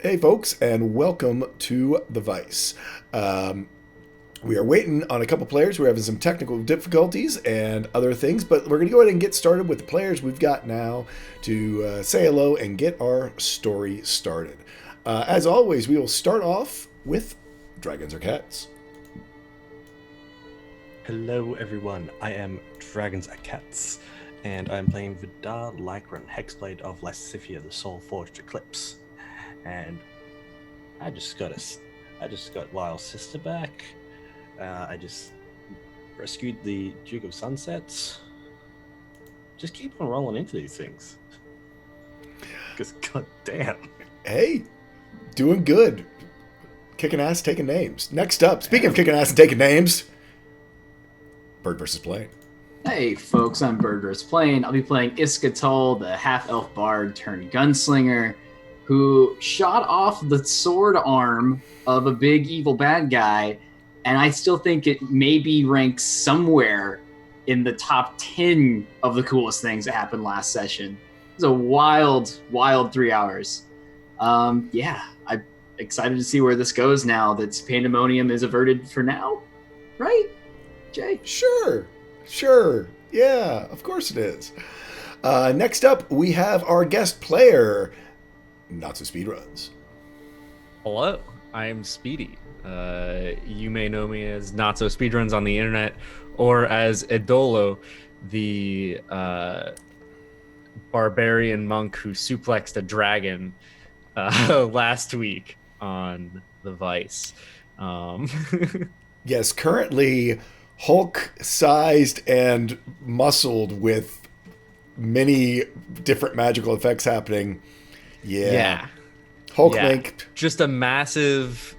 Hey, folks, and welcome to The Vice. We are waiting on a couple players. We're having some technical difficulties and other things, but we're going to go ahead and get started with the players we've got now to say hello and get our story started. As always, we will start off with Dragons or Cats. Hello, everyone. I am Dragons and Cats, and I'm playing Vidar Lycran, Hexblade of Lysithia, the Soul Forged Eclipse. And I just got Lyle's sister back. I just rescued the Duke of Sunsets. Just keep on rolling into these things. Because goddamn. Hey, doing good. Kicking ass, taking names. Next up, speaking of kicking ass and taking names, Bird versus Plane. Hey folks, I'm Bird vs. Plane. I'll be playing Iskatol, the half-elf bard turned gunslinger, who shot off the sword arm of a big evil bad guy, and I still think it maybe ranks somewhere in the top 10 of the coolest things that happened last session. It was a wild 3 hours. I'm excited to see where this goes now that Pandemonium is averted for now. Right, Jay? Sure. Yeah, of course it is. Next up, we have our guest player, Not So Speedruns. Hello, I am Speedy. You may know me as Not So Speedruns on the internet, or as Edolo, the barbarian monk who suplexed a dragon last week on the Vice. Yes, currently Hulk-sized and muscled with many different magical effects happening. Yeah. Hulk Link. Just a massive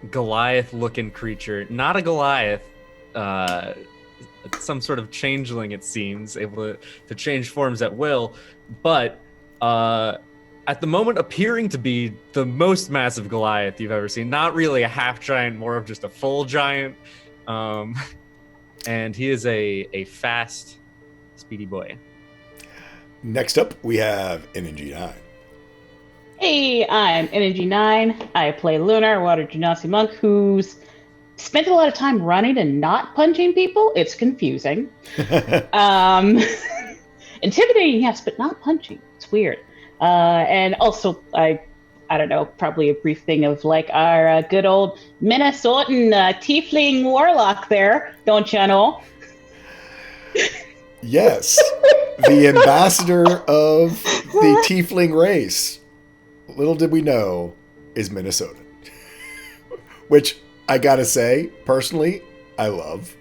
Goliath-looking creature. Not a Goliath. Some sort of changeling, it seems, able to change forms at will. But at the moment, appearing to be the most massive Goliath you've ever seen. Not really a half giant, more of just a full giant. And he is a fast, speedy boy. Next up, we have NNG9. Hey, I'm Energy9. I play Lunar, Water Genasi monk, who's spent a lot of time running and not punching people. It's confusing. Intimidating, yes, but not punching. It's weird. And also, I don't know, probably a brief thing of like our good old Minnesotan tiefling warlock there, don't you know? Yes, the ambassador of the tiefling race. Little did we know is Minnesotan. Which I gotta say, personally, I love.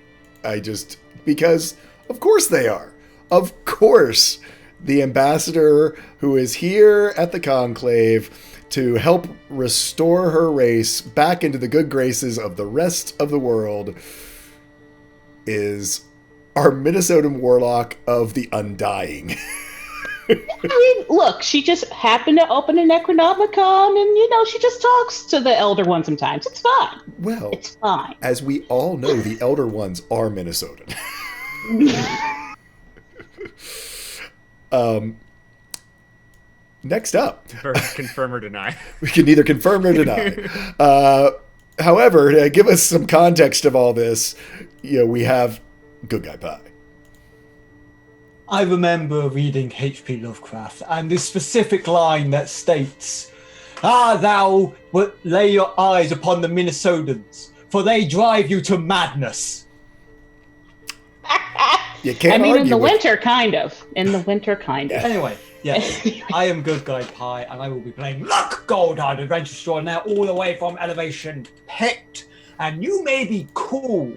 Because of course they are. Of course, the ambassador who is here at the Conclave to help restore her race back into the good graces of the rest of the world is our Minnesotan warlock of the Undying. I mean, look, she just happened to open an Necronomicon and, she just talks to the Elder One sometimes. It's fine. Well, it's fine. As we all know, the Elder Ones are Minnesotan. Next up. Confirm or deny. We can neither confirm or deny. However, to give us some context of all this, we have Good Guy Pie. I remember reading H.P. Lovecraft and this specific line that states, thou wilt lay your eyes upon the Minnesotans, for they drive you to madness. You can't argue in the with... winter, kind of. In the winter, kind of. Anyway, yes, I am Good Guy Pie, and I will be playing Luck Goldhard, Adventure Store, now all the way from Elevation Pit. And you may be cool,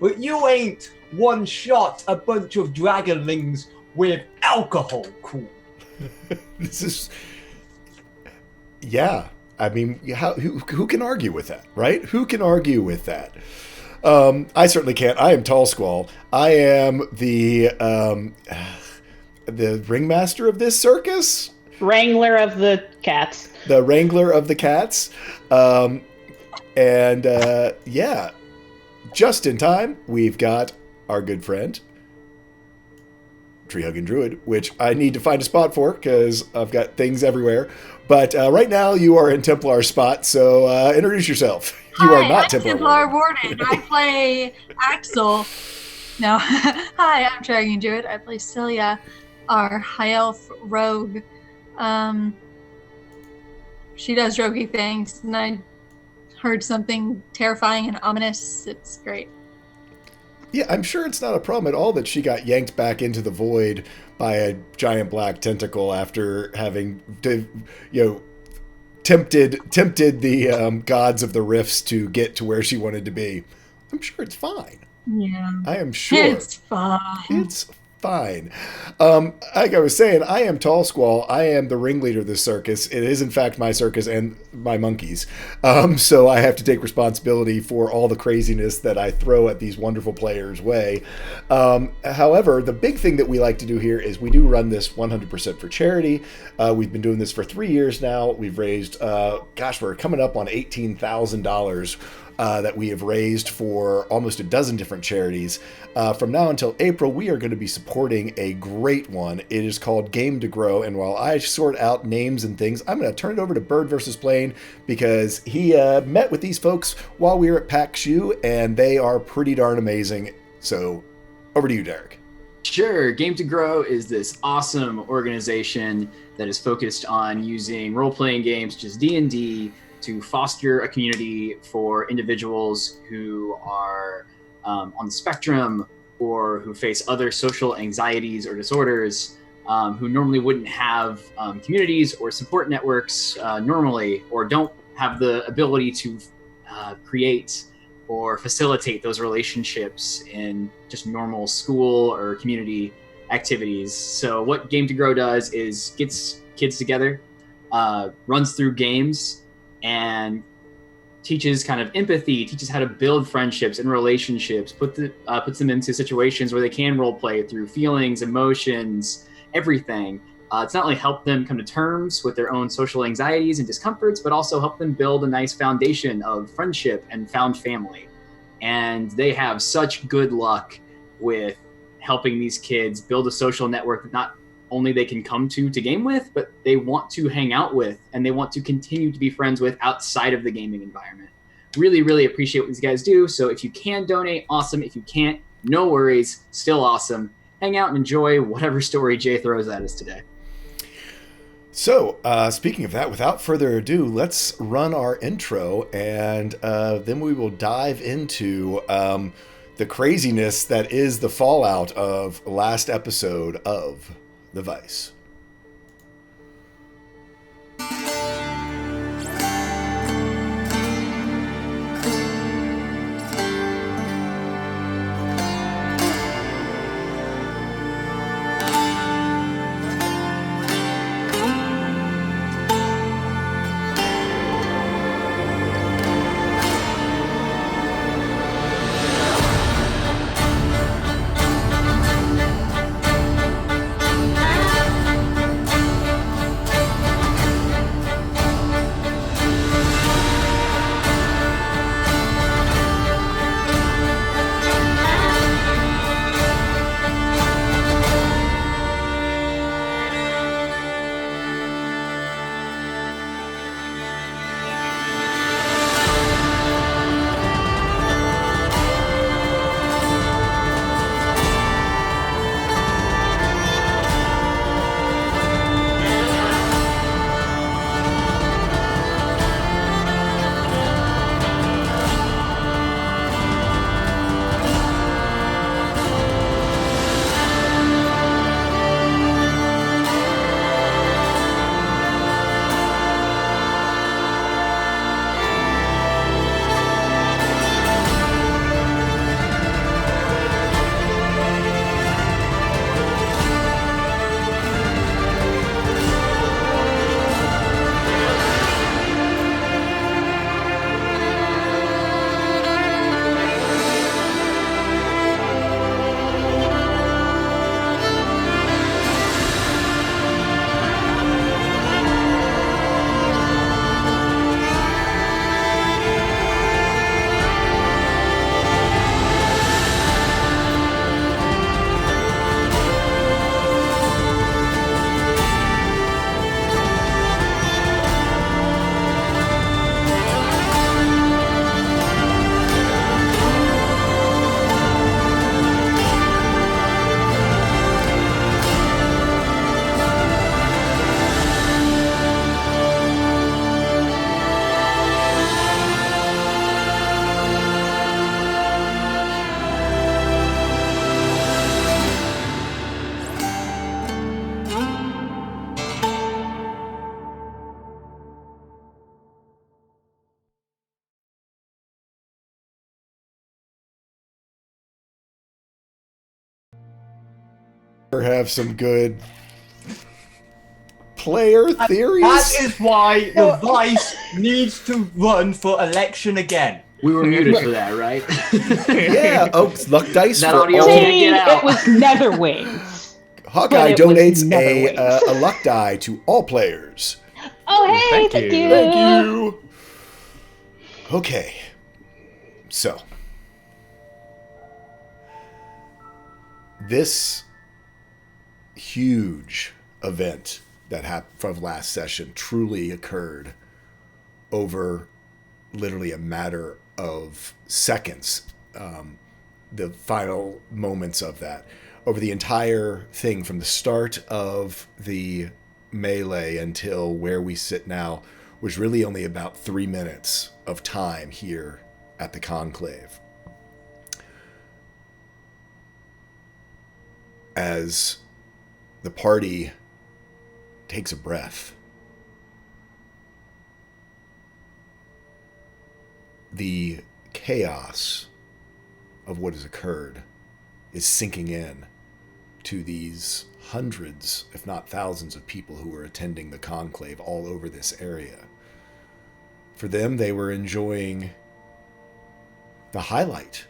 but you ain't one-shot a bunch of dragonlings with alcohol cool. This is... Yeah. I mean, who can argue with that, right? Who can argue with that? I certainly can't. I am Tall Squall. I am the ringmaster of this circus? Wrangler of the cats. The wrangler of the cats. Just in time, we've got our good friend, Tree Hugging Druid, which I need to find a spot for because I've got things everywhere. But right now you are in Templar spot, so introduce yourself. You are not I'm Templar Warden. I play Axel. No. Hi, I'm Dragon Druid. I play Celia, our high elf rogue. She does roguey things, and I heard something terrifying and ominous. It's great. Yeah, I'm sure it's not a problem at all that she got yanked back into the void by a giant black tentacle after having, tempted the gods of the rifts to get to where she wanted to be. I'm sure it's fine. Yeah. I am sure. It's fine. It's fine. Like I was saying, I am Tall Squall. I am the ringleader of this circus. It is, in fact, my circus and my monkeys. So I have to take responsibility for all the craziness that I throw at these wonderful players' way. However, the big thing that we like to do here is we do run this 100% for charity. We've been doing this for 3 years now. We've raised, we're coming up on $18,000 that we have raised for almost a dozen different charities. From now until April, we are going to be supporting a great one. It is called Game to Grow, and while I sort out names and things, I'm going to turn it over to Bird vs. Plane because he met with these folks while we were at PAX U, and they are pretty darn amazing. So, over to you, Derek. Sure. Game to Grow is this awesome organization that is focused on using role-playing games, such as D&D, to foster a community for individuals who are on the spectrum or who face other social anxieties or disorders, who normally wouldn't have communities or support networks normally, or don't have the ability to create or facilitate those relationships in just normal school or community activities. So what Game to Grow does is gets kids together, runs through games, and teaches kind of empathy, teaches how to build friendships and relationships, puts them into situations where they can role play through feelings, emotions, everything. It's not only help them come to terms with their own social anxieties and discomforts, but also help them build a nice foundation of friendship and found family. And they have such good luck with helping these kids build a social network that not only they can come to game with, but they want to hang out with, and they want to continue to be friends with outside of the gaming environment. Really, really appreciate what these guys do. So if you can donate, awesome. If you can't, no worries, still awesome. Hang out and enjoy whatever story Jay throws at us today. So, speaking of that, without further ado, let's run our intro, and then we will dive into the craziness that is the fallout of last episode of The Vice. have some good player theories. That is why the Vice needs to run for election again. We were muted for that, right? Yeah. Oh, luck dice That for audio all. can't Saying get out. it was Netherwings. Hawkeye but it was donates Netherwings. a luck die to all players. Oh, hey, Thank thank you. you. Thank you. Okay. So, this huge event that happened from last session truly occurred over literally a matter of seconds. The final moments of that. Over the entire thing, from the start of the melee until where we sit now, was really only about 3 minutes of time here at the Conclave. As the party takes a breath, the chaos of what has occurred is sinking in to these hundreds, if not thousands, of people who were attending the conclave all over this area. For them, they were enjoying the highlight.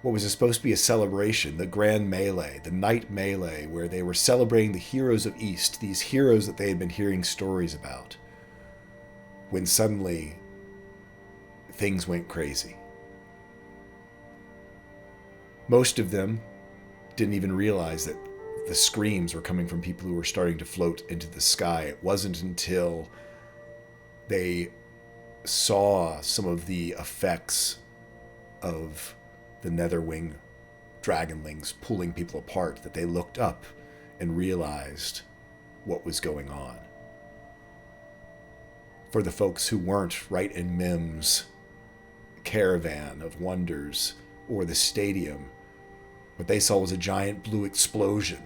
What was supposed to be a celebration, the grand melee, the night melee, where they were celebrating the heroes of East, these heroes that they had been hearing stories about, when suddenly things went crazy. Most of them didn't even realize that the screams were coming from people who were starting to float into the sky. It wasn't until they saw some of the effects of the Netherwing dragonlings pulling people apart that they looked up and realized what was going on. For the folks who weren't right in Mim's caravan of wonders or the stadium, what they saw was a giant blue explosion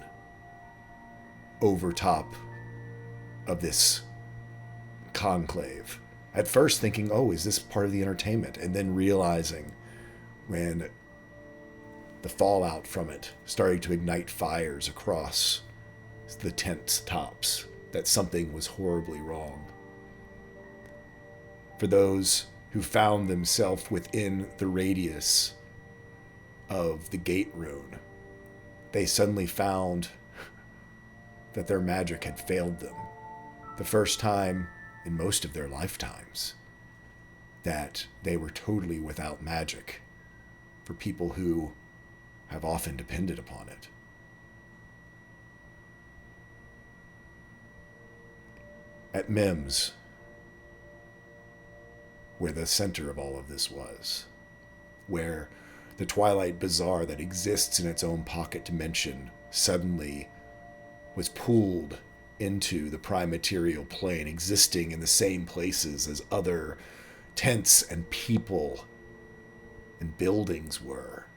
over top of this conclave. At first thinking, oh, is this part of the entertainment? And then realizing when the fallout from it started to ignite fires across the tent's tops, that something was horribly wrong. For those who found themselves within the radius of the gate rune, they suddenly found that their magic had failed them. The first time in most of their lifetimes that they were totally without magic, for people who have often depended upon it. At Mim's, where the center of all of this was, where the Twilight Bazaar that exists in its own pocket dimension suddenly was pulled into the prime material plane, existing in the same places as other tents and people and buildings were,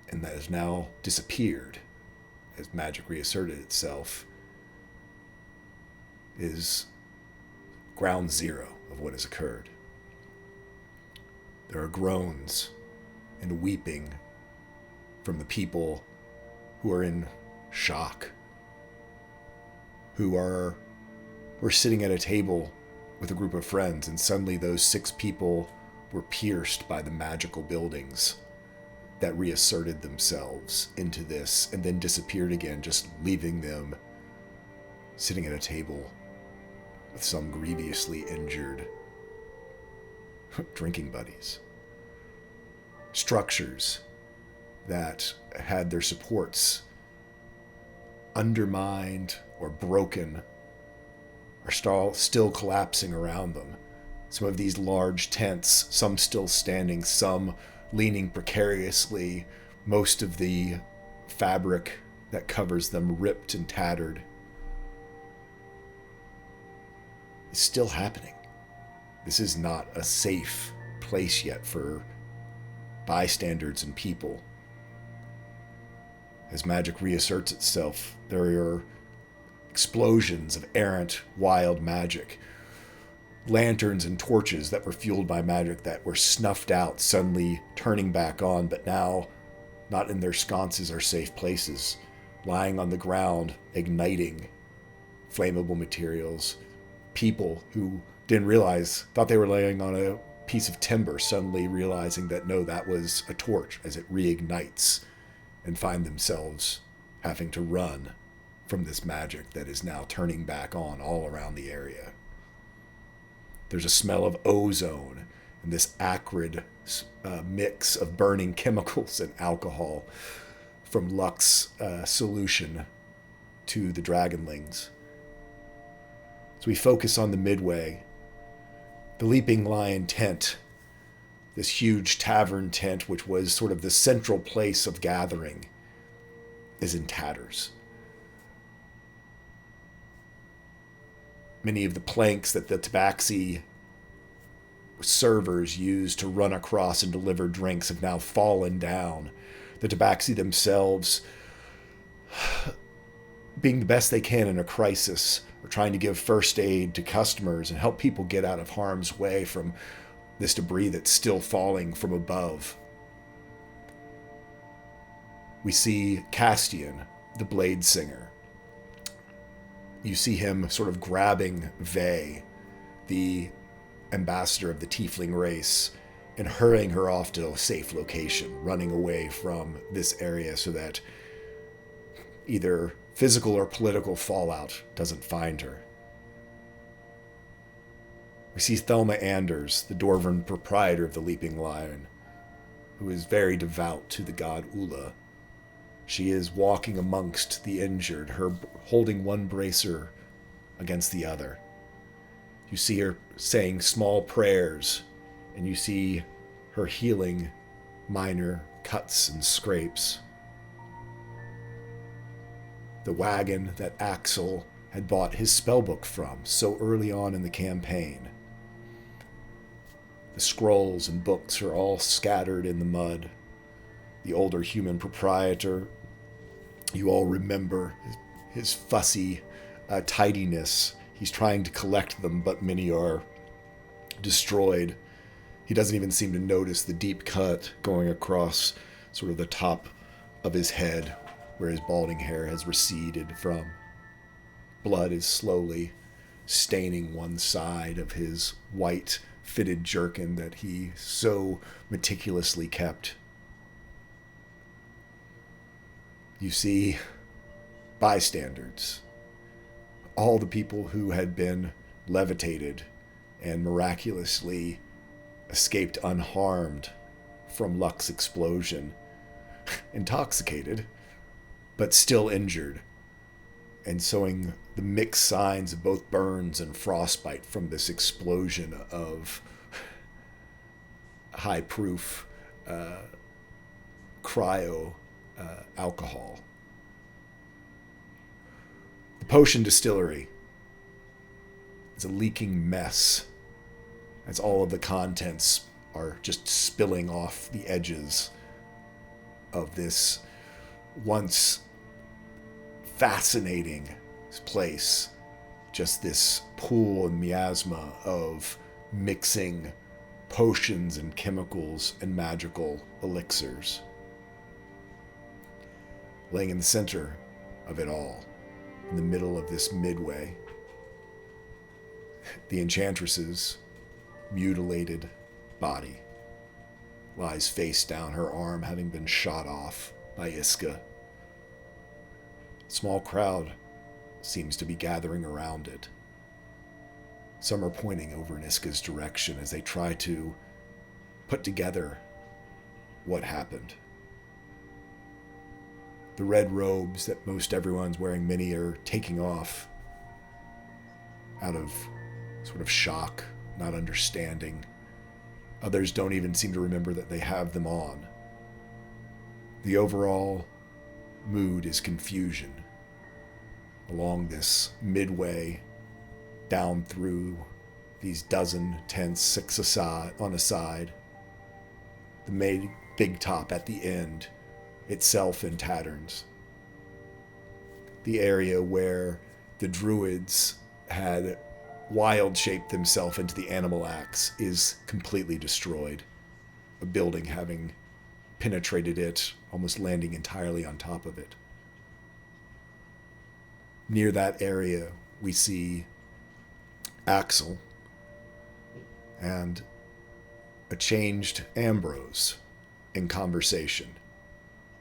and that has now disappeared as magic reasserted itself, is ground zero of what has occurred. There are groans and weeping from the people who are in shock, who were sitting at a table with a group of friends, and suddenly those 6 people were pierced by the magical buildings that reasserted themselves into this and then disappeared again, just leaving them sitting at a table with some grievously injured drinking buddies. Structures that had their supports undermined or broken are still collapsing around them. Some of these large tents, some still standing, some leaning precariously, most of the fabric that covers them ripped and tattered. It's still happening. This is not a safe place yet for bystanders and people. As magic reasserts itself, there are explosions of errant, wild magic. Lanterns and torches that were fueled by magic that were snuffed out, suddenly turning back on, but now not in their sconces or safe places. lying on the ground, igniting flammable materials. People who didn't realize, thought they were laying on a piece of timber, suddenly realizing that no, that was a torch as it reignites, and find themselves having to run from this magic that is now turning back on all around the area. There's a smell of ozone and this acrid mix of burning chemicals and alcohol from Luck's solution to the dragonlings. So we focus on the midway. The Leaping Lion tent, this huge tavern tent, which was sort of the central place of gathering, is in tatters. Many of the planks that the tabaxi servers used to run across and deliver drinks have now fallen down. The tabaxi themselves, being the best they can in a crisis, are trying to give first aid to customers and help people get out of harm's way from this debris that's still falling from above. We see Castian, the blade singer. You see him sort of grabbing Vey, the ambassador of the tiefling race, and hurrying her off to a safe location, running away from this area so that either physical or political fallout doesn't find her. We see Thelma Anders, the Dwarven proprietor of the Leaping Lion, who is very devout to the god Ula. She is walking amongst the injured, her holding one bracer against the other. You see her saying small prayers, and you see her healing minor cuts and scrapes. The wagon that Axel had bought his spellbook from so early on in the campaign. The scrolls and books are all scattered in the mud. The older human proprietor, you all remember his fussy tidiness. He's trying to collect them, but many are destroyed. He doesn't even seem to notice the deep cut going across sort of the top of his head, where his balding hair has receded from. Blood is slowly staining one side of his white fitted jerkin that he so meticulously kept. You see bystanders, all the people who had been levitated and miraculously escaped unharmed from Luck's explosion, intoxicated, but still injured, and showing the mixed signs of both burns and frostbite from this explosion of high-proof cryo alcohol. The potion distillery is a leaking mess as all of the contents are just spilling off the edges of this once fascinating place. Just this pool and miasma of mixing potions and chemicals and magical elixirs. Laying in the center of it all, in the middle of this midway, the enchantress's mutilated body lies face down, her arm having been shot off by Iska. A small crowd seems to be gathering around it. Some are pointing over in Iska's direction as they try to put together what happened. The red robes that most everyone's wearing, many are taking off out of sort of shock, not understanding. Others don't even seem to remember that they have them on. The overall mood is confusion along this midway, down through these dozen tents, six on a side. The big top at the end, itself in tatters. The area where the druids had wild-shaped themselves into the animal axe is completely destroyed. A building having penetrated it, almost landing entirely on top of it. near that area, we see Axel and a changed Ambrose in conversation.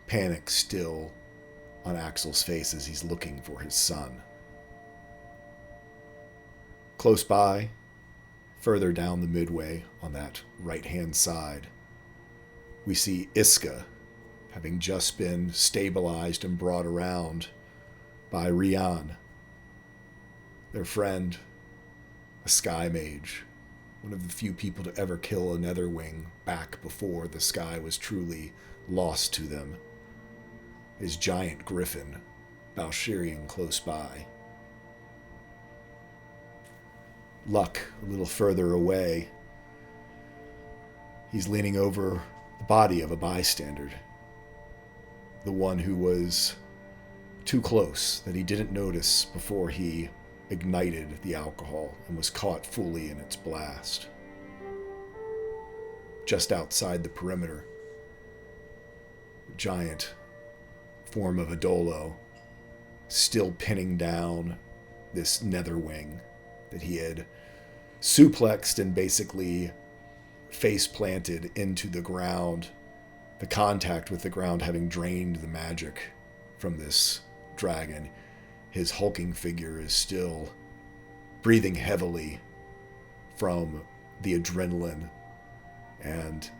Panic still on Axel's face as he's looking for his son. Close by, further down the midway on that right-hand side, we see Iska having just been stabilized and brought around by Rian, their friend, a sky mage, one of the few people to ever kill a Netherwing back before the sky was truly lost to them. His giant griffin, Balshirian, close by. Luck, a little further away. He's leaning over the body of a bystander. The one who was too close that he didn't notice before he ignited the alcohol and was caught fully in its blast. Just outside the perimeter, the giant form of Adolo still pinning down this Netherwing that he had suplexed and basically face planted into the ground, the contact with the ground having drained the magic from this dragon. His hulking figure is still breathing heavily from the adrenaline and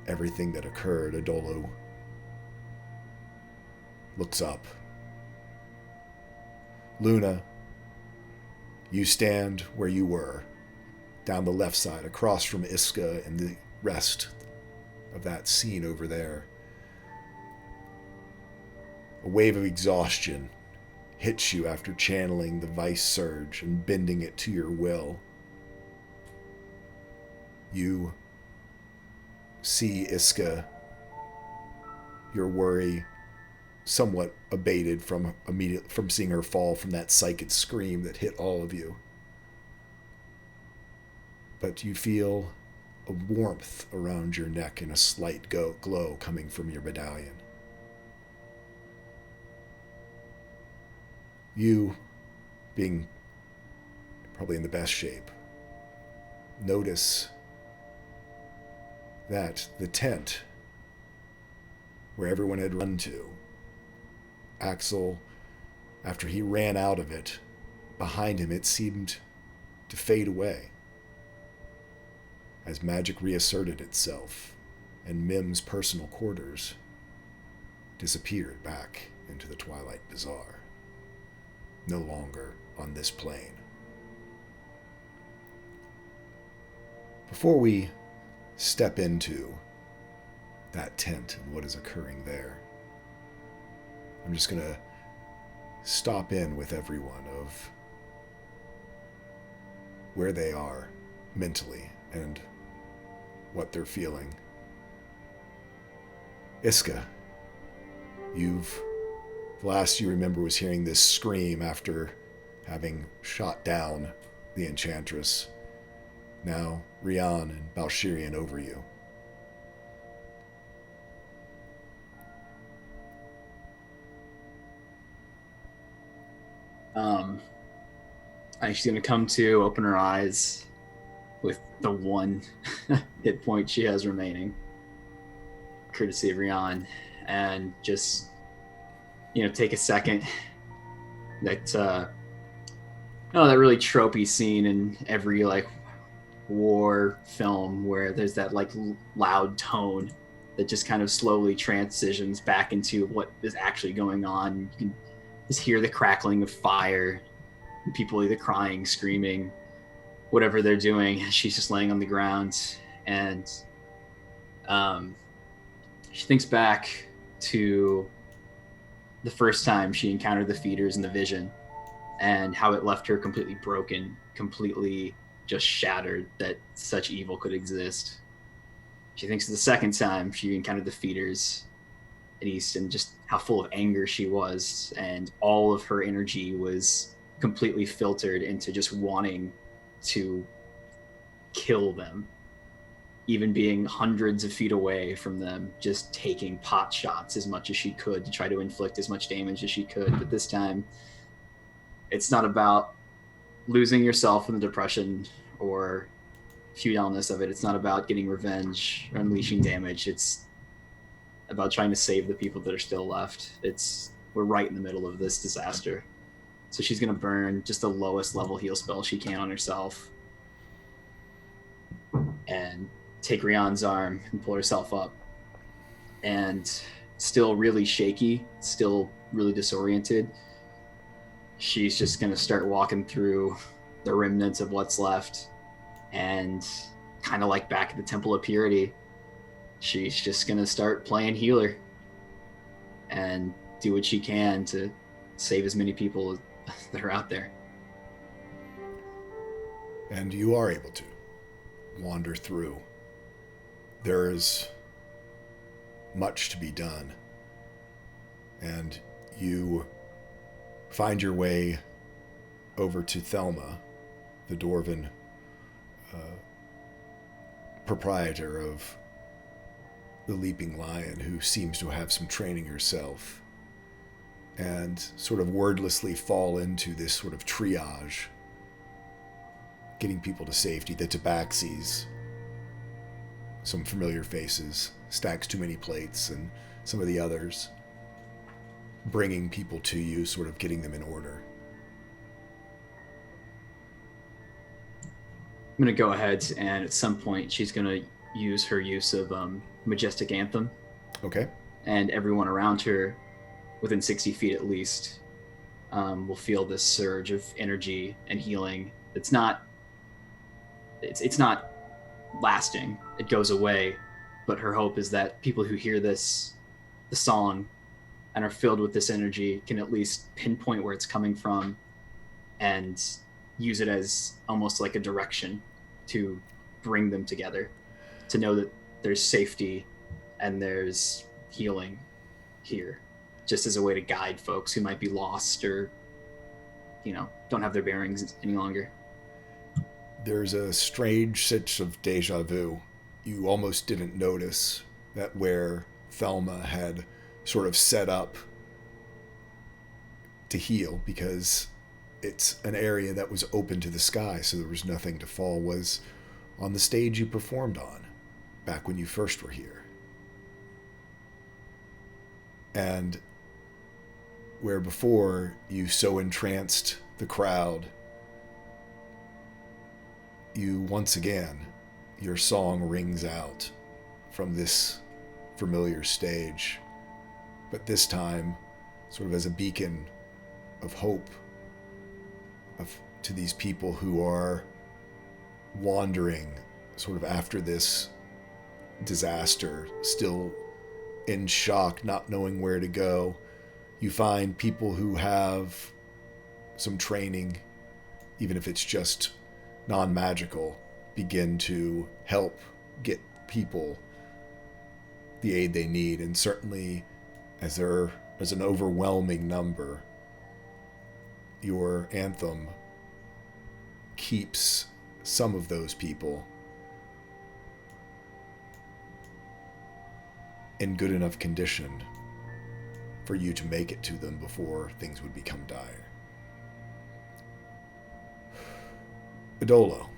everything that occurred. Adolo looks up. Luna, you stand where you were, down the left side, across from Iska and the rest of that scene over there. A wave of exhaustion hits you after channeling the vice surge and bending it to your will. You see Iska, your worry somewhat abated from seeing her fall from that psychic scream that hit all of you. But you feel a warmth around your neck and a slight glow coming from your medallion. You, being probably in the best shape, notice that the tent where everyone had run to, Axel, after he ran out of it, behind him it seemed to fade away as magic reasserted itself and Mim's personal quarters disappeared back into the Twilight Bazaar, no longer on this plane. Before we step into that tent and what is occurring there, I'm just going to stop in with everyone of where they are mentally and what they're feeling. Iska, the last you remember was hearing this scream after having shot down the Enchantress. Now Rian and Balshirian over you. She's gonna come to, open her eyes with the one hit point she has remaining, courtesy of Rian, and just, take a second. That really tropey scene in every war film where there's that loud tone that just kind of slowly transitions back into what is actually going on. You can just hear the crackling of fire, and people either crying, screaming, whatever they're doing. She's just laying on the ground, and she thinks back to the first time she encountered the feeders in the vision and how it left her completely broken, completely just shattered that such evil could exist. She thinks of the second time she encountered the feeders at East and just how full of anger she was, and all of her energy was completely filtered into just wanting to kill them, even being hundreds of feet away from them, just taking pot shots as much as she could to try to inflict as much damage as she could. But this time, It's not about losing yourself in the depression or futileness of it. It's not about getting revenge or unleashing damage. It's about trying to save the people that are still left. We're right in the middle of this disaster. So she's going to burn just the lowest level heal spell she can on herself and take Rian's arm and pull herself up. And still really shaky, still really disoriented, she's just going to start walking through the remnants of what's left. And kind of like back at the Temple of Purity, she's just going to start playing healer and do what she can to save as many people that are out there. And you are able to wander through. There is much to be done. And you find your way over to Thelma, the Dwarven proprietor of the Leaping Lion, who seems to have some training herself, and sort of wordlessly fall into this sort of triage, getting people to safety. The Tabaxis, some familiar faces, Stacks Too Many Plates, and some of the others, bringing people to you, sort of getting them in order. I'm going to go ahead and at some point she's going to use her use of Majestic Anthem. Okay. And everyone around her, within 60 feet at least, will feel this surge of energy and healing. It's not lasting. It goes away. But her hope is that people who hear the song, and are filled with this energy can at least pinpoint where it's coming from and use it as almost like a direction to bring them together, to know that there's safety and there's healing here, just as a way to guide folks who might be lost or, don't have their bearings any longer. There's a strange sense of deja vu. You almost didn't notice that where Thelma had sort of set up to heal, because it's an area that was open to the sky, so there was nothing to fall, was on the stage you performed on back when you first were here. And where before you so entranced the crowd, you once again, your song rings out from this familiar stage, but this time sort of as a beacon of hope to these people who are wandering sort of after this disaster, still in shock, not knowing where to go. You find people who have some training, even if it's just non-magical, begin to help get people the aid they need. And certainly as there is an overwhelming number, your anthem keeps some of those people in good enough condition for you to make it to them before things would become dire. Adolo,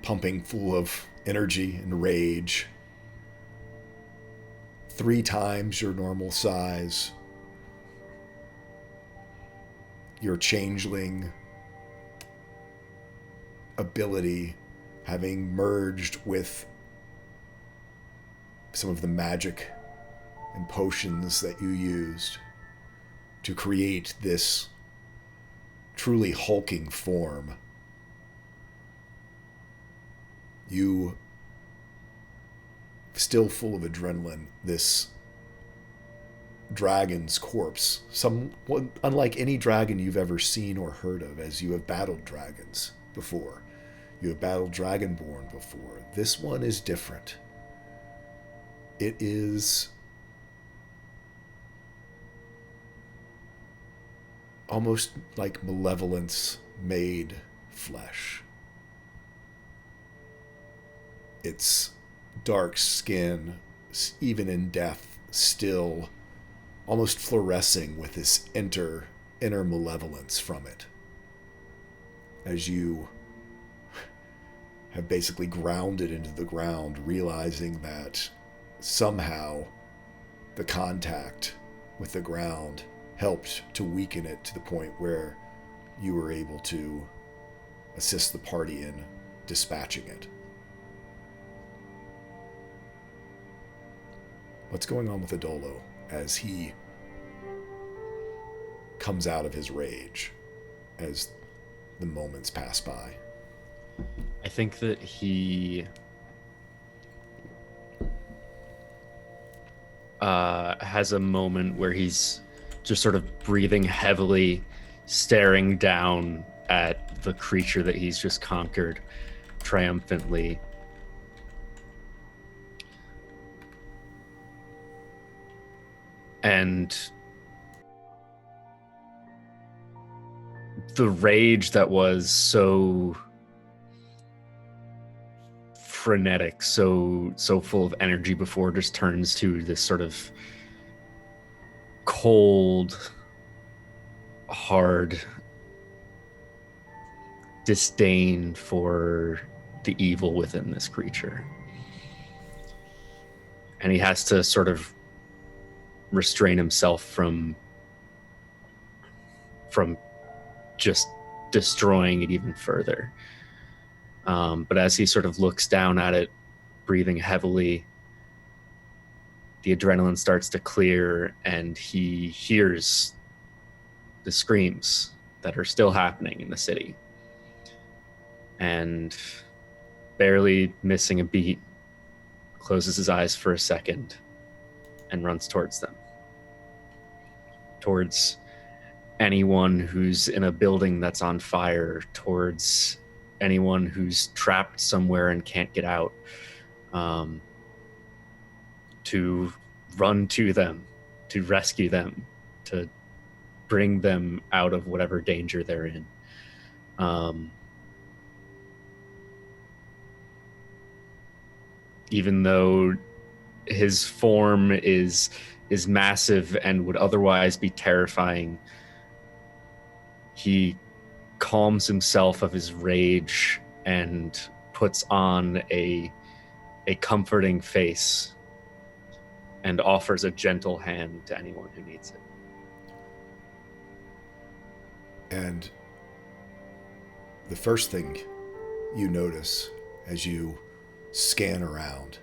pumping full of energy and rage, 3 times your normal size, your changeling ability having merged with some of the magic and potions that you used to create this truly hulking form. You, still full of adrenaline, this dragon's corpse, somewhat unlike any dragon you've ever seen or heard of, as you have battled dragons before. You have battled Dragonborn before. This one is different. It is almost like malevolence made flesh. Its dark skin, even in death, still almost fluorescing with this inner malevolence from it as you have basically ground it into the ground, realizing that somehow the contact with the ground helped to weaken it to the point where you were able to assist the party in dispatching it. What's going on with Adolo as he comes out of his rage as the moments pass by? I think that he has a moment where he's just sort of breathing heavily, staring down at the creature that he's just conquered triumphantly. And the rage that was so frenetic, so full of energy before, just turns to this sort of cold, hard disdain for the evil within this creature. And he has to sort of restrain himself from just destroying it even further. But as he sort of looks down at it, breathing heavily, the adrenaline starts to clear, and he hears the screams that are still happening in the city. And barely missing a beat, closes his eyes for a second and runs towards them. Towards anyone who's in a building that's on fire, towards anyone who's trapped somewhere and can't get out, to run to them, to rescue them, to bring them out of whatever danger they're in. Even though his form is massive and would otherwise be terrifying, he calms himself of his rage and puts on a comforting face and offers a gentle hand to anyone who needs it. And the first thing you notice as you scan around,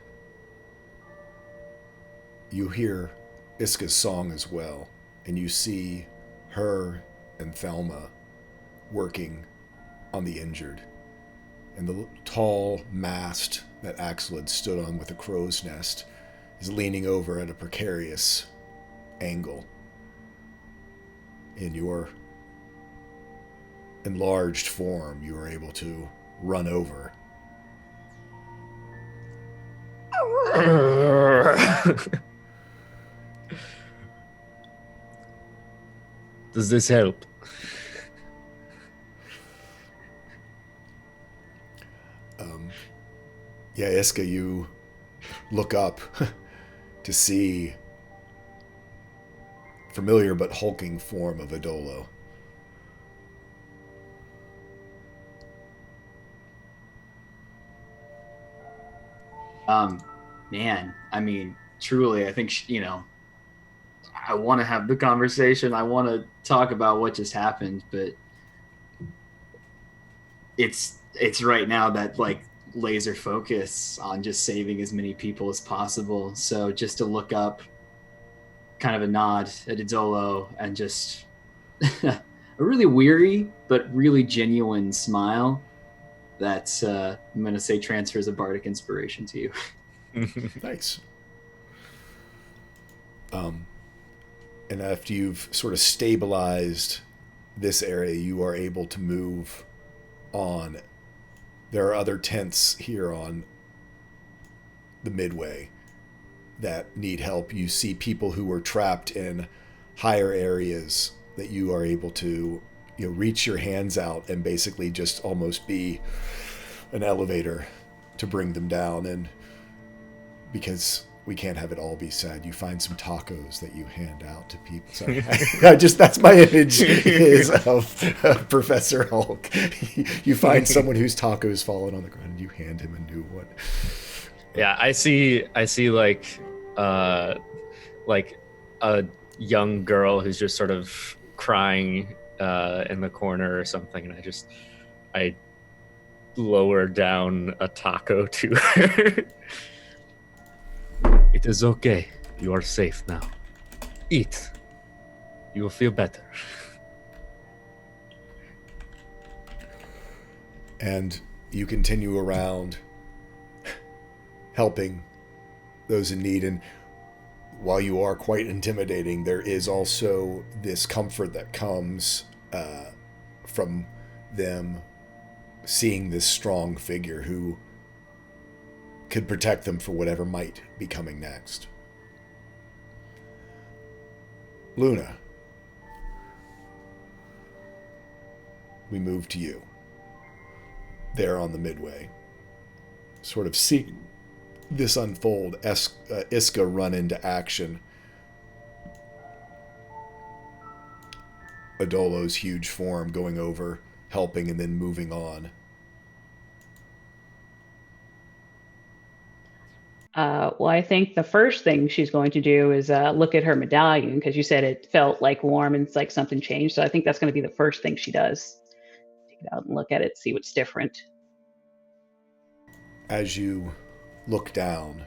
you hear Iska's song as well, and you see her and Thelma working on the injured. And the tall mast that Axel had stood on with a crow's nest is leaning over at a precarious angle. In your enlarged form, you are able to run over. Does this help? Yeah, Iska, you look up to see familiar but hulking form of Adolo. Man, I mean, truly, I think, I want to have the conversation. I want to talk about what just happened, but it's right now that laser focus on just saving as many people as possible. So just to look up, kind of a nod at Adolo, and just a really weary but really genuine smile that I'm going to say transfers a bardic inspiration to you. Thanks. And after you've sort of stabilized this area, you are able to move on. There are other tents here on the Midway that need help. You see people who were trapped in higher areas that you are able to, reach your hands out and basically just almost be an elevator to bring them down. And because we can't have it all be sad. You find some tacos that you hand out to people. Sorry. That's my image is of Professor Hulk. You find someone whose taco is fallen on the ground and you hand him a new one. Yeah, I see like a young girl who's just sort of crying in the corner or something, and I lower down a taco to her. It is okay. You are safe now. Eat. You will feel better. And you continue around helping those in need. And while you are quite intimidating, there is also this comfort that comes from them seeing this strong figure who could protect them for whatever might be coming next. Luna, we move to you. There on the midway. Sort of see this unfold, Iska run into action. Adolo's huge form going over, helping, and then moving on. Well, I think the first thing she's going to do is look at her medallion, because you said it felt like warm and it's like something changed. So I think that's going to be the first thing she does. Take it out and look at it, see what's different. As you look down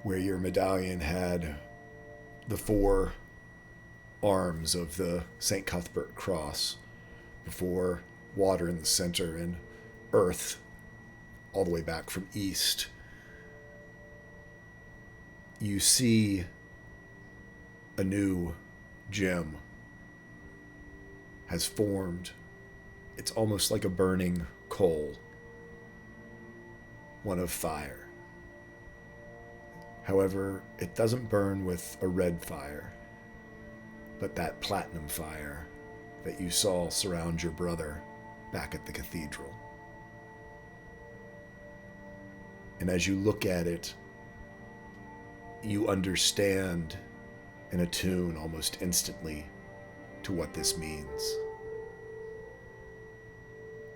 where your medallion had the 4 arms of the St. Cuthbert cross, before water in the center and earth all the way back from east, you see a new gem has formed. It's almost like a burning coal, one of fire. However, it doesn't burn with a red fire, but that platinum fire that you saw surround your brother back at the cathedral. And as you look at it, you understand and attune almost instantly to what this means.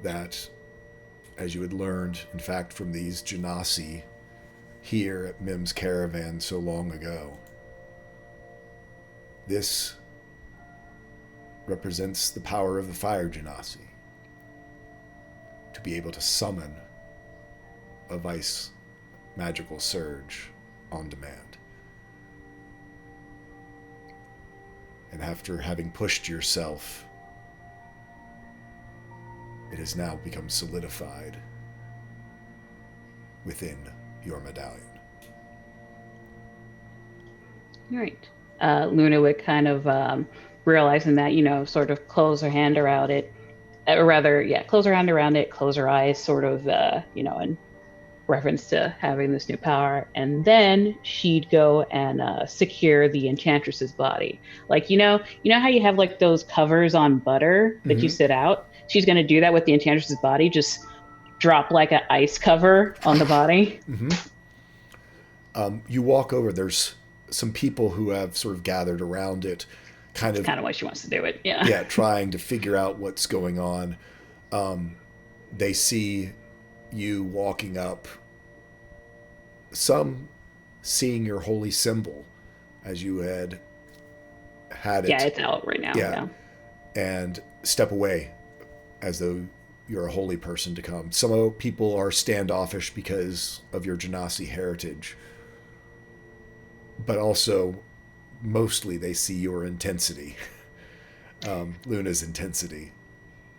That, as you had learned, in fact, from these Genasi here at Mim's Caravan so long ago, this represents the power of the fire Genasi, to be able to summon a vice magical surge on demand. And after having pushed yourself, it has now become solidified within your medallion. Right. Luna would kind of, realizing that, sort of close her hand around it. Close her hand around it, close her eyes, sort of, in reference to having this new power. And then she'd go and secure the Enchantress's body. Like, you know how you have like those covers on butter that you sit out? She's going to do that with the Enchantress's body, just drop like an ice cover on the body. You walk over, there's some people who have sort of gathered around it, kind of why she wants to do it. Yeah. Yeah, trying to figure out what's going on. They see you walking up, some seeing your holy symbol as you had it. Yeah, it's out right now. Yeah. And step away as though you're a holy person to come. Some people are standoffish because of your Genasi heritage, but also mostly they see your intensity, Luna's intensity,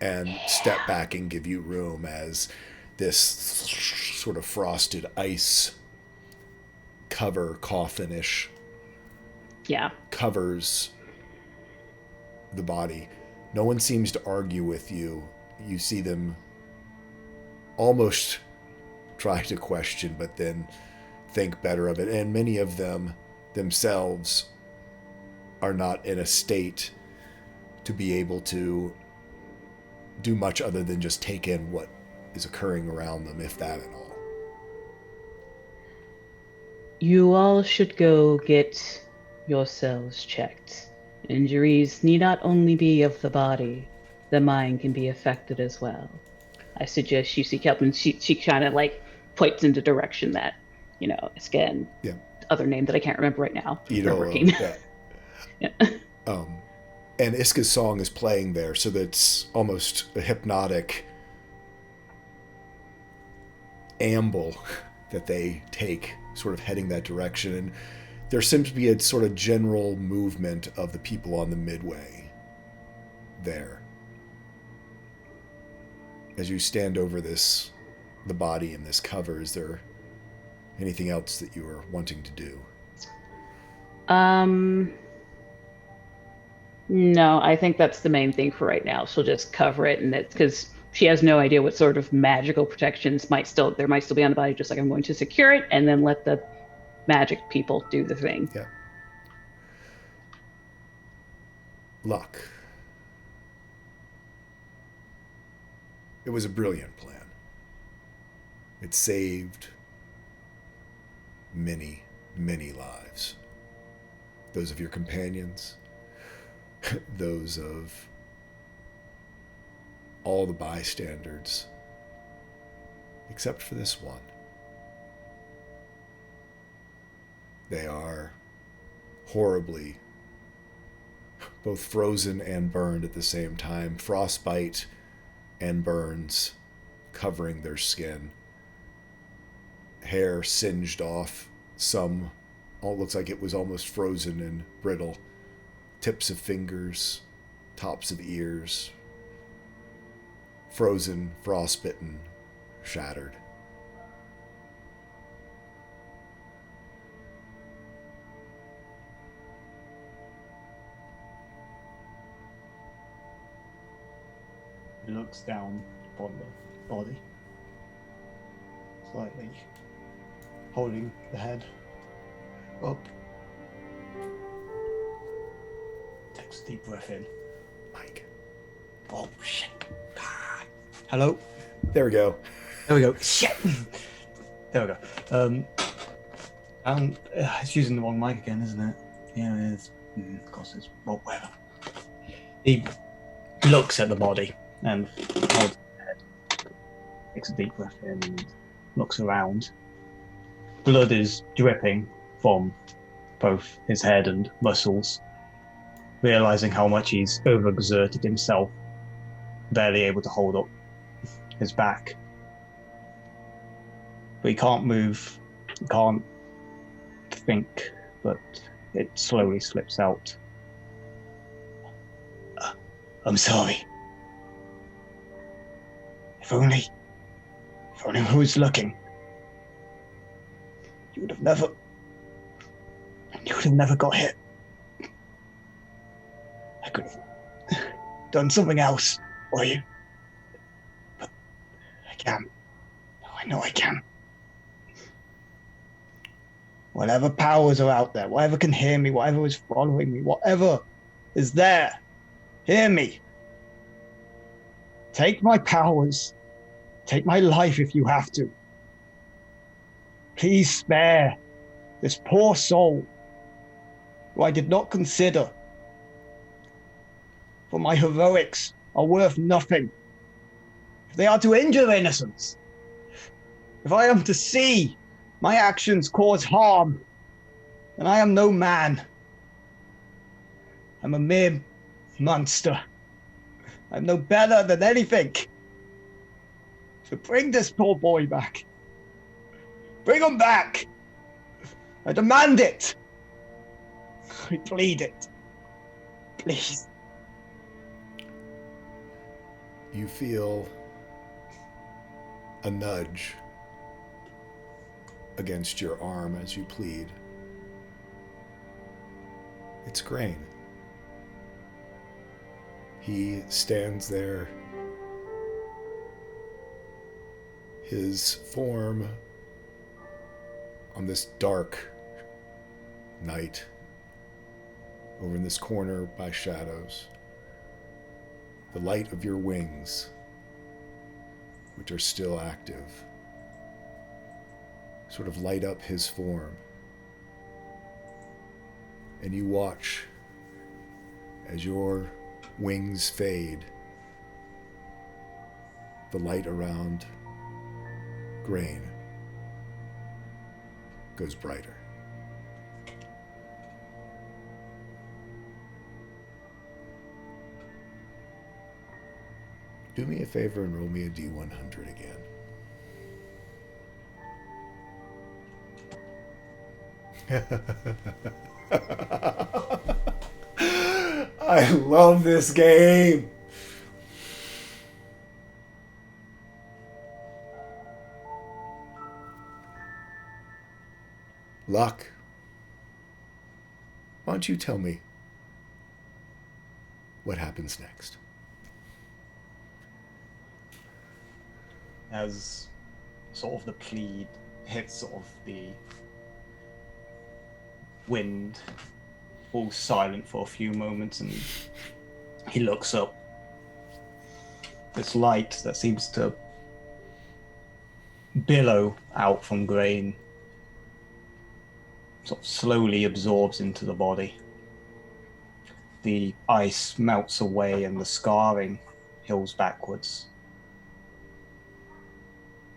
and step back and give you room as this sort of frosted ice cover, coffin-ish, covers the body. No one seems to argue with you. You see them almost try to question, but then think better of it. And many of them themselves are not in a state to be able to do much other than just take in what is occurring around them, if that at all. You all should go get yourselves checked. Injuries need not only be of the body, the mind can be affected as well. I suggest you seek help, and she kind of like points in the direction that, again, Yeah. other name that I can't remember right now. Ito, Working. yeah. Yeah. And Iska's song is playing there, so that's almost a hypnotic amble that they take, sort of heading that direction. And there seems to be a sort of general movement of the people on the midway there. As you stand over the body in this cover, is there anything else that you are wanting to do? No, I think that's the main thing for right now. She'll just cover it, and it's because she has no idea what sort of magical protections might still be on the body. Just like, I'm going to secure it and then let the magic people do the thing. Yeah. Luck. It was a brilliant plan. It saved many, many lives. Those of your companions, those of all the bystanders, except for this one. They are horribly both frozen and burned at the same time. Frostbite and burns covering their skin. Hair singed off. Some looks like it was almost frozen and brittle. Tips of fingers, tops of ears, frozen, frostbitten, shattered. He looks down upon the body, slightly holding the head up. Takes a deep breath in. Mike. Oh shit. Ah. Hello? There we go. There we go. Shit. There we go. It's using the wrong mic again, isn't it? Yeah, it is. Of course, it's whatever. He looks at the body and holds the head. Takes a deep breath in and looks around. Blood is dripping from both his head and muscles. Realizing how much he's overexerted himself, barely able to hold up his back. But he can't move, he can't think, but it slowly slips out. I'm sorry. If only I was looking, you would have never got hit. I could have done something else for you. But I can. I know I can. Whatever powers are out there, whatever can hear me, whatever is following me, whatever is there, hear me. Take my powers. Take my life if you have to. Please spare this poor soul who I did not consider. For my heroics are worth nothing. If they are to injure innocents, if I am to see my actions cause harm, then I am no man. I'm a mere monster. I'm no better than anything. So bring this poor boy back. Bring him back. I demand it. I plead it. Please. You feel a nudge against your arm as you plead. It's Grain. He stands there, his form on this dark night, over in this corner by shadows. The light of your wings, which are still active, sort of light up his form and you watch as your wings fade. The light around Grain goes brighter. Do me a favor and roll me a D100 again. I love this game. Luck. Why don't you tell me what happens next? As sort of the plead hits sort of the wind, all silent for a few moments, and he looks up. This light that seems to billow out from Grain sort of slowly absorbs into the body. The ice melts away and the scarring heals backwards.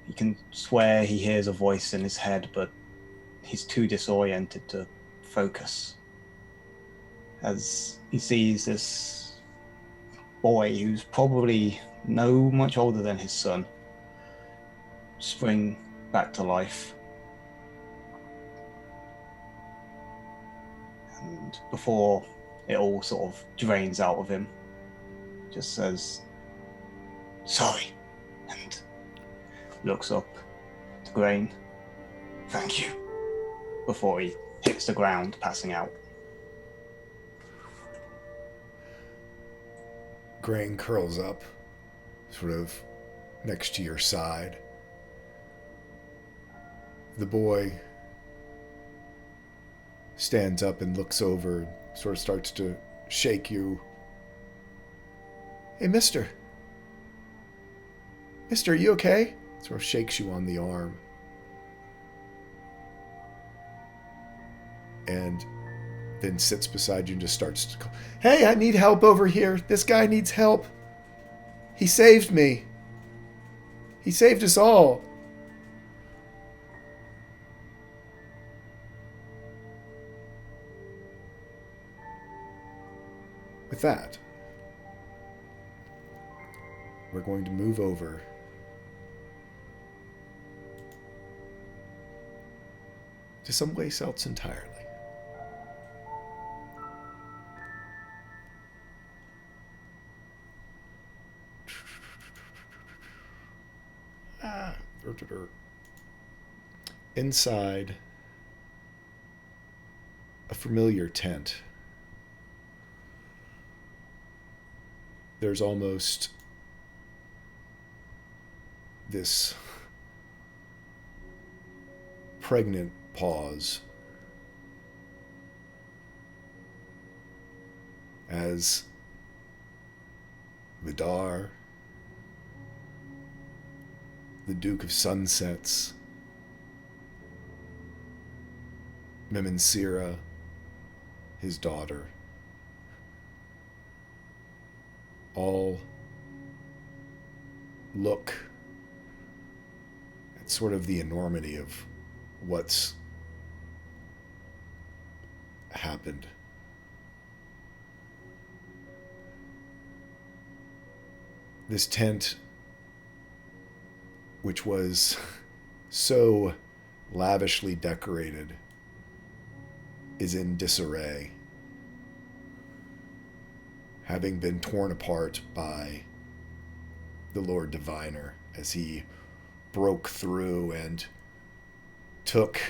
He can swear he hears a voice in his head, but he's too disoriented to focus. As he sees this boy, who's probably no much older than his son, spring back to life. And before it all sort of drains out of him, just says, "Sorry," and looks up to Grain. "Thank you," before he hits the ground, passing out. Grain curls up, sort of next to your side. The boy stands up and looks over, sort of starts to shake you. "Hey, mister. Mister, are you okay?" Sort of shakes you on the arm. And then sits beside you and just starts to call, "Hey, I need help over here. This guy needs help. He saved me. He saved us all." With that, we're going to move over to someplace else entirely. Inside a familiar tent, there's almost this pregnant pause as Vidar, the Duke of Sunsets, Mimensira, his daughter, all look at sort of the enormity of what's happened. This tent, which was so lavishly decorated, is in disarray, having been torn apart by the Lord Diviner as he broke through and took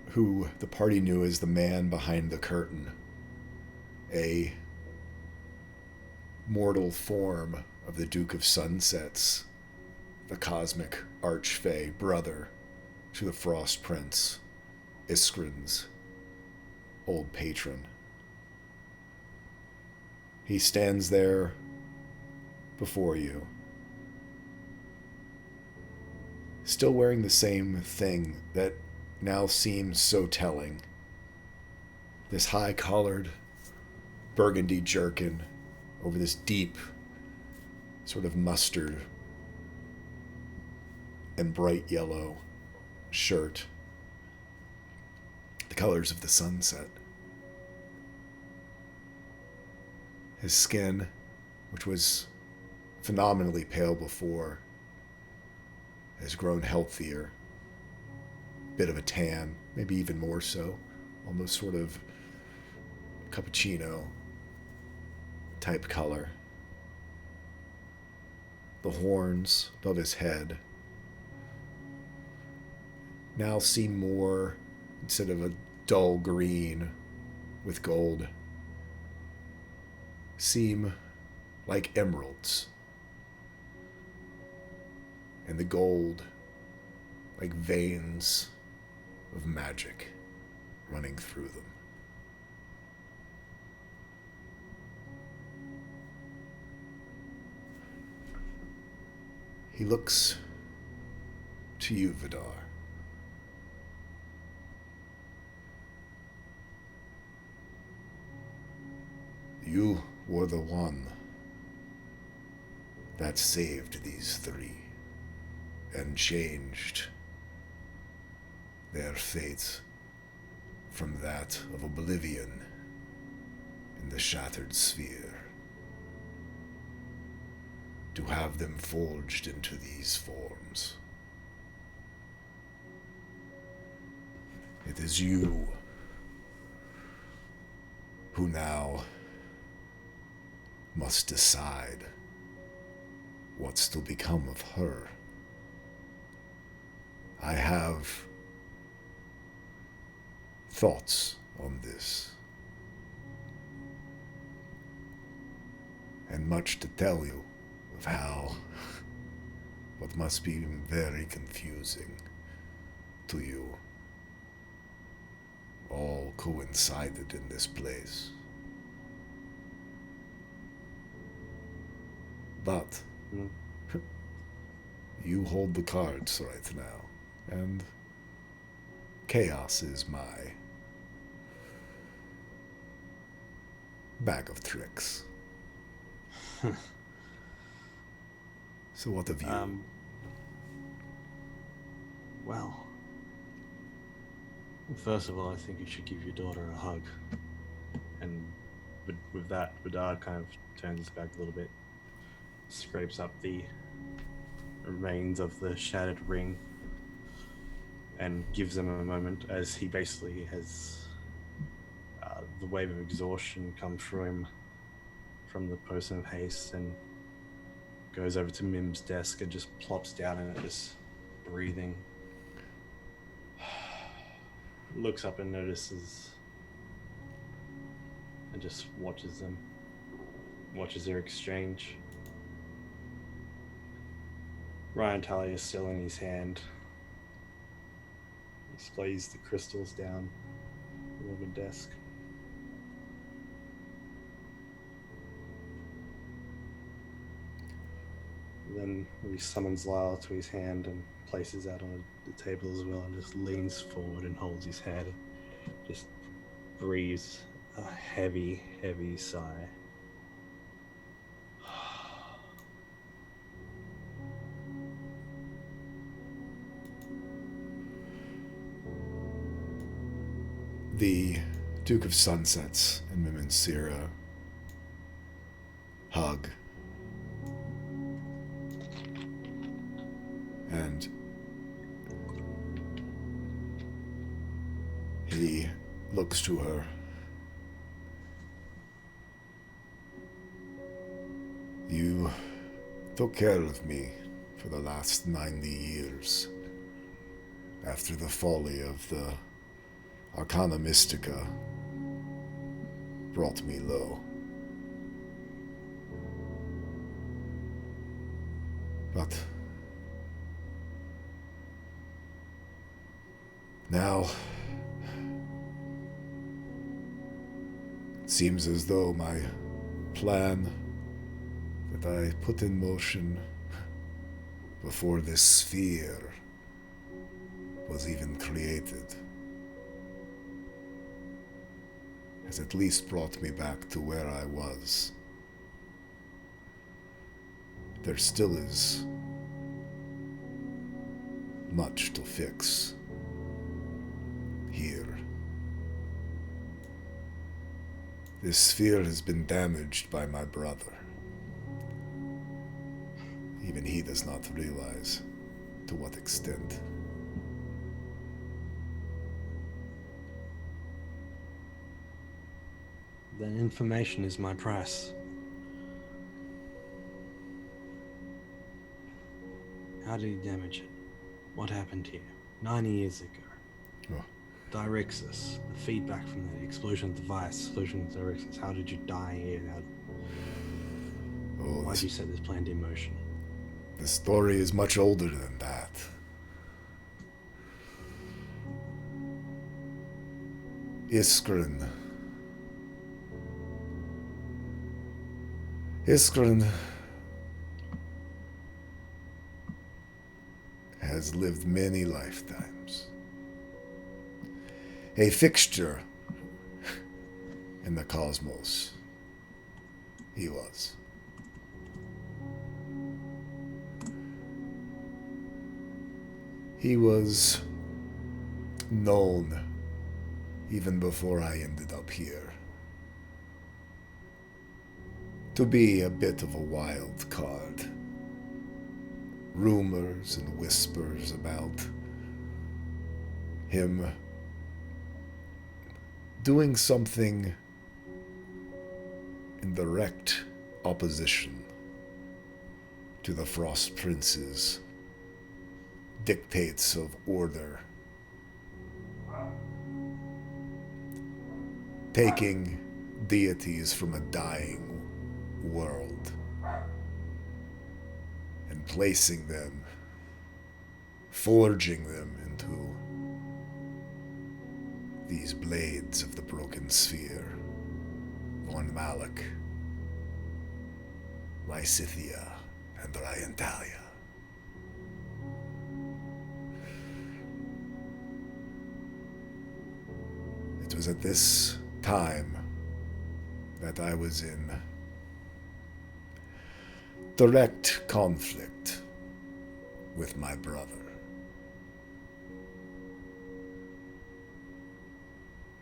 who the party knew as the man behind the curtain, a mortal form of the Duke of Sunsets, the cosmic archfey brother to the Frost Prince, Iskrin's old patron. He stands there before you, still wearing the same thing that now seems so telling this high-collared burgundy jerkin over this deep sort of mustard and bright yellow shirt, the colors of the sunset. His skin, which was phenomenally pale before, has grown healthier. Bit of a tan, maybe even more so. Almost sort of cappuccino type color. The horns above his head now seem more, instead of a dull green with gold, seem like emeralds. And the gold like veins of magic running through them. He looks to you, Vidar. You were the one that saved these three and changed their fate from that of oblivion in the shattered sphere to have them forged into these forms. It is you who now must decide what's to become of her. I have thoughts on this, and much to tell you of how what must be very confusing to you all coincided in this place. But you hold the cards right now, and chaos is my bag of tricks. So what of you? Well, first of all, I think you should give your daughter a hug. And with that, Vidar kind of turns his back a little bit, scrapes up the remains of the shattered ring, and gives them a moment as he basically has the wave of exhaustion come through him from the potion of haste, and goes over to Mim's desk and just plops down in it, just breathing. Looks up and notices, and just watches them. Watches their exchange. Ryan Tally is still in his hand. He displays the crystals down on the desk. Then he summons Lyle to his hand and places that on the table as well, and just leans forward and holds his head. Just breathes a heavy, heavy sigh. The Duke of Sunsets and Mim and Sira hug. And he looks to her. You took care of me for the last 90 years. After the folly of the Arcana Mystica brought me low. But now it seems as though my plan that I put in motion before this sphere was even created has at least brought me back to where I was. There still is much to fix here. This sphere has been damaged by my brother. Even he does not realize to what extent. Then information is my price. How did he damage it? What happened here? 90 years ago. Oh. Direxus, the feedback from the explosion device, explosion of Direxus. How did you die here? Why did you set this plan in motion? The story is much older than that. Iskrin has lived many lifetimes. A fixture in the cosmos. He was. He was known even before I ended up here to be a bit of a wild card. Rumors and whispers about him doing something in direct opposition to the Frost Prince's dictates of order, taking deities from a dying world and placing them, forging them into these blades of the broken sphere. Von Malik, Lysithia, and Ryentalia. It was at this time that I was in direct conflict with my brother.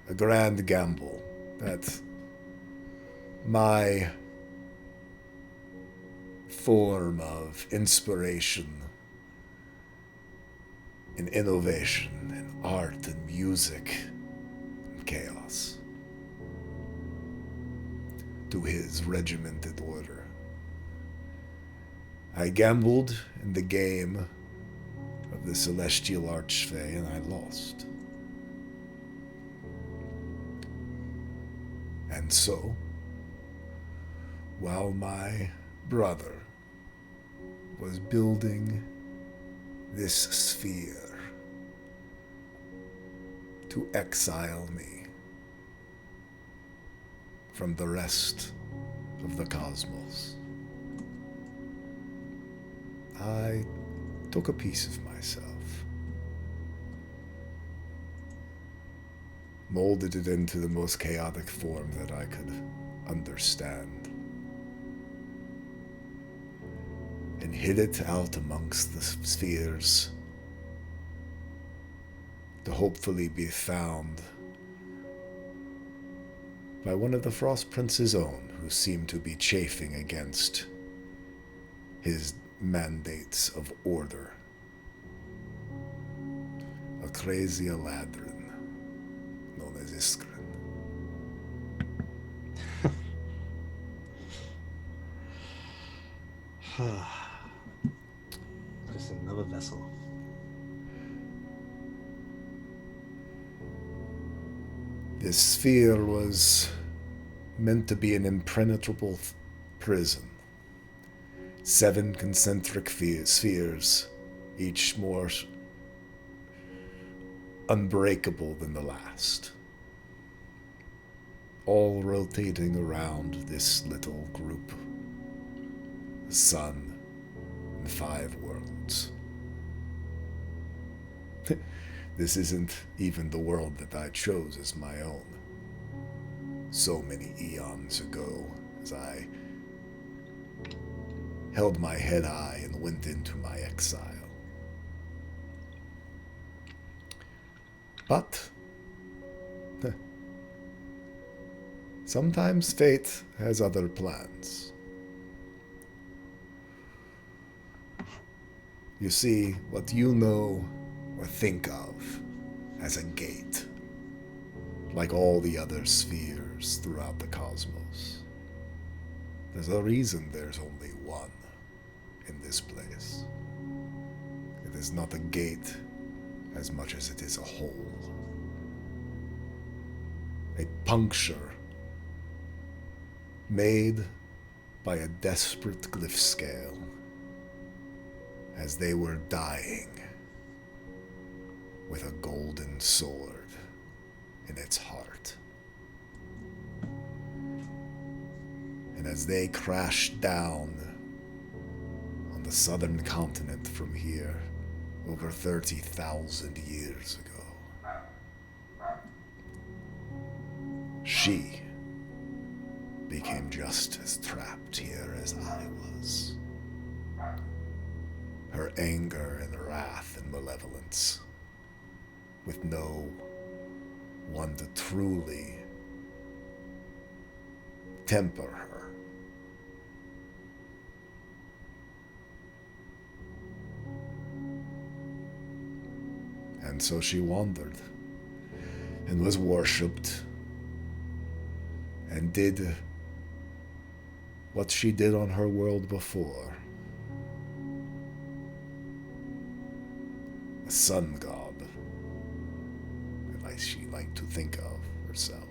A grand gamble that my form of inspiration and innovation and art and music and chaos to his regimented order. I gambled in the game of the Celestial Archfey and I lost. And so, while my brother was building this sphere to exile me from the rest of the cosmos, I took a piece of myself, molded it into the most chaotic form that I could understand, and hid it out amongst the spheres to hopefully be found by one of the Frost Prince's own, who seemed to be chafing against his mandates of order. A crazy Eladrin known as Iskrin. Just another vessel. This sphere was meant to be an impenetrable prison. 7 concentric spheres, each more unbreakable than the last. All rotating around this little group. The sun and 5 worlds. This isn't even the world that I chose as my own. so many eons ago as I held my head high and went into my exile. But sometimes fate has other plans. You see, what you know or think of as a gate, like all the other spheres throughout the cosmos, there's a reason there's only one in this place. It is not a gate as much as it is a hole. A puncture made by a desperate glyph scale as they were dying with a golden sword in its heart. And as they crashed down on the southern continent from here over 30,000 years ago, she became just as trapped here as I was. Her anger and wrath and malevolence, with no one to truly temper her. And so she wandered and was worshipped and did what she did on her world before. A sun god, like she liked to think of herself.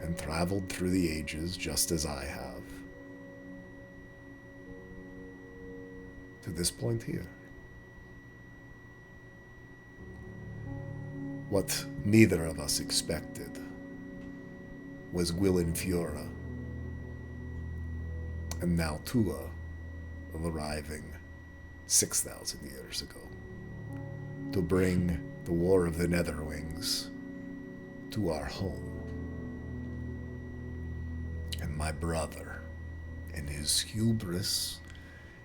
And traveled through the ages just as I have. To this point here. What neither of us expected was Gwilyn Fiora, and now Tua of arriving 6,000 years ago to bring the War of the Netherwings to our home. And my brother, in his hubris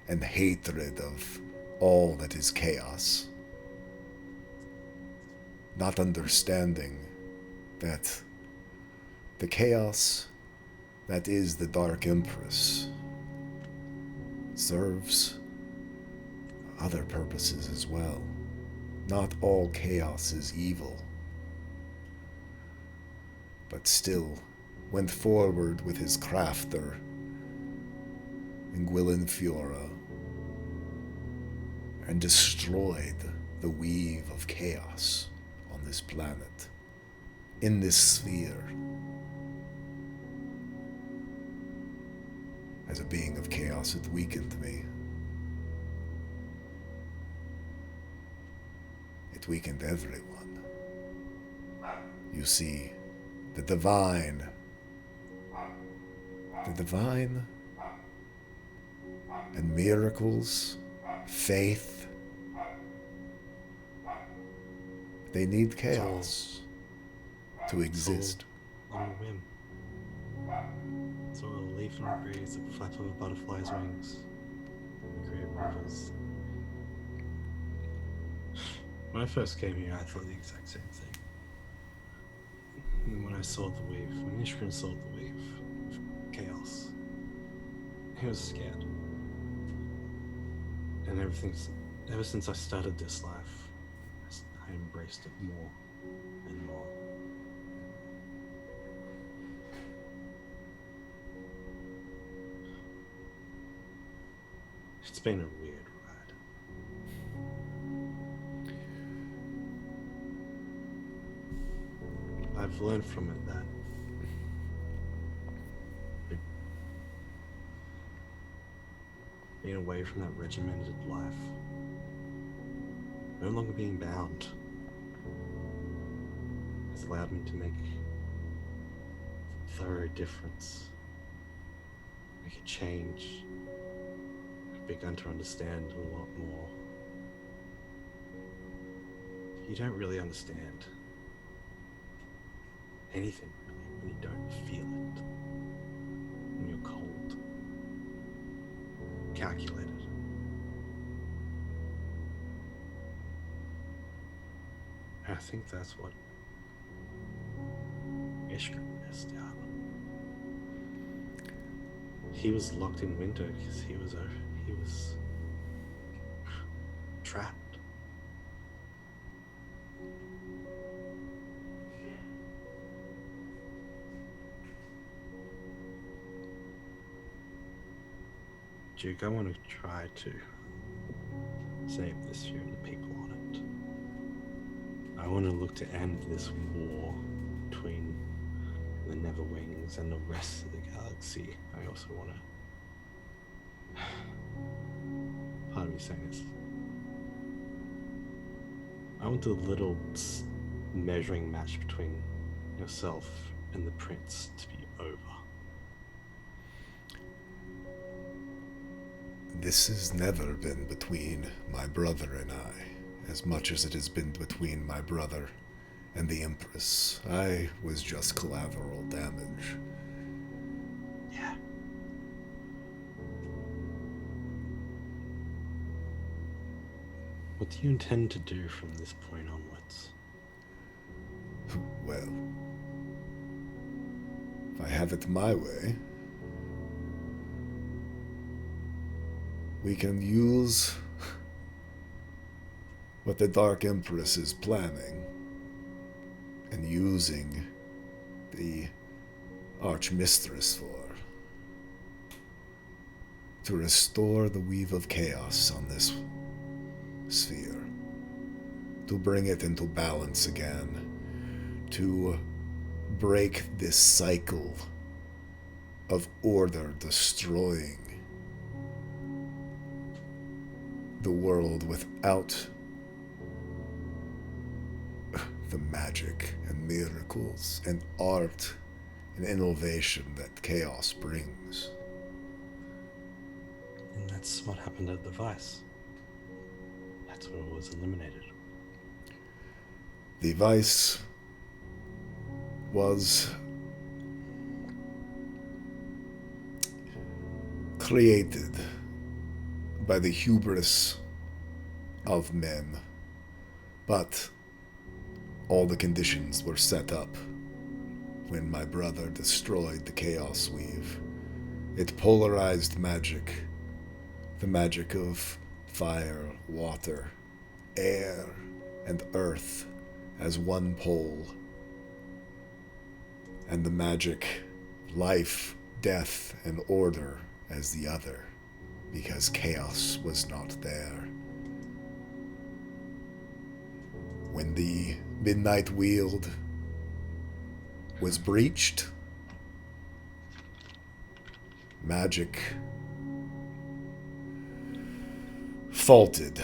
and hatred of all that is chaos, not understanding that the chaos that is the Dark Empress serves other purposes as well. Not all chaos is evil, but still went forward with his crafter in Gwilyn Fiora and destroyed the weave of chaos on this planet, in this sphere. As a being of chaos, it weakened me. It weakened everyone. You see, the divine and miracles, faith, they need chaos to exist. On a whim. So a leaf in the breeze, a flap of a butterfly's wings, create rivers. When I first came here, I thought the exact same thing. And when I saw the wave, when Ishrin saw the wave of chaos, he was scared. And ever since I started this life, I embraced it more and more. It's been a weird ride. I've learned from it that being away from that regimented life, no longer being bound, has allowed me to make a thorough difference, make a change. I've begun to understand a lot more. You don't really understand anything really when you don't feel it. When you're cold, calculated. I think that's what Ishgrim missed out. He was locked in winter because he was trapped. Duke, I want to try to save this sphere and the people on it. I want to look to end this war between the Neverwings and the rest of the galaxy. I also want to... Part of me saying this. I want the little measuring match between yourself and the prince to be over. This has never been between my brother and I, as much as it has been between my brother and the Empress. I was just collateral damage. Yeah. What do you intend to do from this point onwards? Well, if I have it my way, we can use what the Dark Empress is planning and using the Archmistress for to restore the Weave of Chaos on this sphere, to bring it into balance again, to break this cycle of order destroying the world without the magic and miracles and art and innovation that chaos brings. And that's what happened at the Vice. That's when it was eliminated. The Vice was created by the hubris of men, but all the conditions were set up when my brother destroyed the Chaos Weave. It polarized magic, the magic of fire, water, air, and earth as one pole, and the magic, life, death, and order as the other, because chaos was not there. When the Midnight Weald was breached, magic faulted.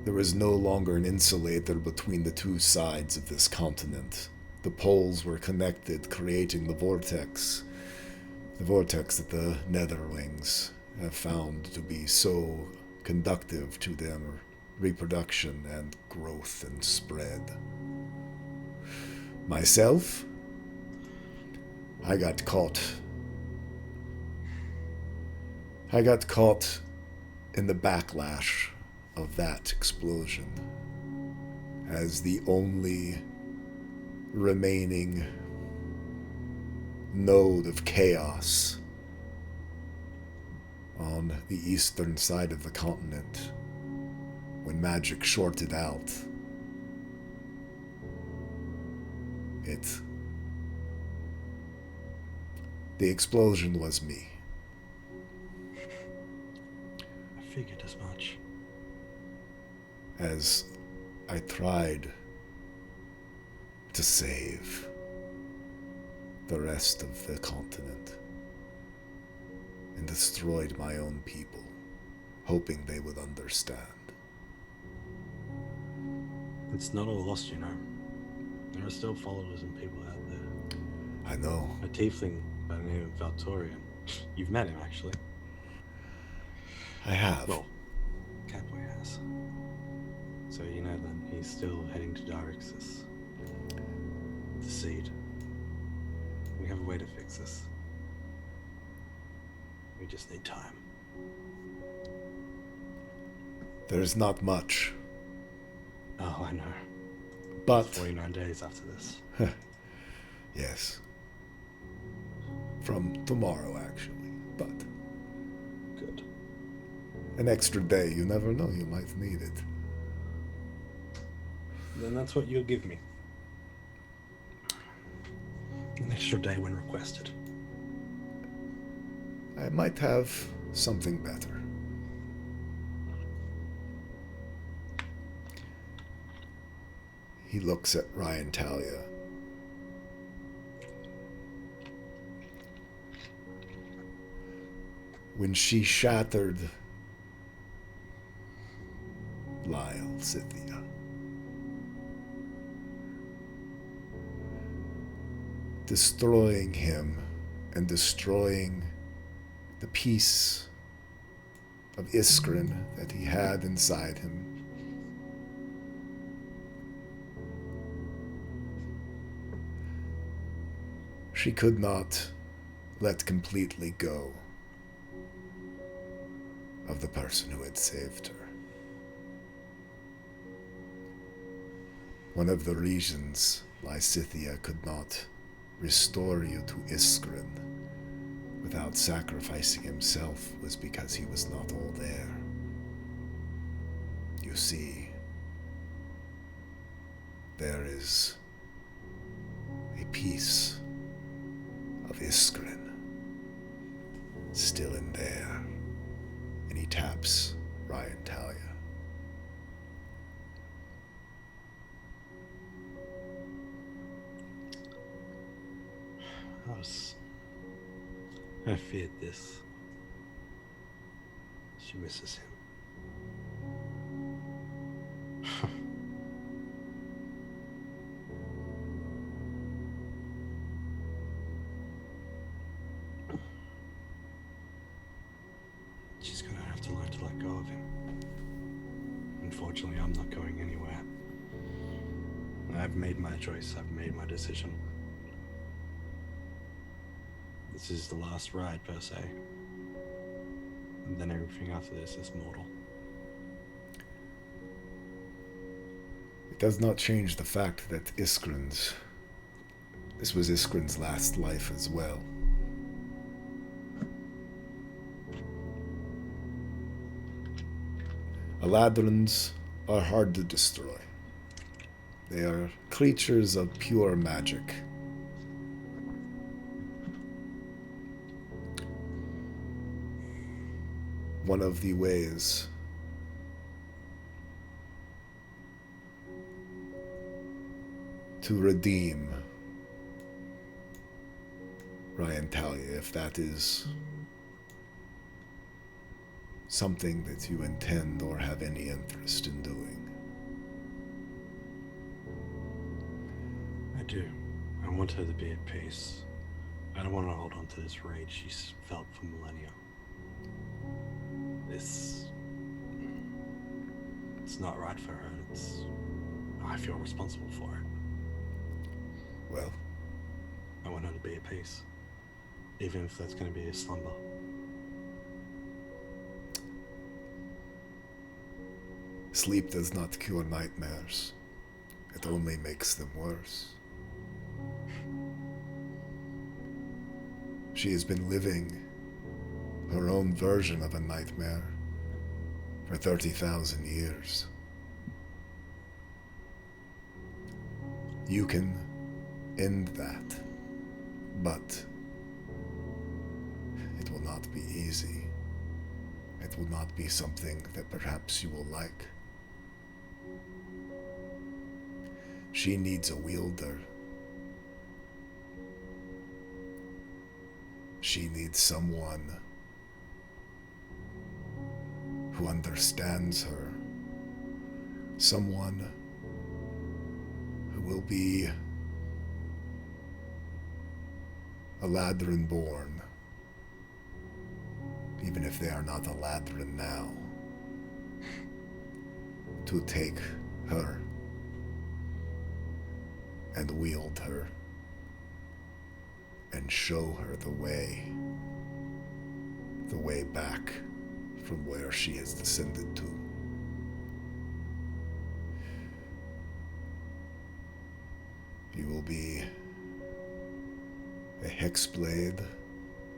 There was no longer an insulator between the two sides of this continent. The poles were connected, creating the vortex that the Netherwings have found to be so conductive to their reproduction and growth and spread. Myself, I got caught in the backlash of that explosion as the only remaining node of chaos on the eastern side of the continent. When magic shorted out, the explosion was me. I figured as much. As I tried to save the rest of the continent and destroyed my own people, hoping they would understand. It's not all lost, you know. There are still followers and people out there. I know. A tiefling by the name of Valtorian. You've met him, actually. I have. Well, Catboy has. So you know then he's still heading to Darixis. the seed. We have a way to fix this. We just need time. There's not much, Oh, I know. but 49 days after this. yes. From tomorrow, actually. But Good. an extra day, you never know, you might need it. Then that's what you'll give me. An extra day when requested. I might have something better. He looks at Ryan Talia. When she shattered Lyle, Scythia, destroying him and destroying the piece of Iskrin that he had inside him, she could not let completely go of the person who had saved her. One of the reasons Lysithea could not restore you to Iskrin without sacrificing himself was because he was not all there. You see, there is a piece of Iskrin still in there. And he taps Ryan Talia. I feared this. She misses him. She's gonna have to learn to let go of him. Unfortunately, I'm not going anywhere. I've made my choice. I've made my decision. This is the last ride, per se. And then everything after this is mortal. It does not change the fact that this was Iskrin's last life as well. Eladrins are hard to destroy. They are creatures of pure magic. One of the ways to redeem Ryan Talia, if that is something that you intend or have any interest in doing. I do. I want her to be at peace. I don't want to hold on to this rage she's felt for millennia. It's not right for her. I feel responsible for it. Well, I want her to be at peace. Even if that's going to be a slumber. sleep does not cure nightmares. It only makes them worse. She has been living her own version of a nightmare for 30,000 years. You can end that, but it will not be easy. It will not be something that perhaps you will like. She needs a wielder. She needs someone who understands her. Someone who will be Eladrin born, even if they are not Eladrin now, to take her and wield her and show her the way back from where she has descended to. You will be a hexblade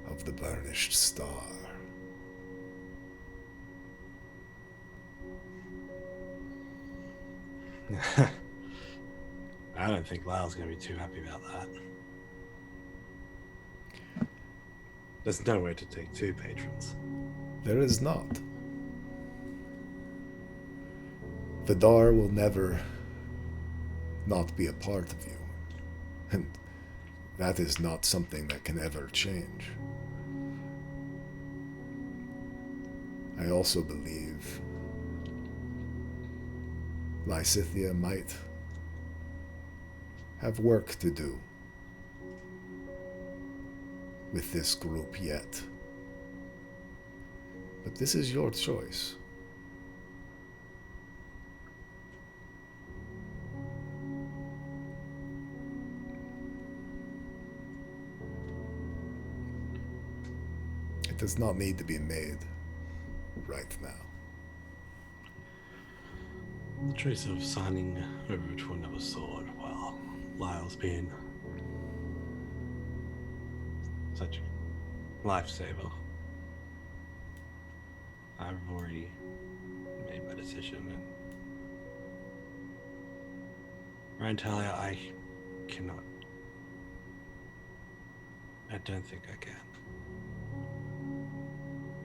of the burnished star. I don't think Lyle's going to be too happy about that. There's nowhere to take two patrons. There is not. Vidar will never not be a part of you. And that is not something that can ever change. I also believe Lysithea might have work to do with this group yet. But this is your choice. It does not need to be made right now. The choice of signing over to another sword while Lyle's been such a lifesaver. I've already made my decision, and Ryan Talia, I cannot. I don't think I can.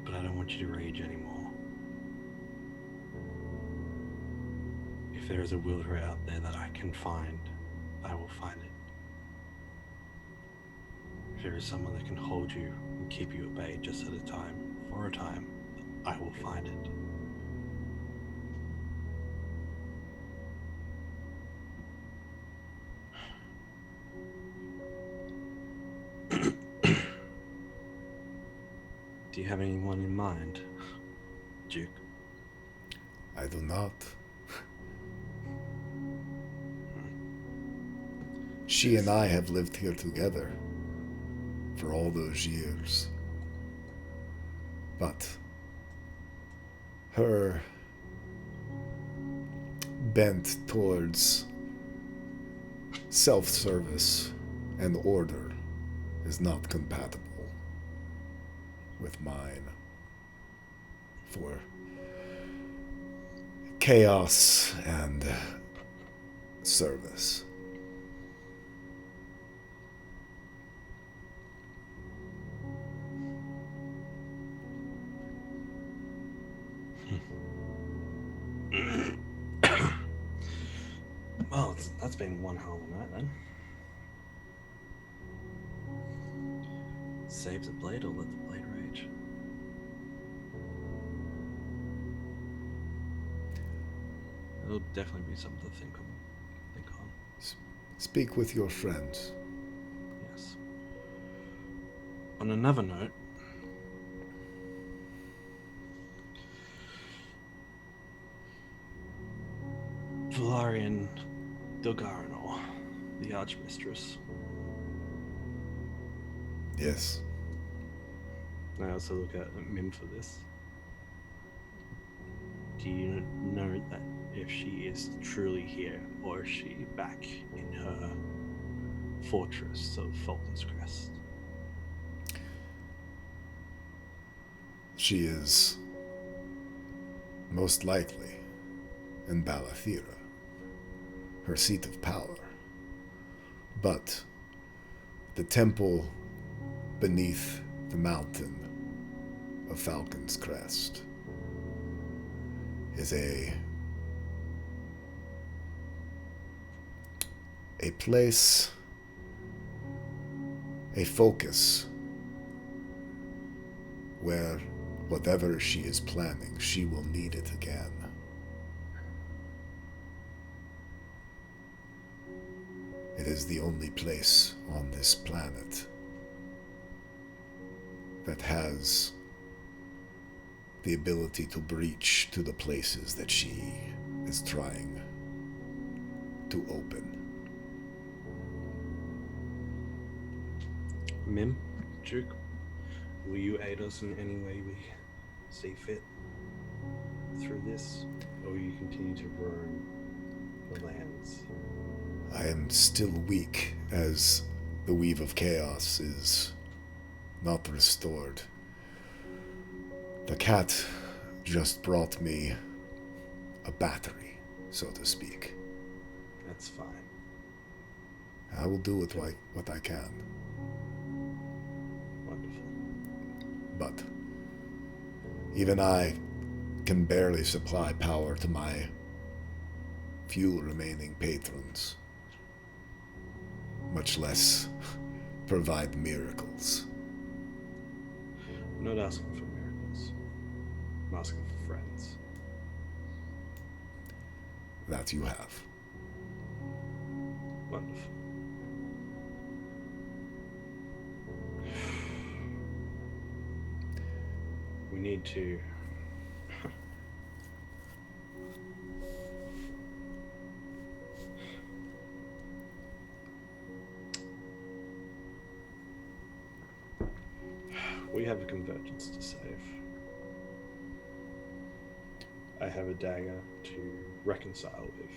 But I don't want you to rage anymore. If there is a Wildra out there that I can find, I will find it. If there is someone that can hold you and keep you at bay just at a time, for a time, I will find it. Do you have anyone in mind, Duke? I do not. She and I have lived here together for all those years. But her bent towards self-service and order is not compatible with mine. For chaos and service. Well, that's been one hell of a night then. Save the blade or let the blade rage? It'll definitely be something to think on. Speak with your friends. Yes. On another note, Valarian Delgaranor, the Archmistress. Yes. I also look at Mim for this. Do you know that if she is truly here, or is she back in her fortress of Falcon's Crest? She is most likely in Balathira, her seat of power. But the temple beneath the mountain of Falcon's Crest is a place, a focus where whatever she is planning, she will need it again. It is the only place on this planet that has the ability to breach to the places that she is trying to open. Mim, Duke, will you aid us in any way we see fit through this? Or will you continue to ruin the lands? I am still weak as the Weave of Chaos is not restored. The cat just brought me a battery, so to speak. That's fine. I will do with what I can. Wonderful. But even I can barely supply power to my few remaining patrons, much less provide miracles. I'm not asking for miracles. I'm asking for friends. That you have. Wonderful. We need to... We have a convergence to save. I have a dagger to reconcile with.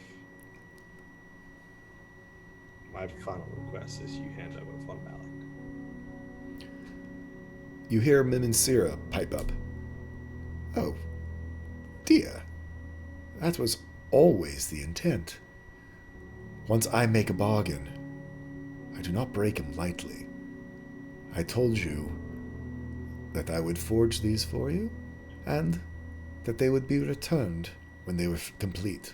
My final request is you hand over Von Malik. You hear Mim and Sira pipe up. Oh, dear. That was always the intent. Once I make a bargain, I do not break him lightly. I told you that I would forge these for you, and that they would be returned when they were complete.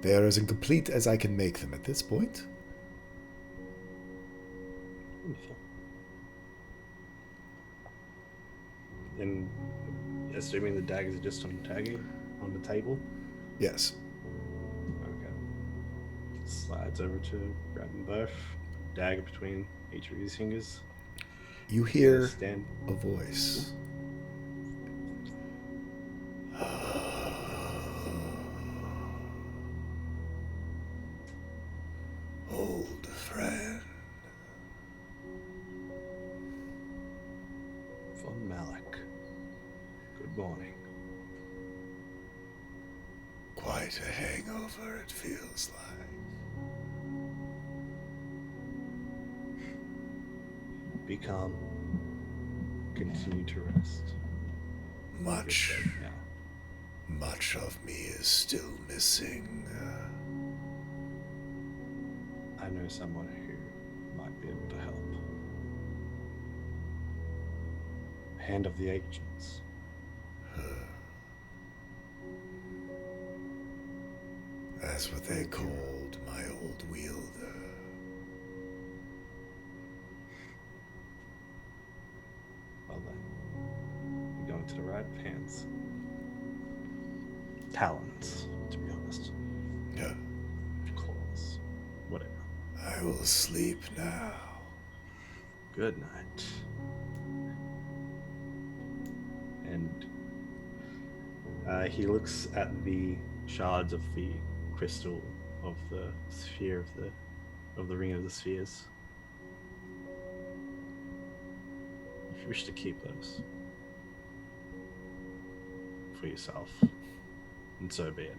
They are as incomplete as I can make them at this point. Wonderful. And assuming the daggers are just on the table? Yes. Okay. Slides over to grab them both. Dagger between each of his fingers. You hear Stand. a voice. Old friend. Von Malik. Good morning. Quite a hangover, it feels like. Be calm. Continue to rest. Much, You're safe now. much of me is still missing. I know someone who might be able to help. Hand of the Ancients. That's what they called my old wielder. Well then, you're going to the right hands. Talons, to be honest. Yeah, Claws. Whatever. I will sleep now. Good night. And he looks at the shards of the crystal of the sphere of the ring of the spheres. If you wish to keep those for yourself, and so be it.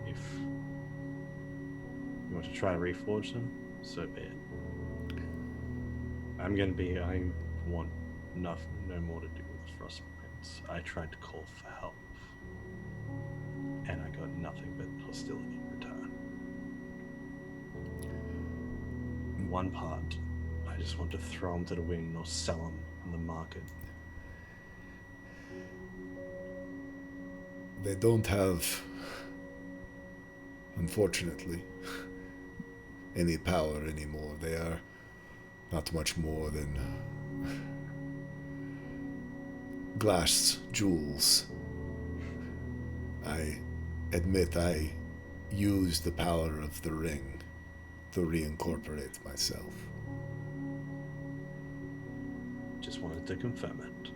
If you want to try to reforge them, so be it. I want no more to do with Frostprince. I tried to call for help, and I got nothing but hostility in return. One part, I just want to throw them to the wind or sell them on the market. They don't have, unfortunately, any power anymore. They are not much more than glass jewels. I admit I used the power of the ring to reincorporate myself. Just wanted to confirm it.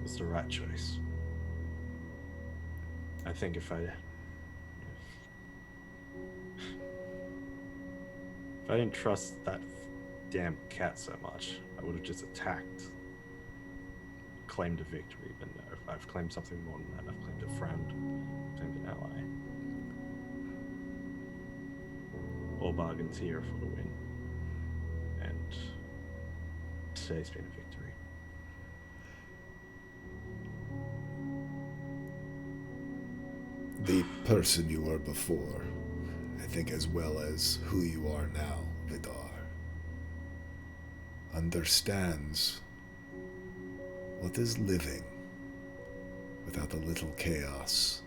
It's the right choice. I think if If I didn't trust that damn cat so much, I would have just attacked. Claimed a victory, but no, I've claimed something more than that. I've claimed a friend, claimed an ally. All bargains here for the win. And today's been a victory. The person you were before, I think, as well as who you are now, Vidar, understands what is living without a little chaos.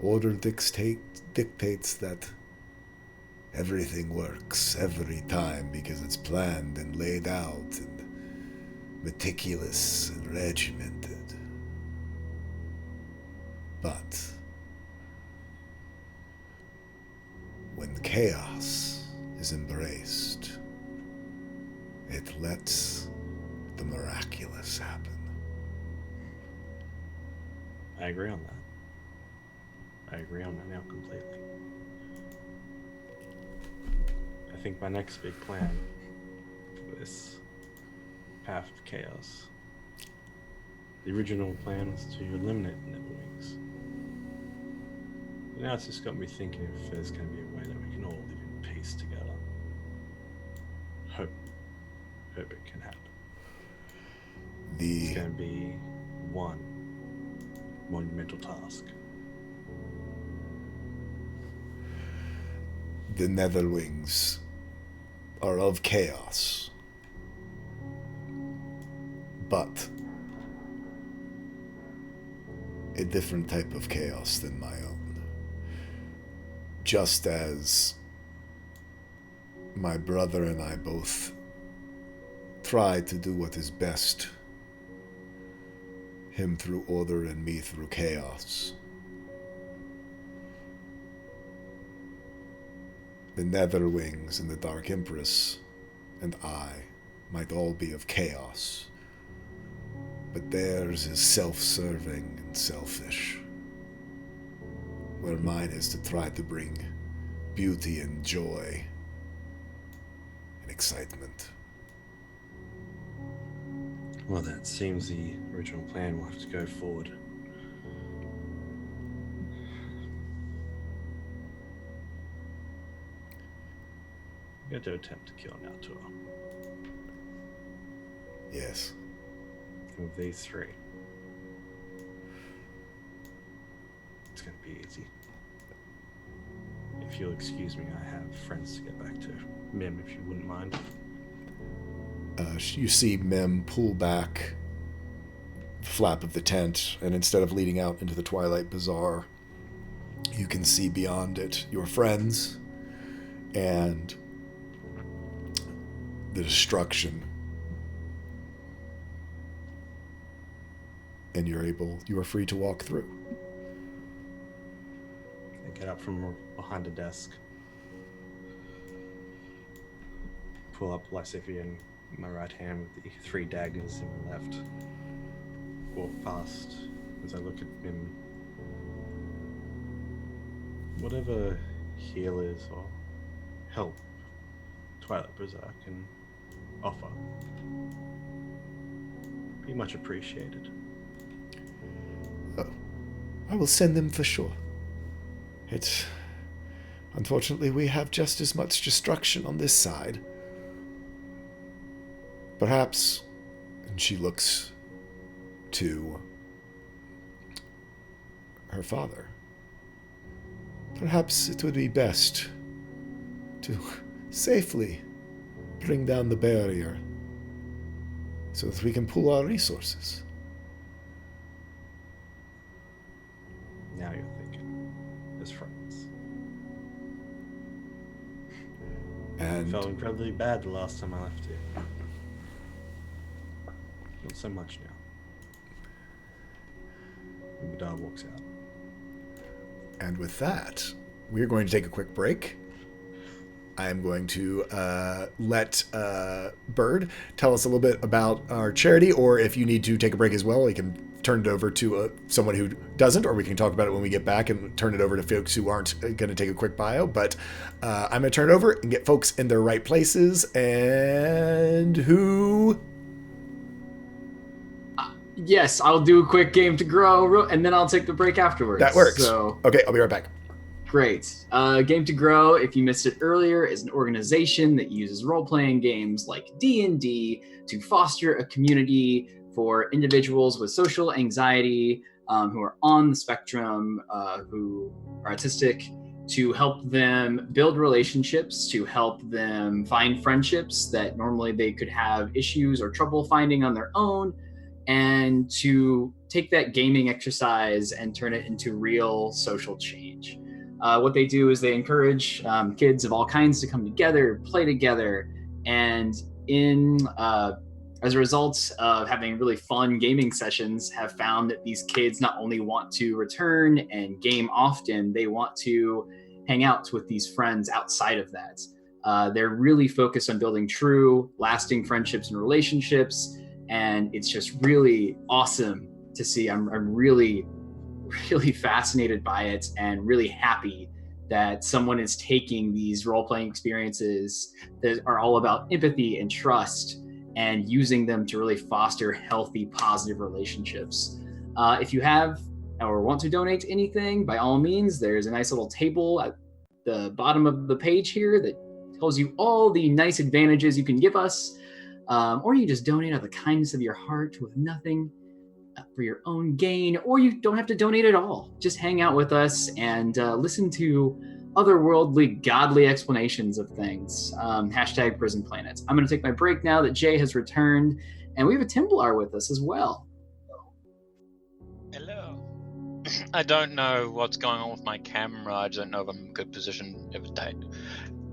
Order dictates that everything works every time because it's planned and laid out and meticulous and regimented. But when chaos is embraced, it lets the miraculous happen. I agree on that. I agree on that now completely. I think my next big plan for this path of chaos, the original plan was to eliminate the Neverwings. But now it's just got me thinking if there's going to be a way that we can all live in peace together. Hope it can happen. It's going to be one monumental task. The Netherwings are of chaos, but a different type of chaos than my own. Just as my brother and I both try to do what is best, him through order and me through chaos. The Netherwings and the Dark Empress and I might all be of chaos, but theirs is self-serving and selfish, where mine is to try to bring beauty and joy and excitement. Well, that seems the original plan. We'll have to go forward. We're going to attempt to kill Naltur. Yes. Of these three, it's going to be easy. If you'll excuse me, I have friends to get back to. Mim, if you wouldn't mind. You see Mim pull back the flap of the tent, and instead of leading out into the Twilight Bazaar, you can see beyond it your friends and the destruction. And you are free to walk through. I get up from behind a desk, pull up Lysithea in my right hand with the 3 daggers in my left, walk past as I look at him. Whatever healers or help Twilight Bazaar can offer, be much appreciated. Oh, I will send them for sure. Unfortunately, we have just as much destruction on this side. Perhaps, and she looks to her father, perhaps it would be best to safely bring down the barrier so that we can pool our resources. Now you're thinking, as friends. And I felt incredibly bad the last time I left you. Not so much now. And Vidar walks out. And with that, we're going to take a quick break. I'm going to let Bird tell us a little bit about our charity, or if you need to take a break as well, we can turn it over to someone who doesn't, or we can talk about it when we get back and turn it over to folks who aren't going to take a quick bio. But I'm going to turn it over and get folks in their right places. And who? Yes, I'll do a quick game to grow, and then I'll take the break afterwards. That works. So, okay, I'll be right back. Great. Game to Grow, if you missed it earlier, is an organization that uses role-playing games like D&D to foster a community for individuals with social anxiety, who are on the spectrum, who are autistic, to help them build relationships, to help them find friendships that normally they could have issues or trouble finding on their own, and to take that gaming exercise and turn it into real social change. What they do is they encourage kids of all kinds to come together, play together, and as a result of having really fun gaming sessions, have found that these kids not only want to return and game often, they want to hang out with these friends outside of that. They're really focused on building true, lasting friendships and relationships, and it's just really awesome to see. I'm really fascinated by it and really happy that someone is taking these role-playing experiences that are all about empathy and trust and using them to really foster healthy, positive relationships. If you have or want to donate anything, by all means, there's a nice little table at the bottom of the page here that tells you all the nice advantages you can give us, or you just donate out of the kindness of your heart with nothing for your own gain, or you don't have to donate at all. Just hang out with us and listen to otherworldly, godly explanations of things. Hashtag Prison Planet. I'm going to take my break now that Jay has returned, and we have a Templar with us as well. Hello. I don't know what's going on with my camera. I don't know if I'm in good position.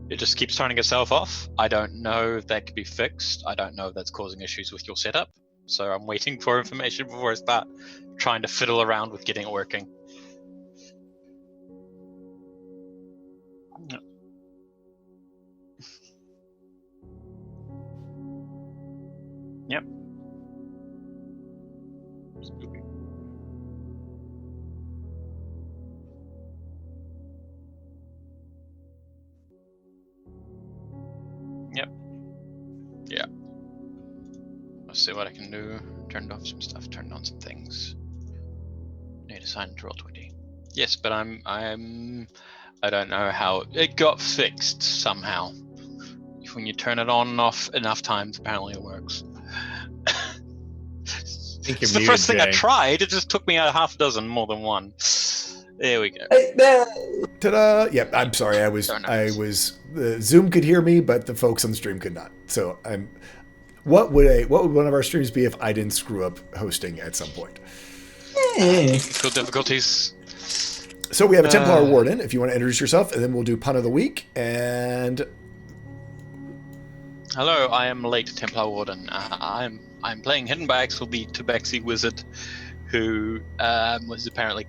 It just keeps turning itself off. I don't know if that could be fixed. I don't know if that's causing issues with your setup. So I'm waiting for information before I start trying to fiddle around with getting it working. Yep. Yep. Yeah. Let's see what I can do. Turned off some stuff, turned on some things. Need to sign into Roll20. Yes, but I don't know how it got fixed somehow. When you turn it on and off enough times, apparently it works. It's the first thing I tried. It just took me a half dozen more than one. There we go. Ta-da! Yep, I'm sorry. I was Zoom could hear me, but the folks on the stream could not. So what would one of our streams be if I didn't screw up hosting at some point? Technical difficulties. So we have a Templar Warden, if you want to introduce yourself, and then we'll do Pun of the Week. And hello, I am Late Templar Warden. I'm playing Hidden by Axel, the Tabaxi wizard, who was apparently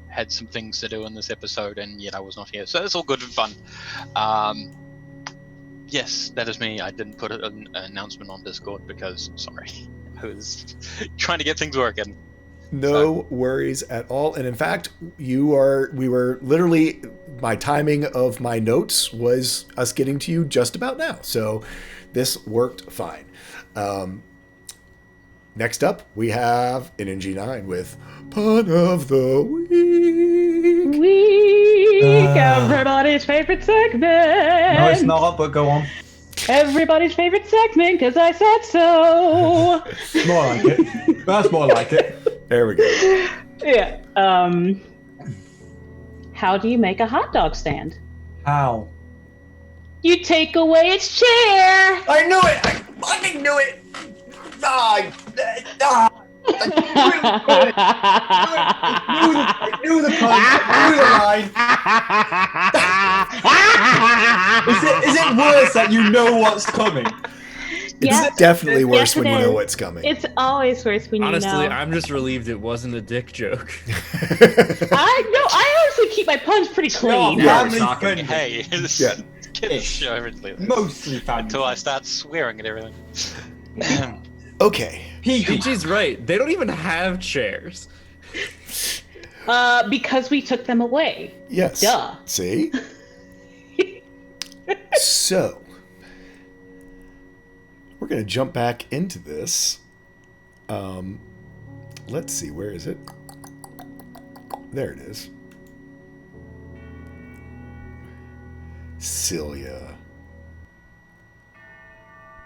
had some things to do in this episode, and yet I was not here. So it's all good and fun. Yes, that is me. I didn't put an announcement on Discord because, sorry, I was trying to get things working. No worries at all. And in fact, we were literally, my timing of my notes was us getting to you just about now. So this worked fine. Next up, we have an NG9 with Pun of the Week. Everybody's favorite segment. No, it's not, but go on. Everybody's favorite segment, because I said so. More like it. That's more like it. There we go. Yeah. How do you make a hot dog stand? How? You take away its chair. I knew it! I fucking knew it! I knew the pun. I knew the line. Is it worse that you know what's coming? It's definitely worse when you know what's coming. It's always worse when Honestly, you know. I'm just relieved it wasn't a dick joke. I honestly keep my puns pretty clean. No, Yeah, family friendly. Hey, Yeah. Kids Ish. show everything. Mostly family. Until I start swearing at everything. Okay. Peachy's right. They don't even have chairs. Because we took them away. Yes. Duh. See? So, we're going to jump back into this. Let's see, where is it? There it is. Celia.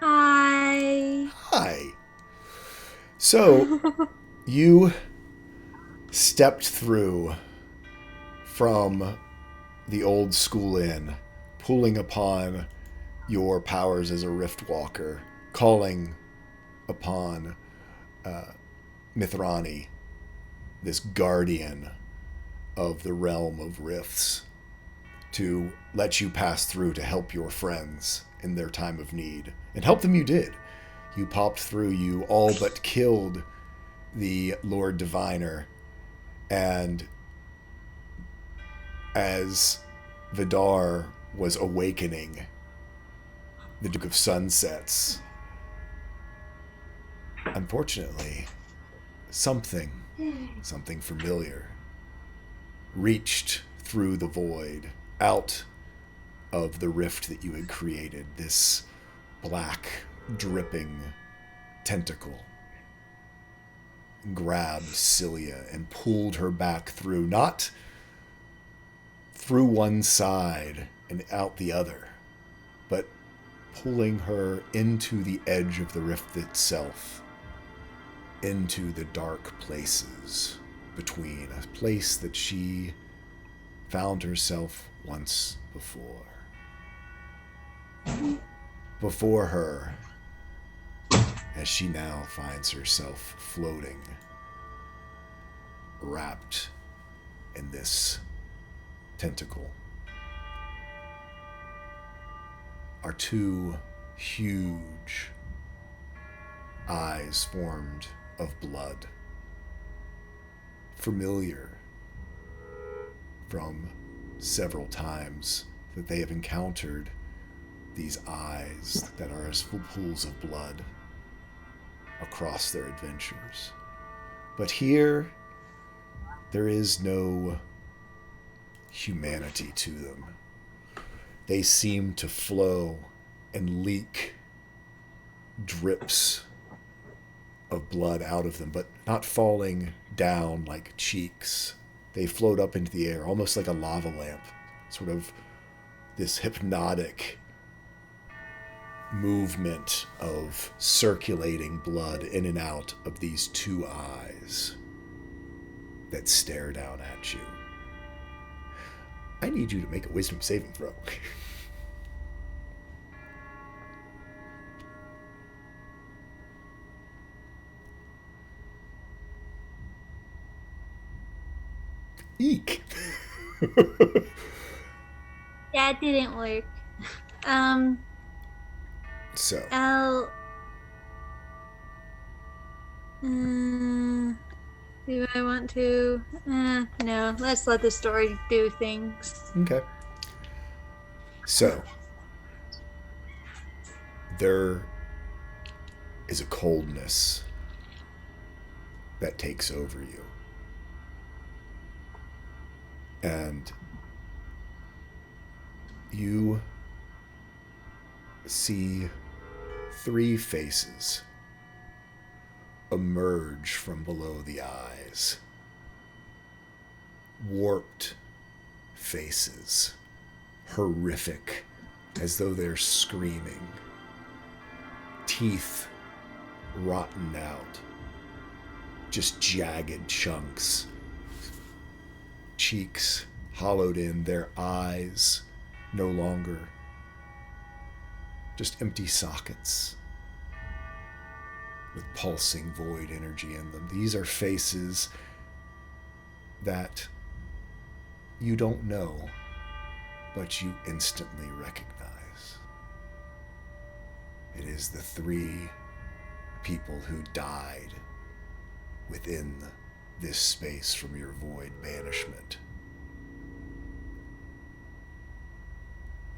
Hi. Hi. So, you stepped through from the old school inn, pulling upon your powers as a rift walker, calling upon Mithrani, this guardian of the realm of rifts, to let you pass through to help your friends in their time of need. And help them you did. You popped through, you all but killed the Lord Diviner, and as Vidar was awakening the Duke of Sunsets, unfortunately, something familiar reached through the void, out of the rift that you had created, this black, dripping tentacle grabbed Celia and pulled her back through, not through one side and out the other, but pulling her into the edge of the rift itself, into the dark places between, a place that she found herself once before. Before her, as she now finds herself floating, wrapped in this tentacle, are two huge eyes formed of blood, familiar from several times that they have encountered these eyes that are as full pools of blood across their adventures. But here, there is no humanity to them. They seem to flow and leak drips of blood out of them, but not falling down like cheeks. They float up into the air, almost like a lava lamp, sort of this hypnotic movement of circulating blood in and out of these two eyes that stare down at you. I need you to make a wisdom saving throw. Eek. That didn't work. So. Do I want to? No, let's let the story do things. Okay. So, there is a coldness that takes over you. And you see three faces emerge from below the eyes. Warped faces, horrific, as though they're screaming. Teeth rotten out, just jagged chunks. Cheeks hollowed in, their eyes no longer, just empty sockets with pulsing void energy in them. These are faces that you don't know, but you instantly recognize. It is the three people who died within this space from your void banishment.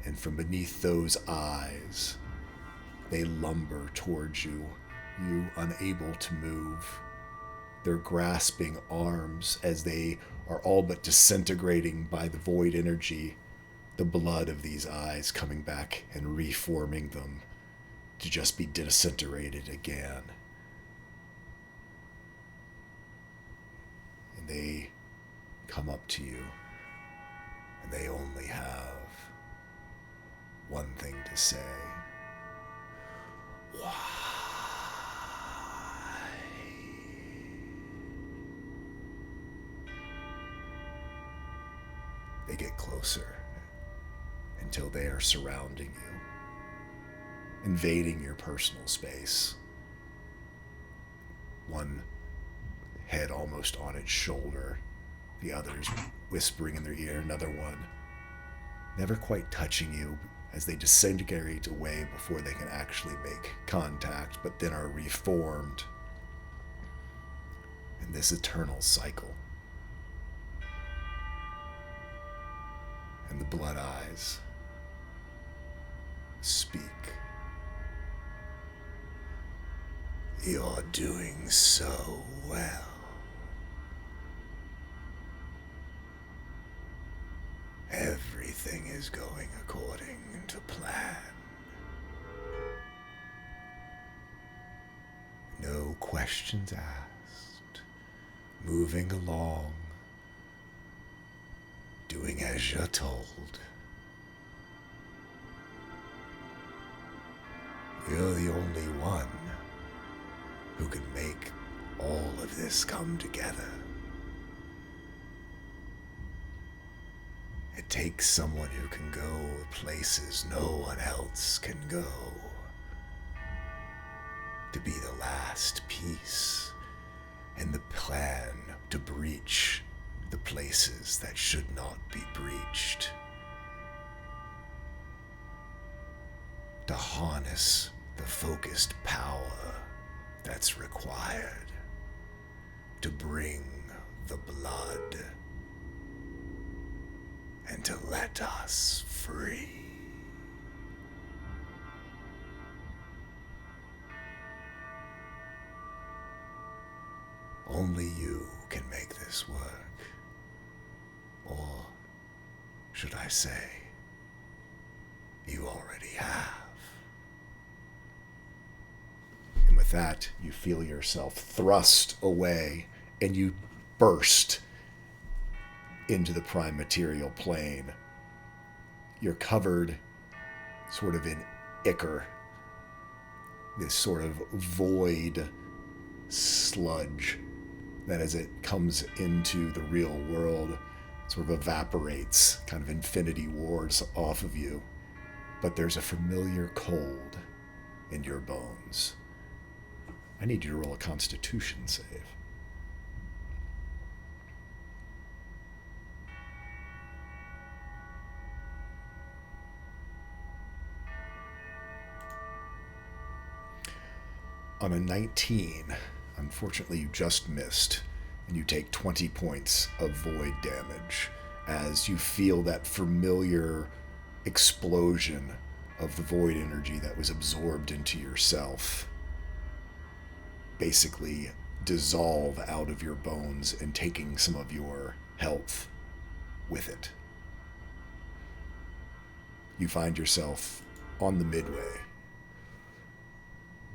And from beneath those eyes, they lumber towards you, you unable to move. Their grasping arms as they are all but disintegrating by the void energy, the blood of these eyes coming back and reforming them to just be disintegrated again. And they come up to you, and they only have one thing to say. Why? They get closer until they are surrounding you, invading your personal space. One head almost on its shoulder, the others whispering in their ear, another one never quite touching you as they disintegrate away before they can actually make contact, but then are reformed in this eternal cycle. And the blood eyes speak. You're doing so well. Everything is going according to plan. No questions asked. Moving along. Doing as you're told. You're the only one who can make all of this come together. It takes someone who can go places no one else can go. To be the last piece in the plan to breach the places that should not be breached. To harness the focused power that's required to bring the blood and to let us free. Only you can make this work. Or should I say, you already have. And with that, you feel yourself thrust away and you burst into the prime material plane. You're covered sort of in ichor, this sort of void sludge that as it comes into the real world sort of evaporates, kind of infinity wars off of you. But there's a familiar cold in your bones. I need you to roll a Constitution save. On a 19, unfortunately you just missed, and you take 20 points of void damage as you feel that familiar explosion of the void energy that was absorbed into yourself basically dissolve out of your bones and taking some of your health with it. You find yourself on the midway,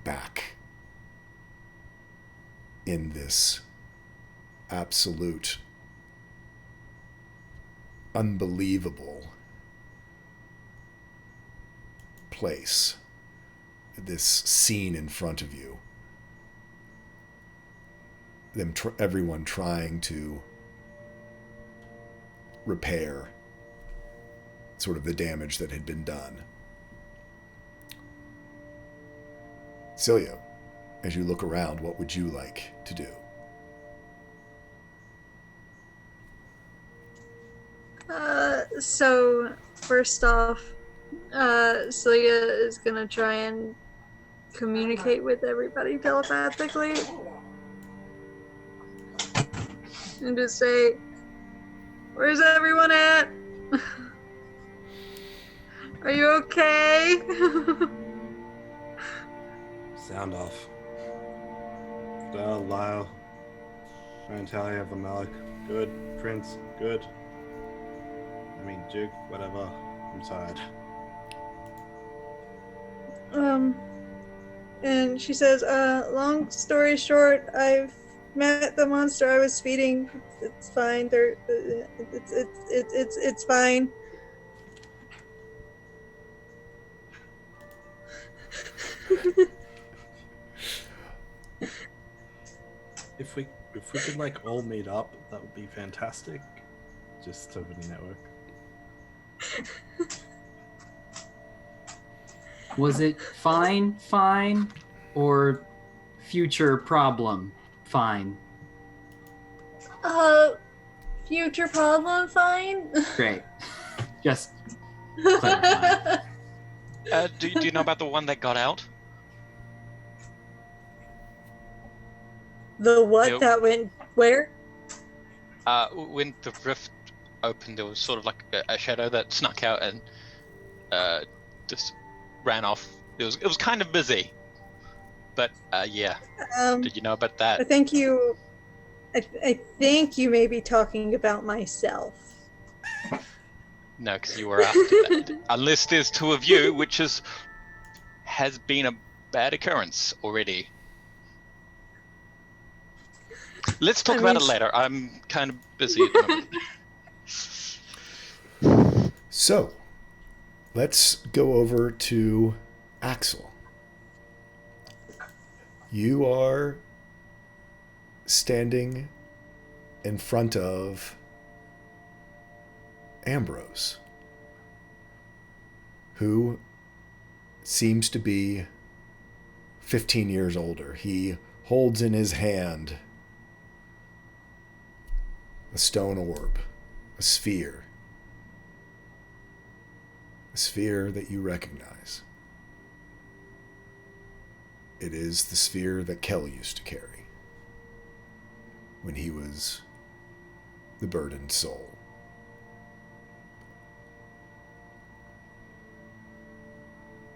back in this absolute, unbelievable place, this scene in front of you, everyone trying to repair sort of the damage that had been done. Celia, as you look around, what would you like to do? So first off, Celia is gonna try and communicate with everybody telepathically and just say, "Where's everyone at?" Are you okay? Sound off. Vidal, Lyle, Rantalia, Vamalik, good. Prince, good. I mean, Jig, whatever. I'm tired. And she says, long story short, I've met the monster I was feeding. It's fine. It's fine. If we could like all meet up, that would be fantastic. Just over the network. Was it fine, or future problem, fine? Future problem, fine. Great. Just clarifying. Do you know about the one that got out? The what Yep. that went where? When the rift opened, there was sort of like a shadow that snuck out and just ran off. It was kind of busy, but yeah. Did you know about that? I think you may be talking about myself. No, because you were after that. Unless there's two of you, which has been a bad occurrence already. Let's talk about it later. I'm kind of busy at the moment. So, let's go over to Axel. You are standing in front of Ambrose, who seems to be 15 years older. He holds in his hand a stone orb, a sphere that you recognize. It is the sphere that Kel used to carry when he was the burdened soul.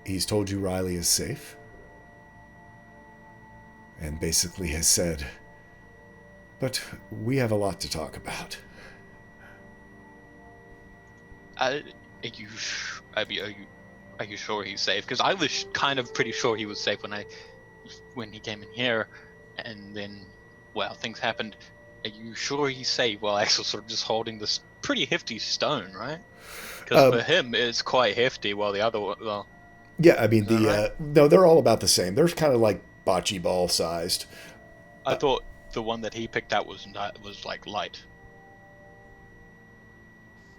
He's told you Riley is safe, and basically has said, but we have a lot to talk about. Are you sure he's safe? Because I was kind of pretty sure he was safe when he came in here, and then, well, things happened. Are you sure he's safe? Well, Axel's sort of just holding this pretty hefty stone, right? Because for him, it's quite hefty, while the other one, well... Yeah, I mean, no, they're all about the same. They're kind of like bocce ball sized. I thought the one that he picked out was like light.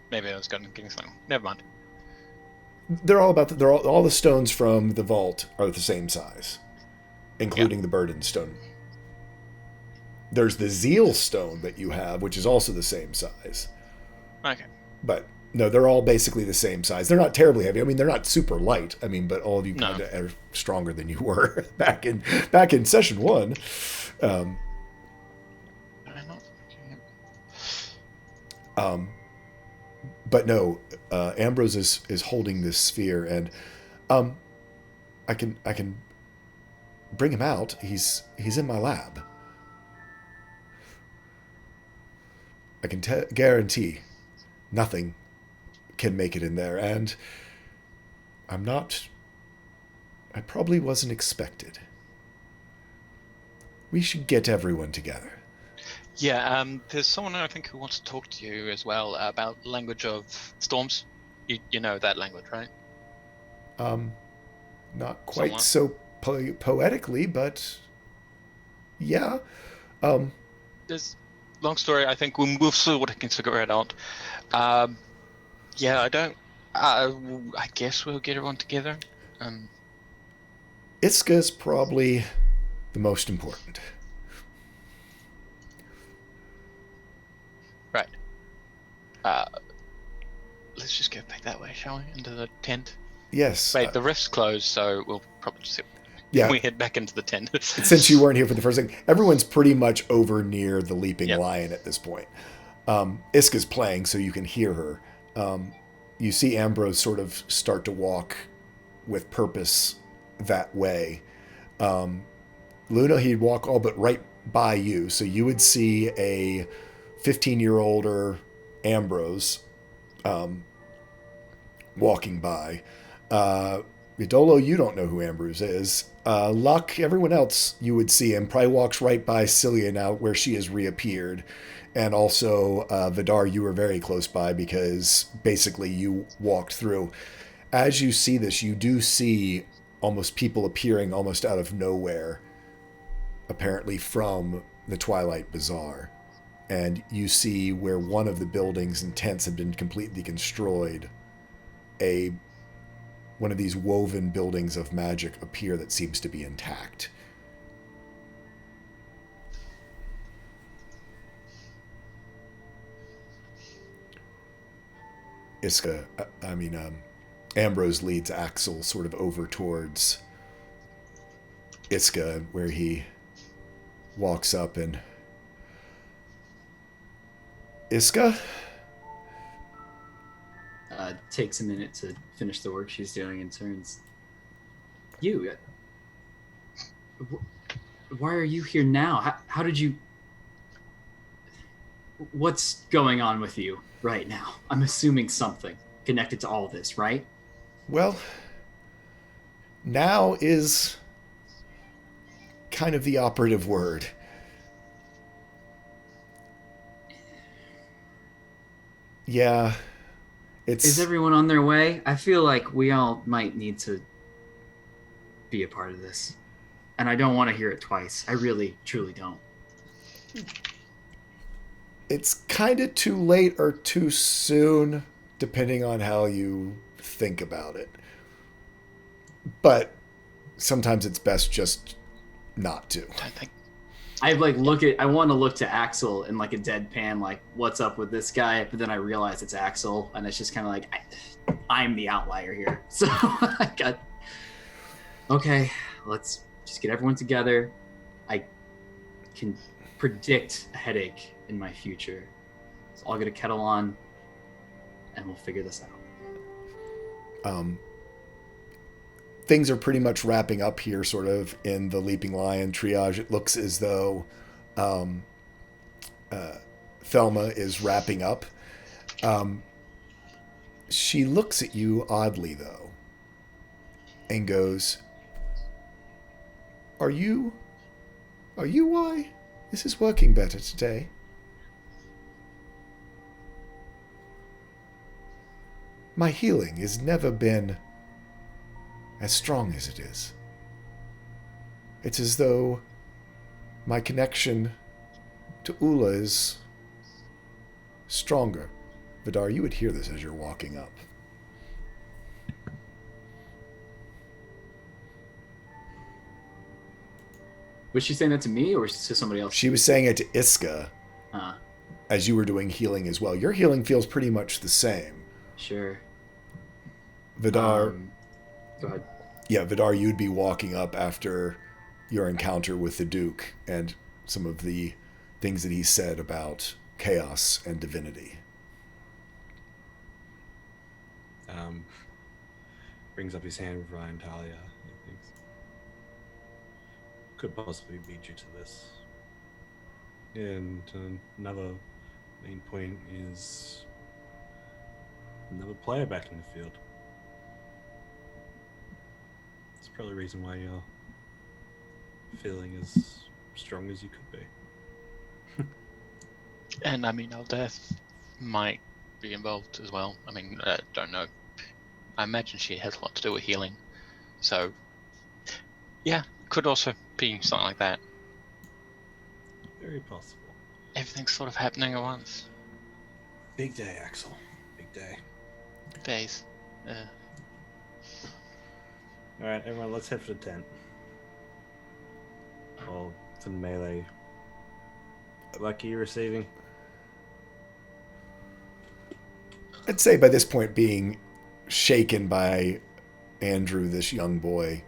Maybe I was getting something. Never mind. They're all about all the stones from the vault are the same size, including the burden stone. There's the zeal stone that you have, which is also the same size. Okay. But no, they're all basically the same size. They're not terribly heavy. I mean, they're not super light. I mean, but all of you kind of are stronger than you were back in session 1. But no, Ambrose is holding this sphere, and I can bring him out. He's in my lab. I can guarantee nothing can make it in there, and I probably wasn't expected. We should get everyone together. Yeah, there's someone I think who wants to talk to you as well about language of storms. You know that language, right? Not quite so poetically, but yeah. There's long story. I think we'll see what I can figure it out. Yeah, I don't. I guess we'll get everyone together. Iska's probably the most important. Right. Let's just go back that way, shall we? Into the tent. Yes. Wait, the rift's closed, so we'll probably just we head back into the tent. Since you weren't here for the first thing, everyone's pretty much over near the Leaping Lion at this point. Iska's playing, so you can hear her. you see Ambrose sort of start to walk with purpose that way. Luna, he'd walk all but right by you, so you would see a 15-year-older Ambrose walking by. Vidolo, you don't know who Ambrose is. Luck, everyone else, you would see him. Probably walks right by Cilia now, where she has reappeared. And also, Vidar, you were very close by because basically you walked through. As you see this, you do see almost people appearing almost out of nowhere, apparently from the Twilight Bazaar. And you see where one of the buildings and tents have been completely destroyed, one of these woven buildings of magic appear that seems to be intact. Ambrose leads Axel sort of over towards Iska, where he walks up and... Iska? Takes a minute to finish the work she's doing and turns. You? Why are you here now? How did you... What's going on with you right now? I'm assuming something connected to all this, right? Well, now is kind of the operative word. Yeah. Is everyone on their way? I feel like we all might need to be a part of this. And I don't want to hear it twice. I really, truly don't. It's kind of too late or too soon, depending on how you think about it. But sometimes it's best just not to. I want to look to Axel in like a deadpan, like, what's up with this guy? But then I realize it's Axel, and it's just kind of like, I'm the outlier here. So I got, okay, let's just get everyone together. I can predict a headache in my future. So I'll get a kettle on, and we'll figure this out. Things are pretty much wrapping up here, sort of, in the Leaping Lion triage. It looks as though Thelma is wrapping up. She looks at you oddly, though, and goes, Are you why this is working better today? My healing has never been as strong as it is. It's as though my connection to Ula is stronger. Vidar, you would hear this as you're walking up. Was she saying that to me or to somebody else? She was saying it to Iska as you were doing healing as well. Your healing feels pretty much the same. Sure. Vidar... Go ahead. Yeah, Vidar, you'd be walking up after your encounter with the Duke and some of the things that he said about chaos and divinity. Brings up his hand with Ryan Talia. He thinks, could possibly lead you to this. And another main point is another player back in the field. It's probably the reason why you're feeling as strong as you could be. And I mean, Aldeth might be involved as well. I mean, don't know. I imagine she has a lot to do with healing. So, yeah, could also be something like that. Very possible. Everything's sort of happening at once. Big day, Axel. Big day. Days. Alright, everyone, let's head for the tent. Or for the melee. Lucky you receiving? I'd say by this point, being shaken by Andrew, this young boy,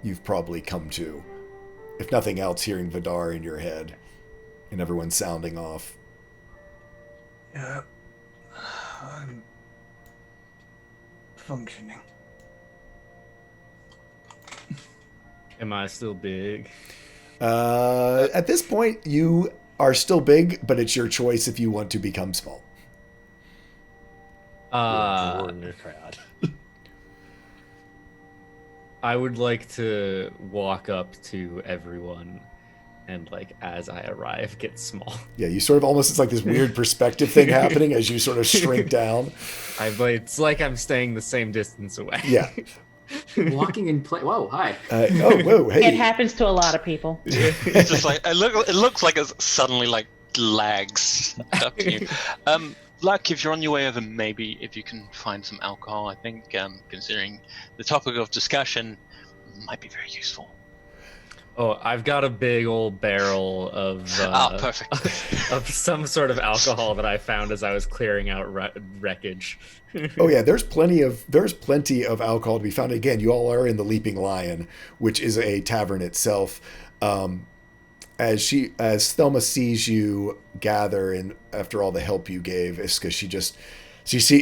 you've probably come to. If nothing else, hearing Vidar in your head and everyone sounding off. Yeah. I'm functioning. Am I still big? At this point, you are still big, but it's your choice if you want to become small. We're in a crowd. I would like to walk up to everyone and, like, as I arrive, get small. Yeah, you sort of almost, it's like this weird perspective thing happening as you sort of shrink down. It's like I'm staying the same distance away. Yeah. Walking in place. Whoa, hi. Whoa, hey. It happens to a lot of people. It's just like it looks like it's suddenly like lags up to you. Luck, if you're on your way over, maybe if you can find some alcohol, I think considering the topic of discussion might be very useful. Oh, I've got a big old barrel of perfect. of some sort of alcohol that I found as I was clearing out wreckage. Oh yeah, there's plenty of alcohol to be found. Again, you all are in the Leaping Lion, which is a tavern itself. As Thelma sees you gather, and after all the help you gave, Iska,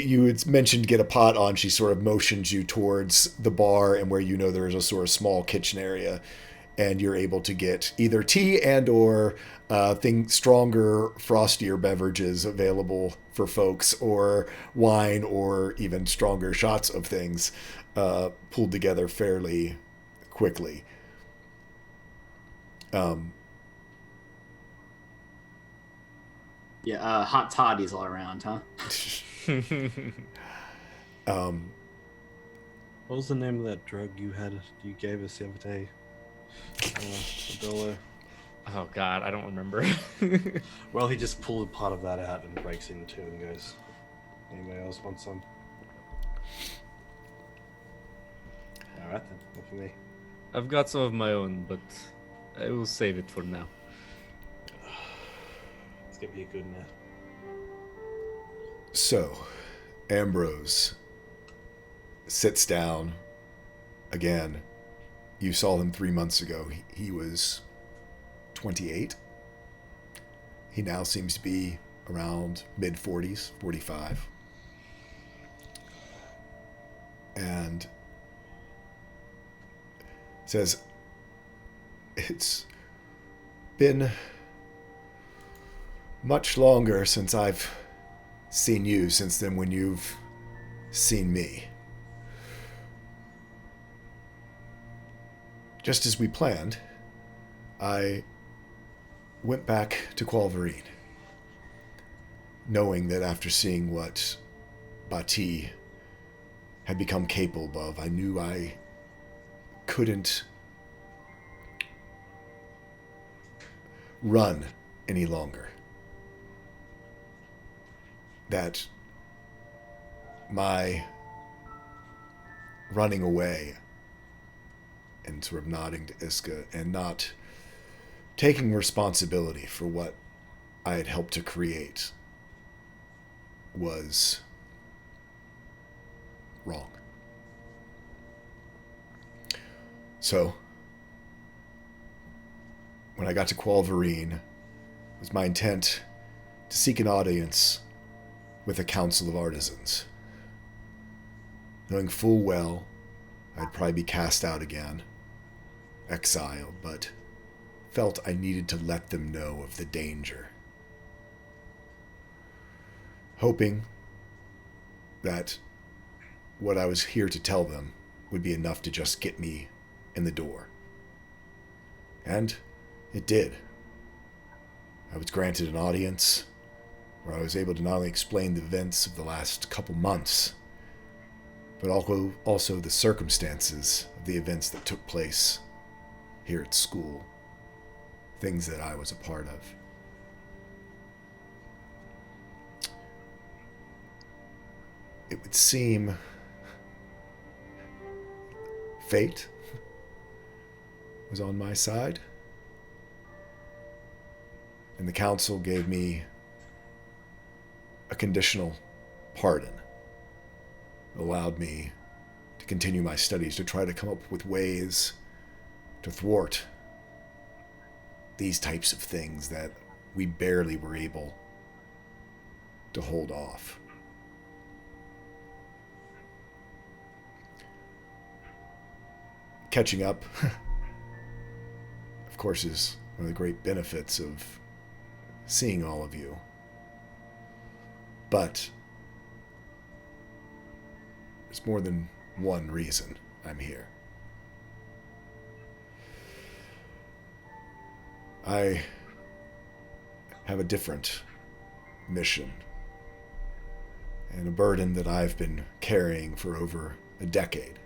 you had mentioned get a pot on. She sort of motions you towards the bar, and where there is a sort of small kitchen area, and you're able to get either tea and or stronger, frostier beverages available for folks, or wine, or even stronger shots of things pulled together fairly quickly. Yeah, hot toddies all around, huh? What was the name of that drug you gave us the other day? Adolo. Oh God, I don't remember. Well, he just pulled a pot of that out and breaks it in two and goes, "Anybody else want some?" All right then, not for me. I've got some of my own, but I will save it for now. It's gonna be a good net. So, Ambrose sits down again. You saw him 3 months ago. He was 28. He now seems to be around mid-40s, 45. And says, it's been much longer since I've seen you, since then when you've seen me. Just as we planned, I went back to Qualvarine, knowing that after seeing what Bati had become capable of, I knew I couldn't run any longer. That my running away and sort of nodding to Iska and not taking responsibility for what I had helped to create was wrong. So, when I got to Qualvarine, it was my intent to seek an audience with a council of artisans, knowing full well I'd probably be cast out again, exiled, but felt I needed to let them know of the danger. Hoping that what I was here to tell them would be enough to just get me in the door. And it did. I was granted an audience where I was able to not only explain the events of the last couple months, but also the circumstances of the events that took place here at school, things that I was a part of. It would seem fate was on my side, and the council gave me a conditional pardon. It allowed me to continue my studies, to try to come up with ways to thwart these types of things that we barely were able to hold off. catching up, of course, is one of the great benefits of seeing all of you. But there's more than one reason I'm here. I have a different mission and a burden that I've been carrying for over a decade.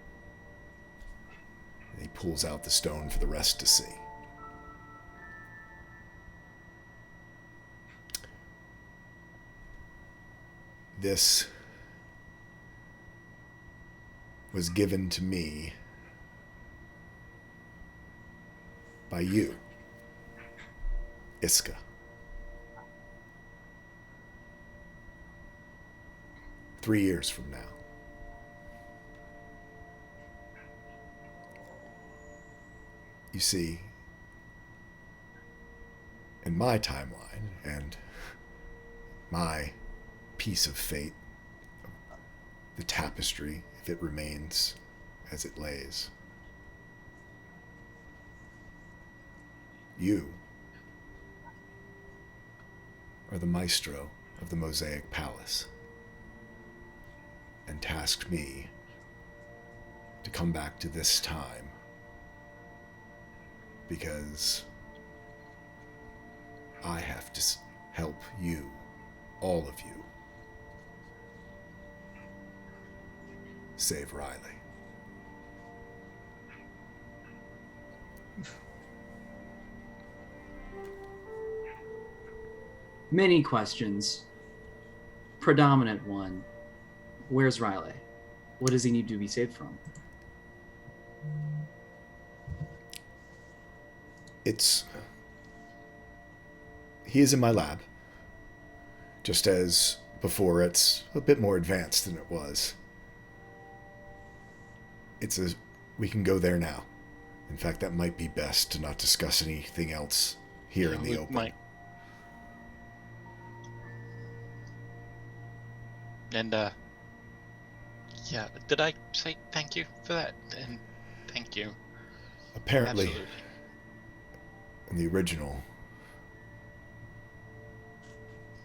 And he pulls out the stone for the rest to see. This was given to me by you, Iska. Three years from now. You see, in my timeline and my piece of fate, the tapestry, if it remains as it lays, you are the maestro of the Mosaic Palace, and tasked me to come back to this time because I have to help you, all of you, save Riley. Many questions. Predominant one. Where's Riley? What does he need to be saved from? He is in my lab. Just as before, it's a bit more advanced than it was. We can go there now. In fact, that might be best to not discuss anything else here in the open. And, yeah, did I say thank you for that? And thank you. Apparently, Absolutely. in the original,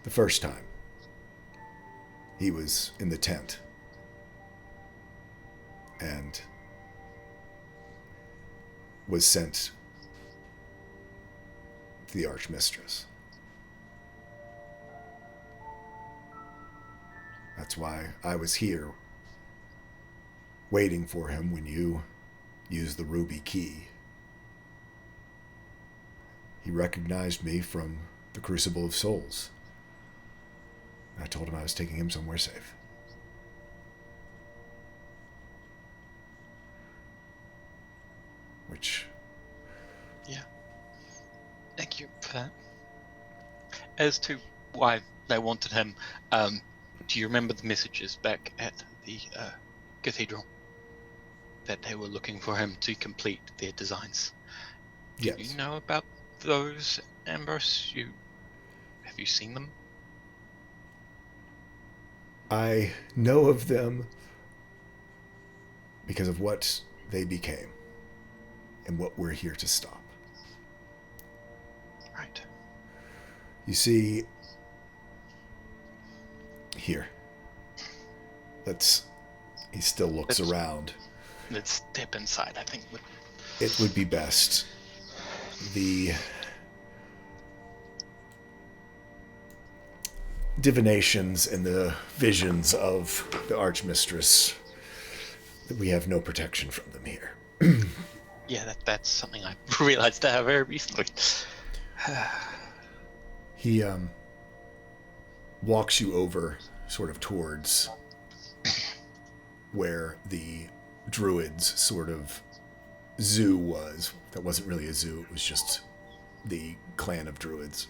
the first time, he was in the tent and was sent to the Archmistress. That's why I was here, waiting for him when you used the ruby key. He recognized me from the Crucible of Souls. I told him I was taking him somewhere safe. Which... Yeah. Thank you for that. As to why they wanted him, do you remember the messages back at the cathedral? That they were looking for him to complete their designs. Yes. Do you know about those, Ambrose? Have you seen them? I know of them because of what they became and what we're here to stop. Right. You see, here. He still looks around. Let's step inside, I think. It would be best. The divinations and the visions of the Archmistress, we have no protection from them here. Yeah, that's something I realized very recently. He walks you over sort of towards where the druids' sort of zoo was. That wasn't really a zoo, it was just the clan of druids.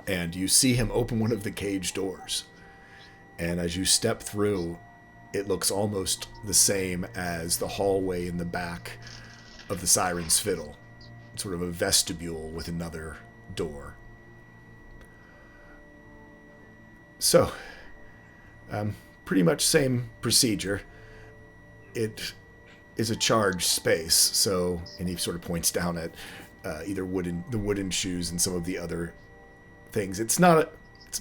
And you see him open one of the cage doors. And as you step through, it looks almost the same as the hallway in the back of the Siren's Fiddle. Sort of a vestibule with another door. So, pretty much same procedure. It is a charged space, so, and he sort of points down at either the wooden shoes and some of the other things. It's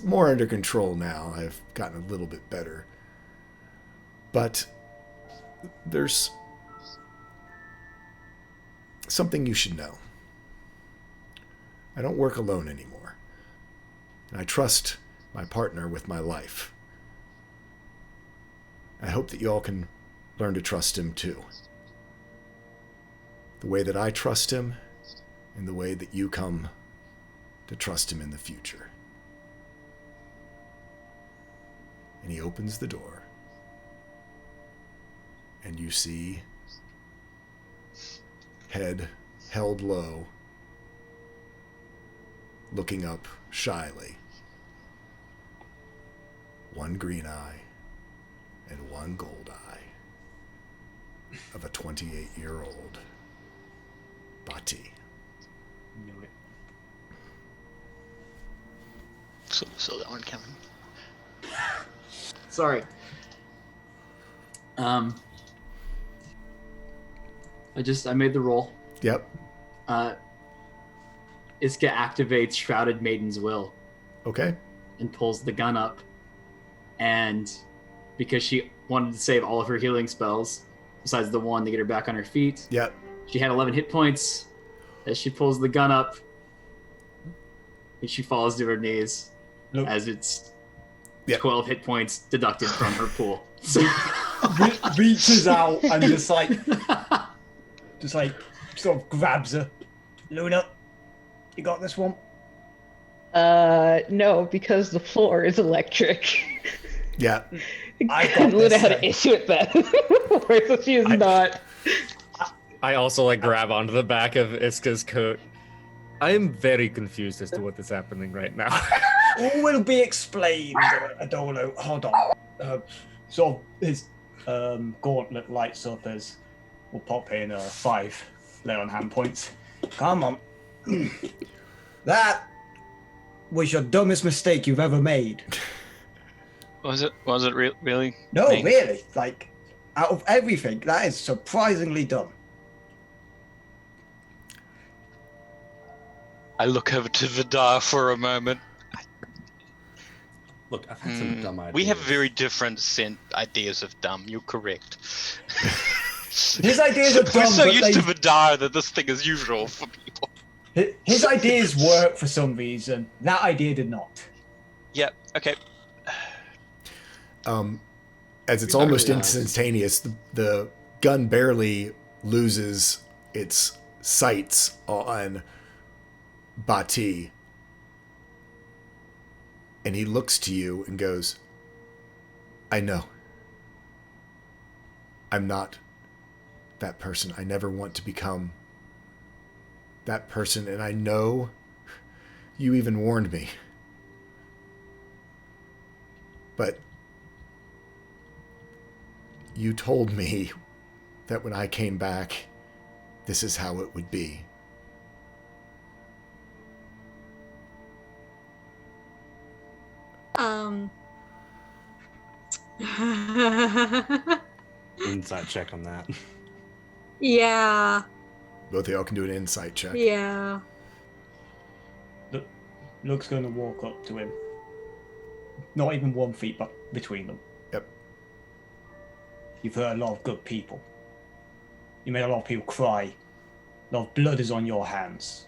more under control now. I've gotten a little bit better. But there's something you should know. I don't work alone anymore. And I trust my partner with my life. I hope that you all can learn to trust him too. The way that I trust him, and the way that you come to trust him in the future. And he opens the door. And you see, head held low, looking up shyly, one green eye and one gold eye of a 28-year-old Bati. Knew it. So that one coming. Sorry. I made the roll. Yep. Iska activates Shrouded Maiden's Will Okay. and pulls the gun up. And because she wanted to save all of her healing spells, besides the one to get her back on her feet, Yep. she had 11 hit points. As she pulls the gun up, and she falls to her knees Look. as it's Yep. 12 hit points deducted from her pool. So Reaches out and just like sort of grabs her. Luna, you got this one? No, because the floor is electric. Yeah. I got Luna this had then. an issue with that. So she is not. I also like grab onto the back of Iska's coat. I am very confused as to what is happening right now. All will be explained, Adolo. Hold on. Sort of his gauntlet lights up as we'll pop in 5 lay on hand points. Come on. That was your dumbest mistake you've ever made. Was it really? No, me? really. Like, out of everything, that is surprisingly dumb. I look over to Vidar for a moment. Look, I've had some dumb ideas. We have very different ideas of dumb. You're correct. His ideas are dumb, We're so but used to they- Vidar that this thing is usual for people. His ideas work for some reason. That idea did not. Yep. Okay. As it's We almost don't realize. instantaneous, the gun barely loses its sights on Bati. And he looks to you and goes, I know. I'm not that person. I never want to become that person. And I know you even warned me. But you told me that when I came back, this is how it would be. Insight check on that. Yeah. Both of y'all can do an insight check. Yeah. Luke's going to walk up to him. Not even 1 feet between them. Yep. You've hurt a lot of good people. You made a lot of people cry. A lot of blood is on your hands.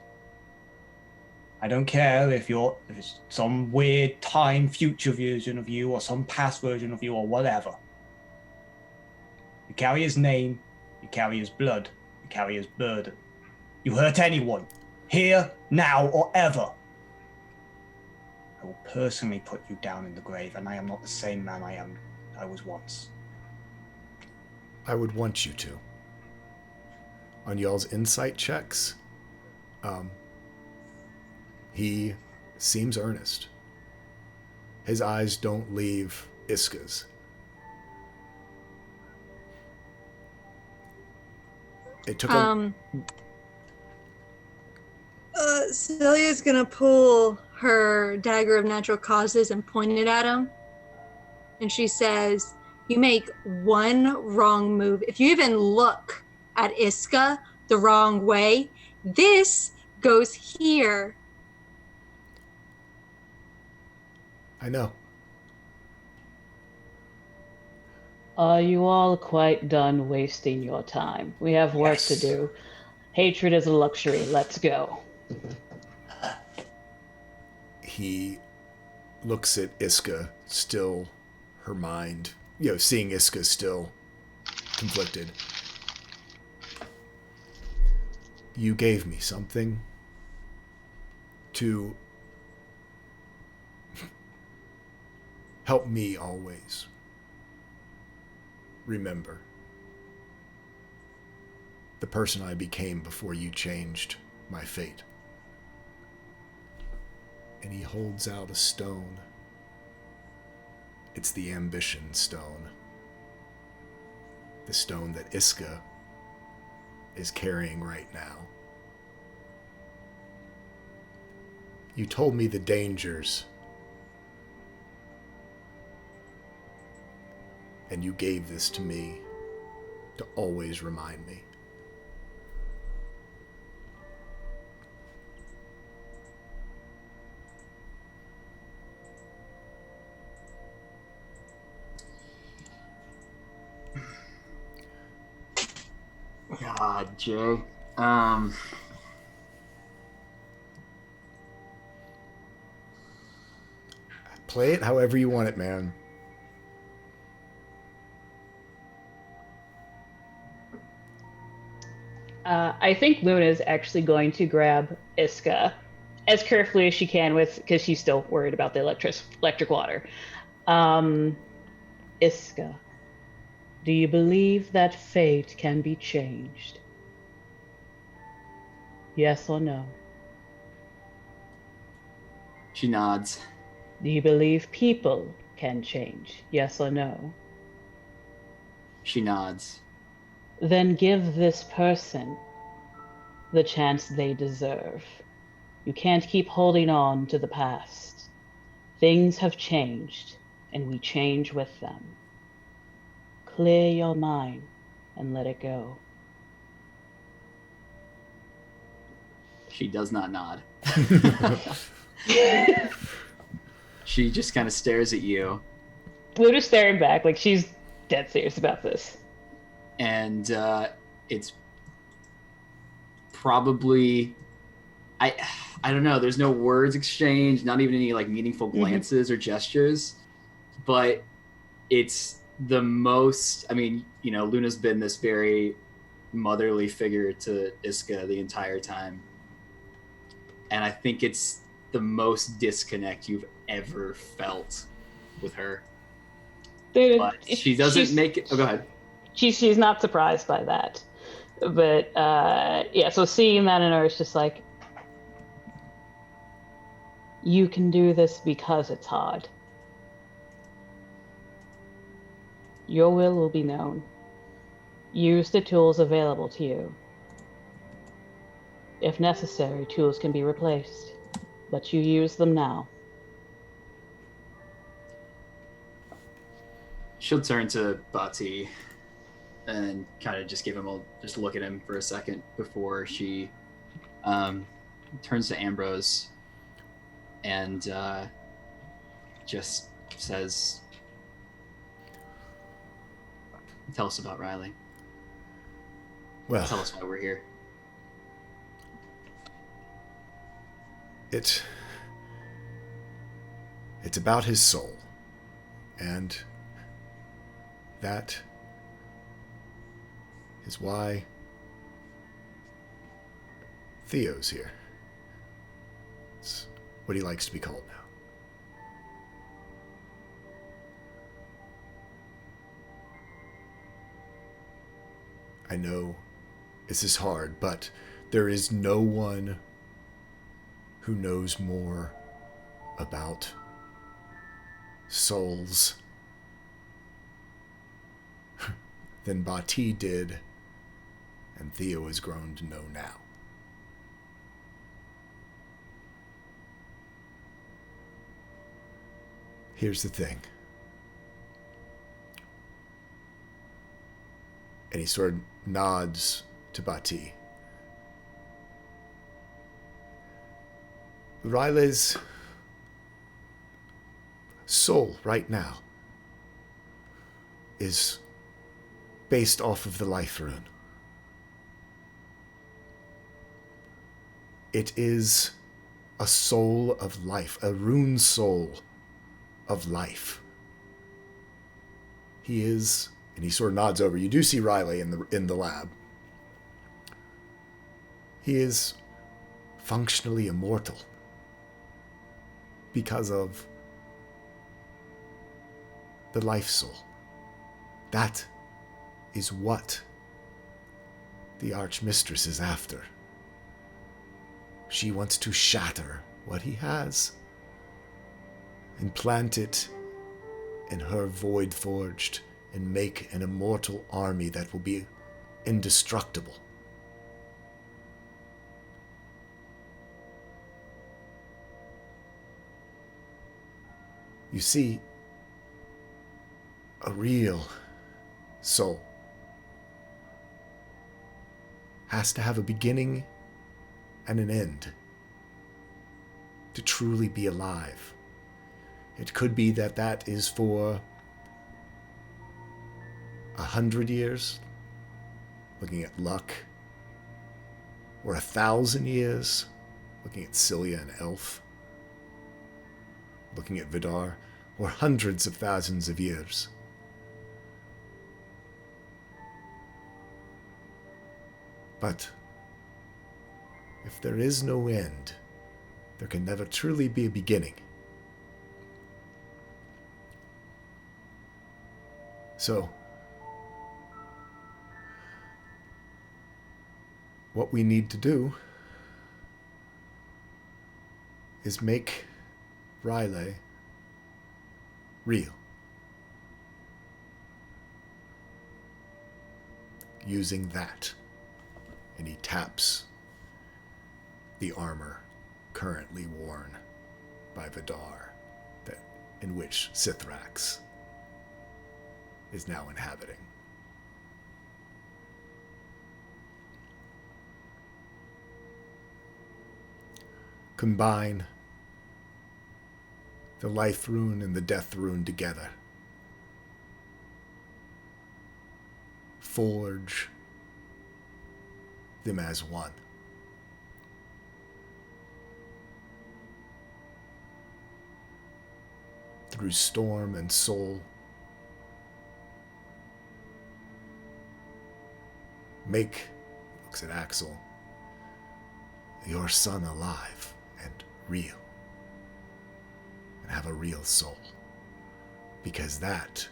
I don't care if it's some weird time future version of you or some past version of you or whatever. You carry his name, you carry his blood, you carry his burden. You hurt anyone, here, now, or ever. I will personally put you down in the grave, and I am not the same man I was once. I would want you to. On y'all's insight checks, he seems earnest. His eyes don't leave Iska's. It took Celia's gonna pull her dagger of natural causes and point it at him. And she says, you make one wrong move, if you even look at Iska the wrong way, this goes here. I know. Are you all quite done wasting your time? We have work to do. Hatred is a luxury. Let's go. He looks at Iska, still her mind, seeing Iska still conflicted. You gave me something to help me always remember the person I became before you changed my fate. And he holds out a stone. It's the ambition stone. The stone that Iska is carrying right now. You told me the dangers, and you gave this to me to always remind me. God, Jay. Play it however you want it, man. I think Luna's actually going to grab Iska as carefully as she can, because she's still worried about the electric water. Iska, do you believe that fate can be changed? Yes or no? She nods. Do you believe people can change? Yes or no? She nods. Then give this person the chance they deserve. You can't keep holding on to the past. Things have changed, and we change with them. Clear your mind and let it go. She does not nod. She just kind of stares at you. Luna's staring back like she's dead serious about this. And it's probably I don't know, there's no words exchanged, not even any like meaningful glances or gestures, but it's the most, I mean, Luna's been this very motherly figure to Iska the entire time, and I think it's the most disconnect you've ever felt with her. Dude, But she doesn't make it. Oh, go ahead. She's not surprised by that, but yeah. So seeing that in her, it's just like, you can do this because it's hard. Your will be known. Use the tools available to you. If necessary, tools can be replaced, but you use them now. She'll turn to Bati and kind of just give him just look at him for a second before she turns to Ambrose and just says, "Tell us about Riley. Well, Tell us why we're here." It's about his soul, and that is why Theo's here. It's what he likes to be called now. I know this is hard, but there is no one who knows more about souls than Bati did, and Theo has grown to know now. Here's the thing. And he sort of nods to Bati. Riley's soul right now is based off of the life rune. It is a soul of life, a rune soul of life. He is, and he sort of nods over. You do see Riley in the lab. He is functionally immortal because of the life soul. That is what the Archmistress is after. She wants to shatter what he has and plant it in her void forged and make an immortal army that will be indestructible. You see, a real soul has to have a beginning and an end to truly be alive. It could be that is for 100 years, looking at Luck, or 1,000 years, looking at Cilia and Elf, looking at Vidar, or hundreds of thousands of years. But if there is no end, there can never truly be a beginning. So, what we need to do is make Riley real. Using that. And he taps the armor currently worn by Vidar, in which Sithrax is now inhabiting. Combine the life rune and the death rune together. Forge them as one. Through storm and soul, make, looks at Axel, your son alive and real, and have a real soul, because that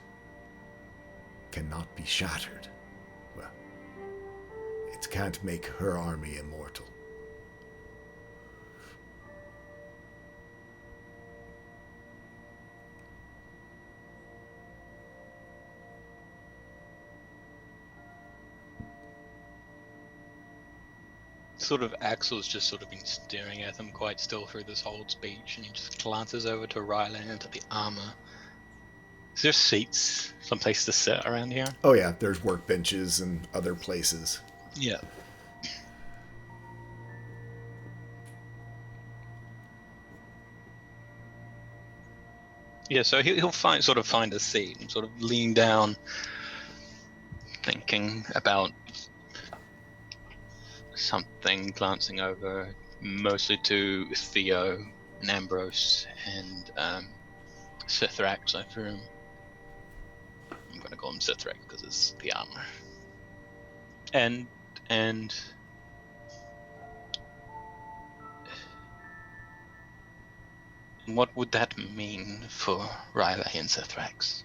cannot be shattered. Well, it can't make her army immortal. Sort of Axel's just sort of been staring at them quite still through this whole speech, and he just glances over to Riley and to the armor. Is there seats, someplace to sit around here? Oh yeah, there's workbenches and other places. Yeah. Yeah, so he'll find a seat and sort of lean down, thinking about something, glancing over mostly to Theo and Ambrose and Sithrax, I presume. I'm going to call him Sithrax because it's the armor. And what would that mean for Riley and Sithrax?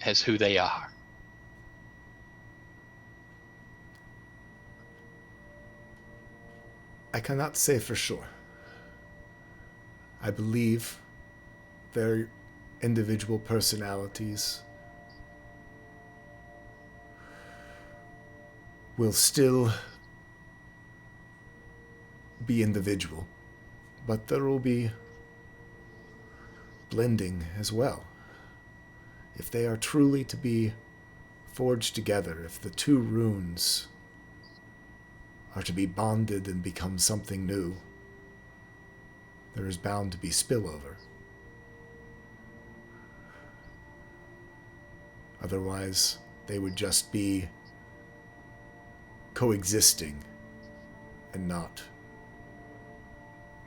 As who they are. I cannot say for sure. I believe their individual personalities will still be individual, but there will be blending as well. if they are truly to be forged together, if the two runes are to be bonded and become something new, there is bound to be spillover. Otherwise, they would just be coexisting and not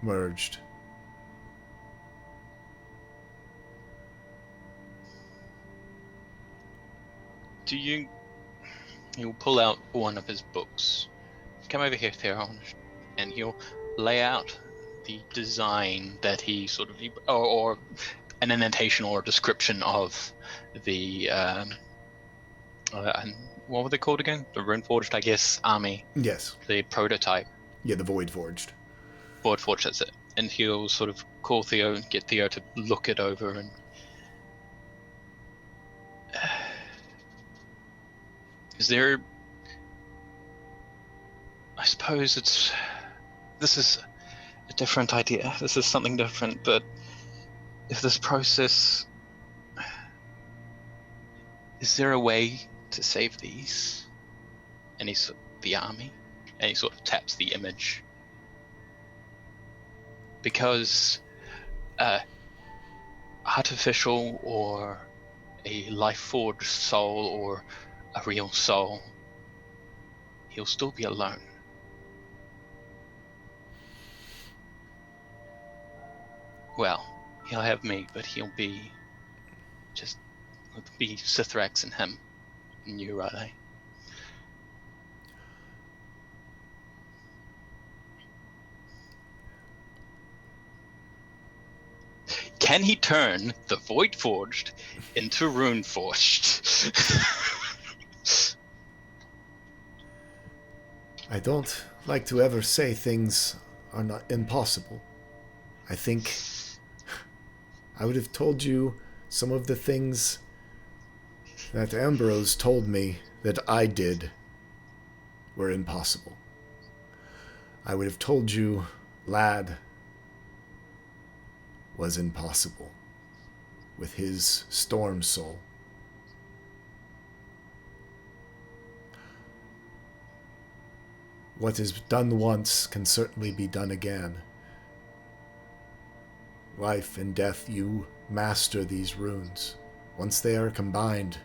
merged. He'll pull out one of his books. Come over here, Theron, and he'll lay out the design that he sort of, or an annotation or a description of the, what were they called again? The Runeforged, I guess, army. Yes. The prototype. Yeah, the Void Forged. Void Forged, that's it. And he'll sort of call Theo and get Theo to look it over and is there, I suppose this is a different idea. This is something different, but if this process, is there a way to save these? And the army, and he sort of taps the image. Because artificial or a life forged soul or a real soul, he'll still be alone. Well, he'll have me, but he'll be Sithrax and him, and you, Riley. Can he turn the Void Forged into Rune Forged? I don't like to ever say things are not impossible. I think I would have told you some of the things that Ambrose told me that I did were impossible. I would have told you Lad was impossible with his storm soul. What is done once can certainly be done again. Life and death, you master these runes. Once they are combined,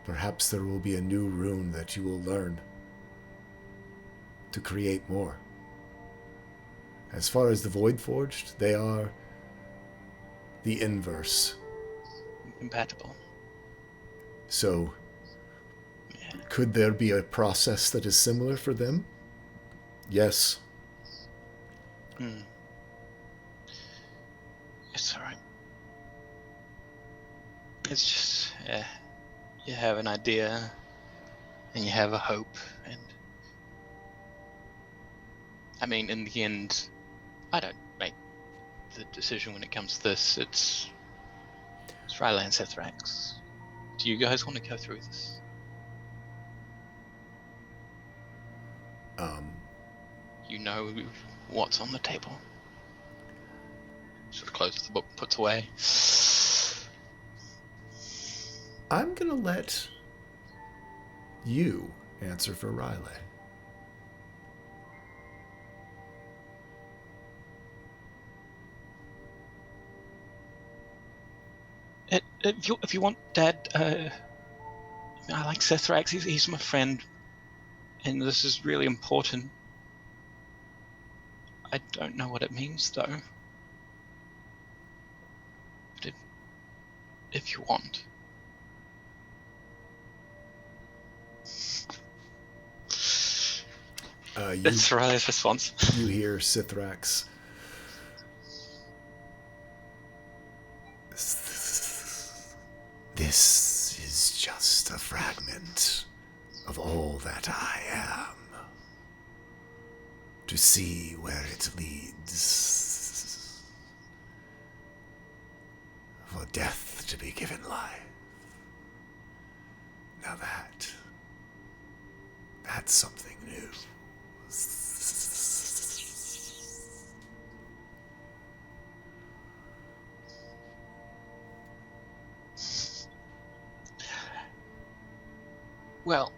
perhaps there will be a new rune that you will learn to create more. As far as the Void Forged, they are the inverse. Compatible. So, could there be a process that is similar for them? Yes. It's alright. It's just, you have an idea, and you have a hope, and I mean, in the end, I don't make the decision when it comes to this. It's Riley and Sithrax. Do you guys want to go through this? You know what's on the table. Sort of closes the book, puts away. I'm gonna let you answer for Riley. If you want, Dad, I like Sithrax. He's my friend, and this is really important. I don't know what it means, though. But if you want. That's Riley's response. You hear Sithrax. This is just a fragment of all that I am. To see where it leads. For death to be given life. Now that's something new. Well,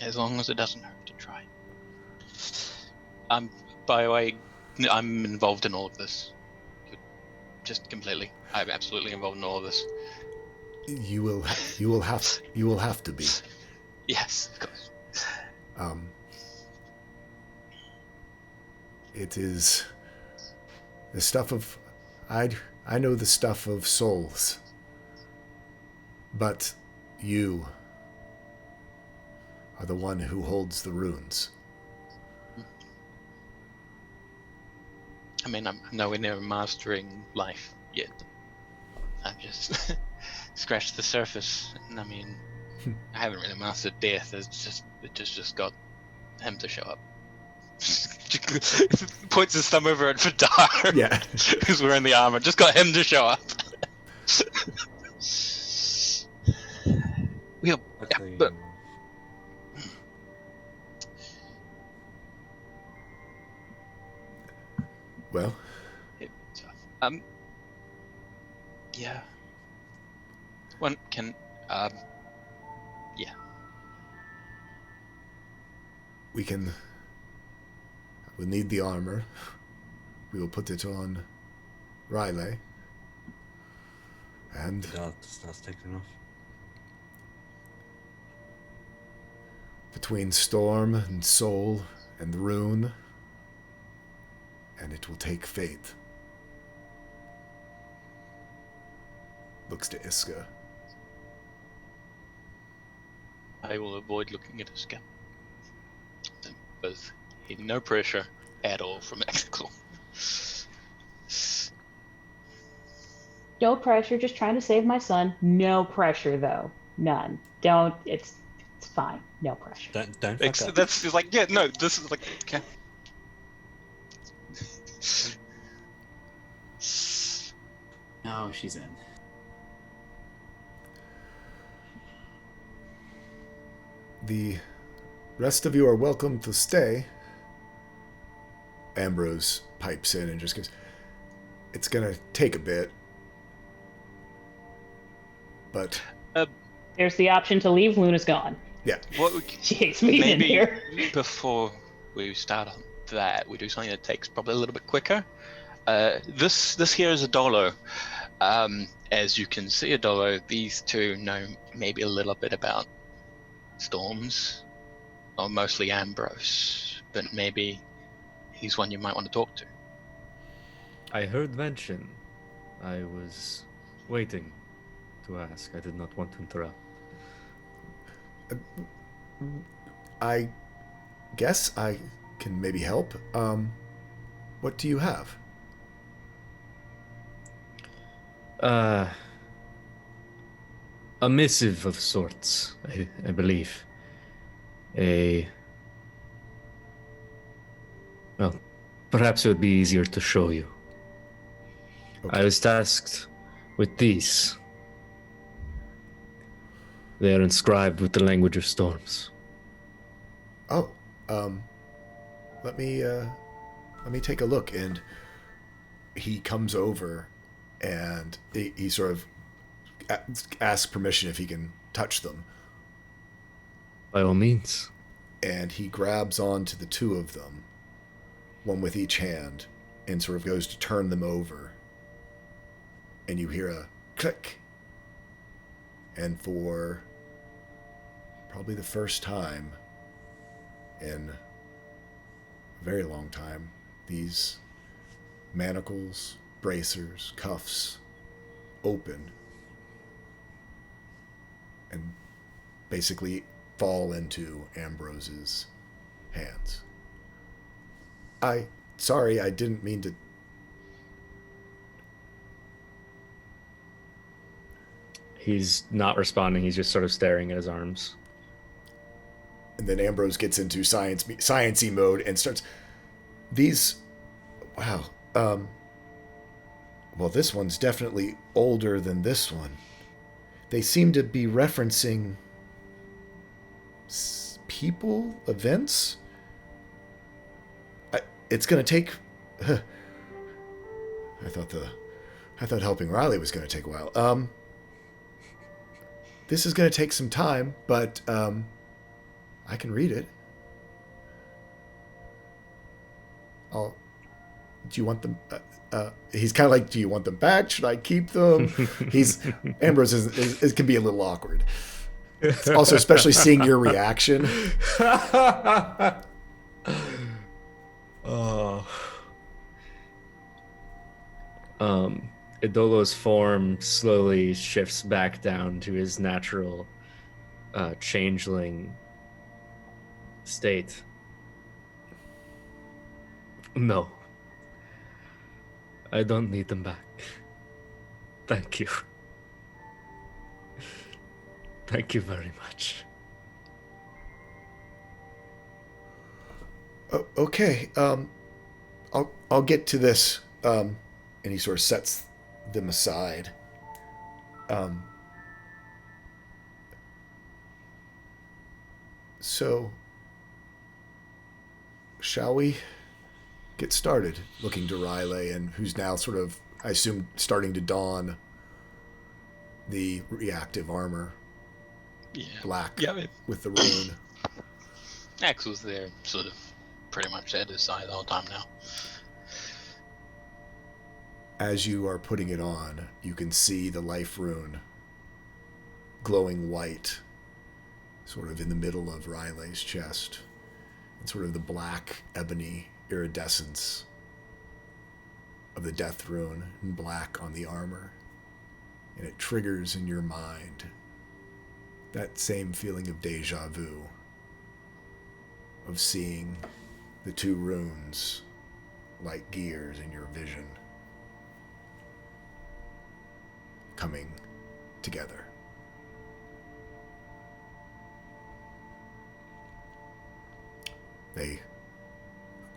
as long as it doesn't hurt to try. By the way, I'm involved in all of this. Just completely. I'm absolutely involved in all of this. You will have to be. Yes, of course. It is the stuff of I know the stuff of souls. But you are the one who holds the runes. I mean, I'm nowhere near mastering life yet. I've just scratched the surface, and I mean, I haven't really mastered death. It just got him to show up. Points his thumb over at Vidar. Yeah. Who's wearing the armor. Just got him to show up. But well, yeah. One can, yeah. We'll need the armor. We will put it on Riley. And That's taken off. between Storm and Soul and Rune, and it will take faith. Looks to Iska. I will avoid looking at Iska. Both no pressure at all from Exegol. No pressure, just trying to save my son. No pressure, though. None. Don't. It's fine. No pressure. Don't fuck up. That's just like, yeah, no, this is like, okay. No, she's in. The rest of you are welcome to stay. Ambrose pipes in and just goes, it's gonna take a bit. But There's the option to leave. Luna's gone. yeah. What we, She hates me in maybe here. before we start on that, we do something that takes probably a little bit quicker. This here is Adolo. As you can see, Adolo, these two know maybe a little bit about storms, or mostly Ambrose, but maybe he's one you might want to talk to. I heard mention. I was waiting to ask. I did not want to interrupt. I guess I can maybe help. What do you have? A missive of sorts, I believe. Well, perhaps it would be easier to show you. Okay. I was tasked with these. They are inscribed with the language of storms. Oh, let me take a look. And he comes over and he sort of asks permission if he can touch them. By all means. And he grabs onto the two of them, one with each hand, and sort of goes to turn them over. And you hear a click. And for probably the first time in a very long time, these manacles, bracers, cuffs open and basically fall into Ambrose's hands. Sorry, I didn't mean to. He's not responding. He's just sort of staring at his arms. And then Ambrose gets into sciencey mode and starts. Wow. Well, this one's definitely older than this one. They seem to be referencing people, events. It's gonna take. I thought the I thought helping Riley was going to take a while. This is going to take some time, but I can read it. Do you want them? He's kind of like, do you want them back? Should I keep them? Ambrose is can be a little awkward. Also, especially seeing your reaction. Oh. Idolo's form slowly shifts back down to his natural changeling state. No. I don't need them back. Thank you. Thank you very much. Okay. I'll get to this. And he sort of sets them aside. So, shall we get started? Looking to Riley, and who's now sort of, I assume, starting to don the reactive armor. Yeah. Black. Yeah, with the rune. Axel's there, sort of pretty much at his side the whole time now. As you are putting it on, you can see the life rune glowing white, sort of in the middle of Riley's chest, and sort of the black ebony iridescence of the death rune in black on the armor. And it triggers in your mind that same feeling of deja vu, of seeing the two runes like gears in your vision coming together.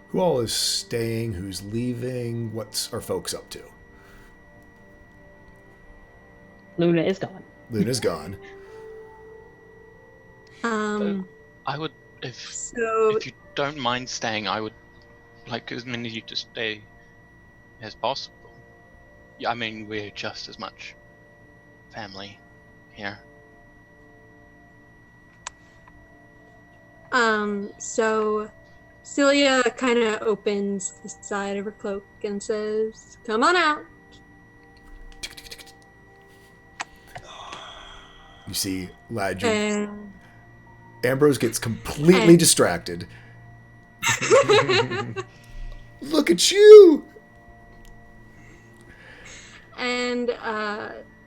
Who all is staying? Who's leaving? What's our folks up to? Luna is gone. Luna's gone. I would, if you don't mind staying, I would like as many of you to stay as possible. Yeah, I mean, we're just as much family here. So Celia kind of opens the side of her cloak and says, "Come on out." You see Lad Ambrose gets completely distracted. Look at you! And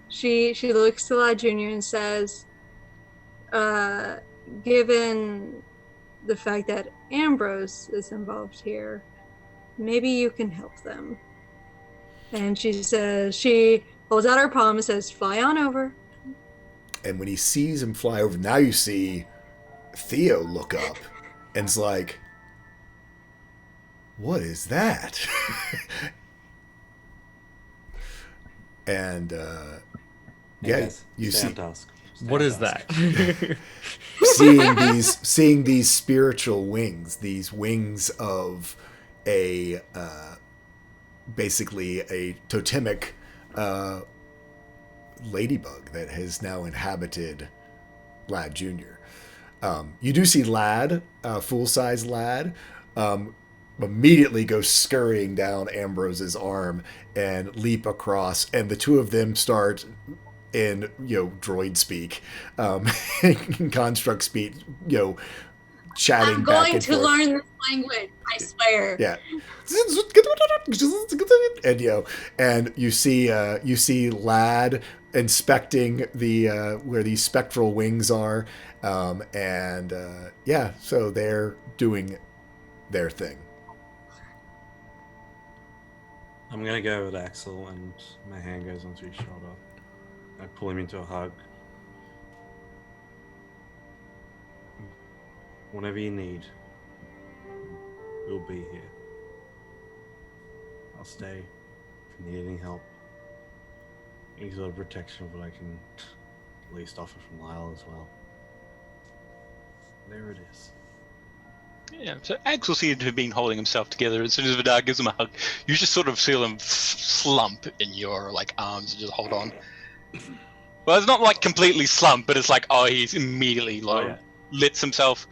she looks to Lad Jr. and says, given the fact that Ambrose is involved here, maybe you can help them. And she holds out her palm and says, "Fly on over." And when he sees him fly over, now you see Theo look up and it's like, what is that? And yeah, you see what is that? seeing these spiritual wings, these wings of a basically a totemic ladybug that has now inhabited Lad Jr. You do see Lad, full-size Lad, immediately go scurrying down Ambrose's arm and leap across, and the two of them start in droid speak, construct speak, chatting. I'm back going and to forth. learn this language, I swear. Yeah. And you see Lad inspecting the where these spectral wings are, so they're doing their thing. I'm gonna go with Axel, and my hand goes onto his shoulder. I pull him into a hug. Whatever you need, we'll be here. I'll stay if you need any help. Any sort of protection, but I can at least offer from Lyle as well. There it is. Yeah, so Axel seemed to have been holding himself together. As soon as Vidar gives him a hug, you just sort of feel him slump in your like arms and just hold on. Well, it's not like completely slump, but it's like, oh, he's immediately like lets himself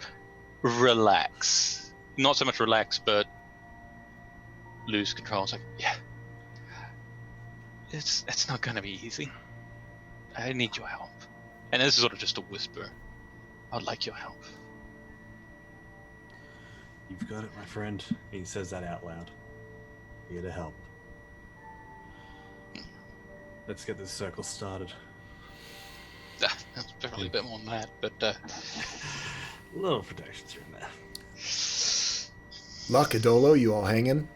relax. Not so much relax, but lose control. It's like, yeah, it's not gonna be easy. I need your help. And this is sort of just a whisper. I'd like your help. You've got it, my friend. He says that out loud. Here to help. Let's get this circle started. That's probably a bit more than that, but little protections here and there. Lakadolo, you all hanging?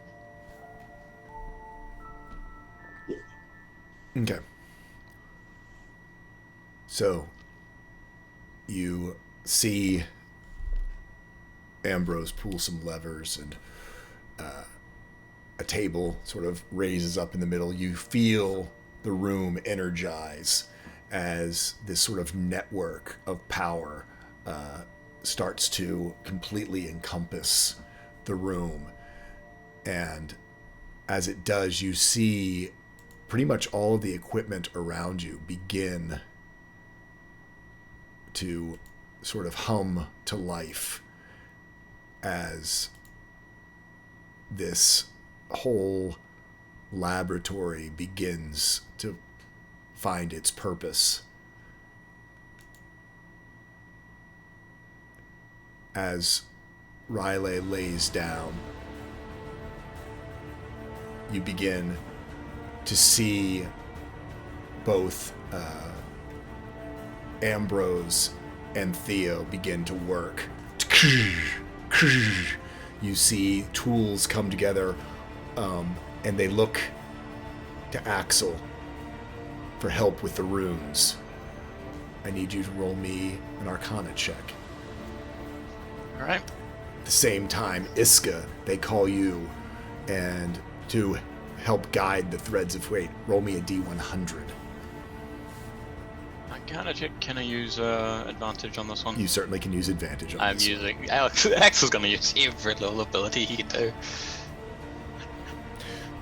Okay. So, you see Ambrose pull some levers and a table sort of raises up in the middle. You feel the room energize as this sort of network of power starts to completely encompass the room. And as it does, you see pretty much all of the equipment around you begin to sort of hum to life as this whole laboratory begins to find its purpose. As Riley lays down, you begin to see both Ambrose and Theo begin to work. You see tools come together, and they look to Axel for help with the runes. I need you to roll me an Arcana check. all right. At the same time, Iska, they call you, and to help guide the threads of fate, roll me a D100. Arcana check. Can I use advantage on this one? You certainly can use advantage on this. I'm using Axel's gonna use every little ability he can do.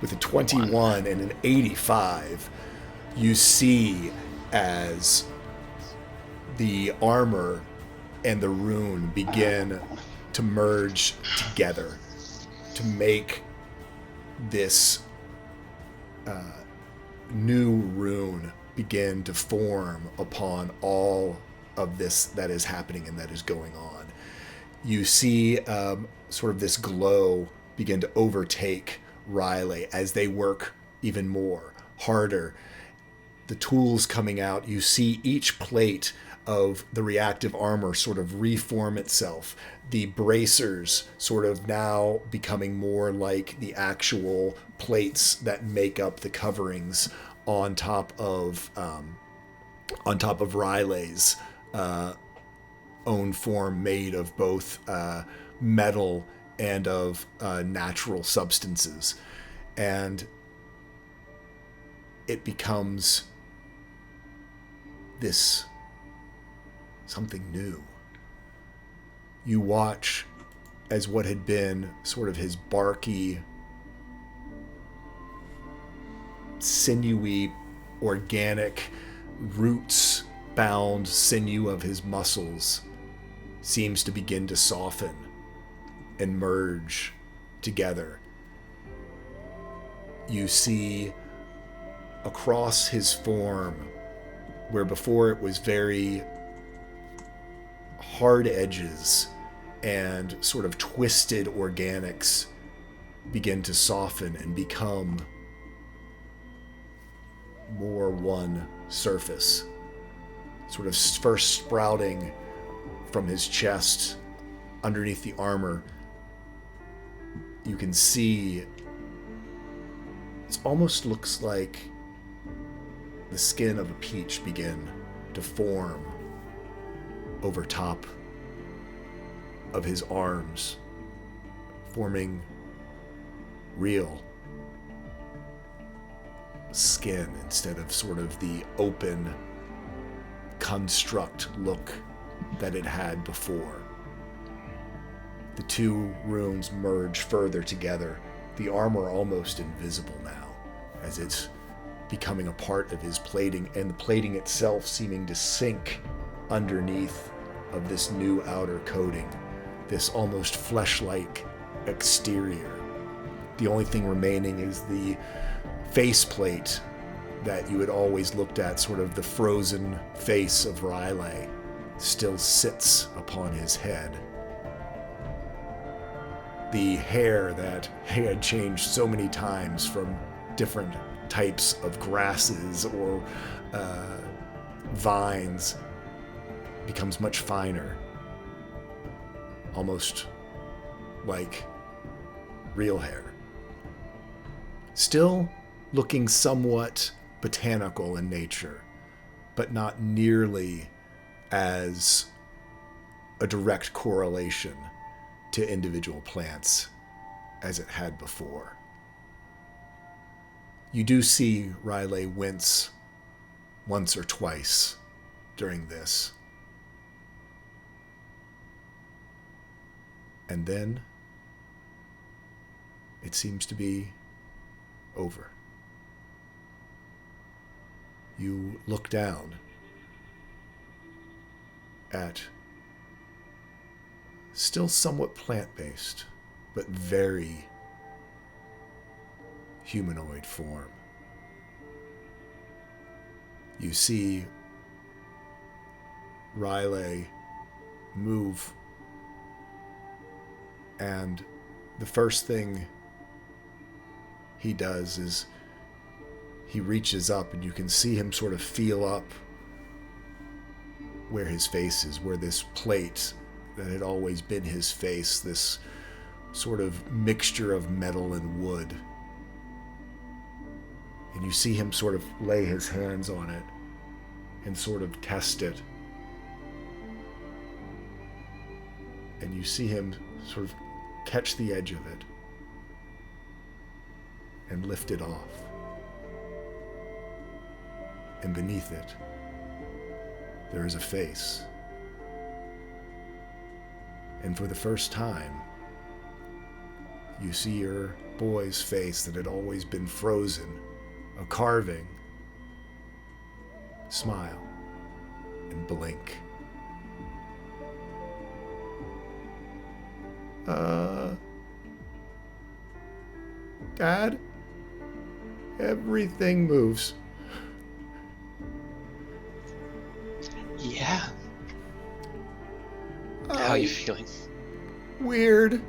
With a 21 and an 85, you see as the armor and the rune begin to merge together to make this new rune begin to form upon all of this that is happening and that is going on. You see sort of this glow begin to overtake Riley as they work even more, harder. The tools coming out, you see each plate of the reactive armor sort of reform itself. The bracers sort of now becoming more like the actual plates that make up the coverings on top of Riley's own form, made of both metal and of natural substances. And it becomes this something new. You watch as what had been sort of his barky, sinewy, organic, roots-bound sinew of his muscles seems to begin to soften and merge together. You see across his form, where before it was very hard edges and sort of twisted organics, begin to soften and become more one surface, sort of first sprouting from his chest underneath the armor. You can see it almost looks like the skin of a peach begin to form over top of his arms, forming real skin instead of sort of the open construct look that it had before. The two runes merge further together, the armor almost invisible now, as it's becoming a part of his plating, and the plating itself seeming to sink underneath of this new outer coating, this almost flesh-like exterior. The only thing remaining is the faceplate that you had always looked at, sort of the frozen face of Riley, still sits upon his head. The hair that had changed so many times from different types of grasses or vines becomes much finer, almost like real hair. Still looking somewhat botanical in nature, but not nearly as a direct correlation to individual plants as it had before. You do see Riley wince once or twice during this. And then it seems to be over. You look down at still somewhat plant-based, but very humanoid form. You see Riley move, and the first thing he does is he reaches up, and you can see him sort of feel up where his face is, where this plate that had always been his face, this sort of mixture of metal and wood. And you see him sort of lay his hands on it and sort of test it. And you see him sort of catch the edge of it and lift it off. And beneath it, there is a face. And for the first time, you see your boy's face that had always been frozen, a carving, smile, and blink. Dad? Everything moves. Yeah. How are you feeling? Weird.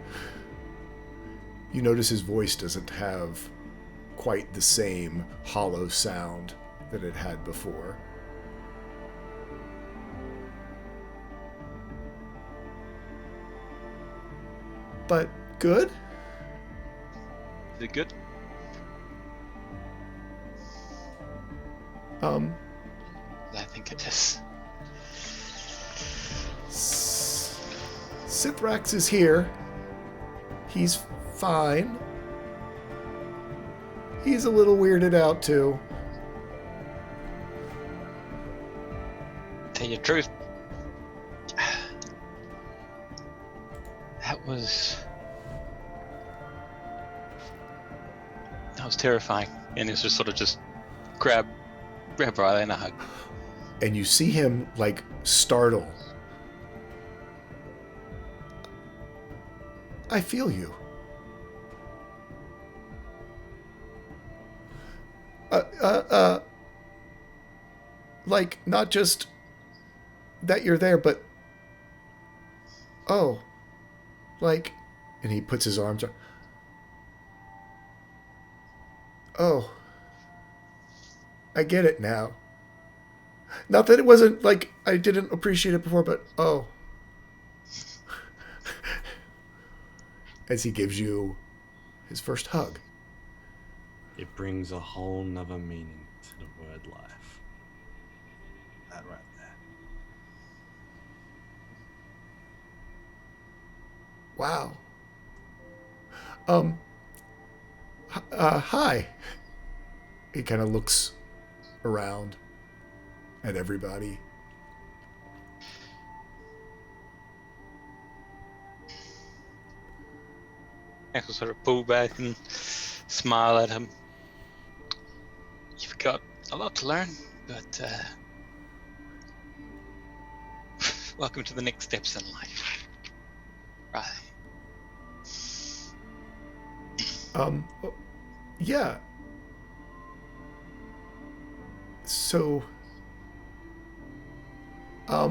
You notice his voice doesn't have quite the same hollow sound that it had before. But good? Is it good? I think it is. Sithrax is here. He's fine. He's a little weirded out too. Tell you the truth, that was terrifying. And it's just sort of just grab Riley and a hug. And you see him like startle. I feel you. Like, not just that you're there, but oh, like, and he puts his arms on. Oh, I get it now. Not that it wasn't like I didn't appreciate it before, but oh. As he gives you his first hug. It brings a whole nother meaning to the word life. That right there. Wow. Hi. He kind of looks around at everybody. Axel sort of pull back and smile at him. You've got a lot to learn, but welcome to the next steps in life. Right. Yeah. So, I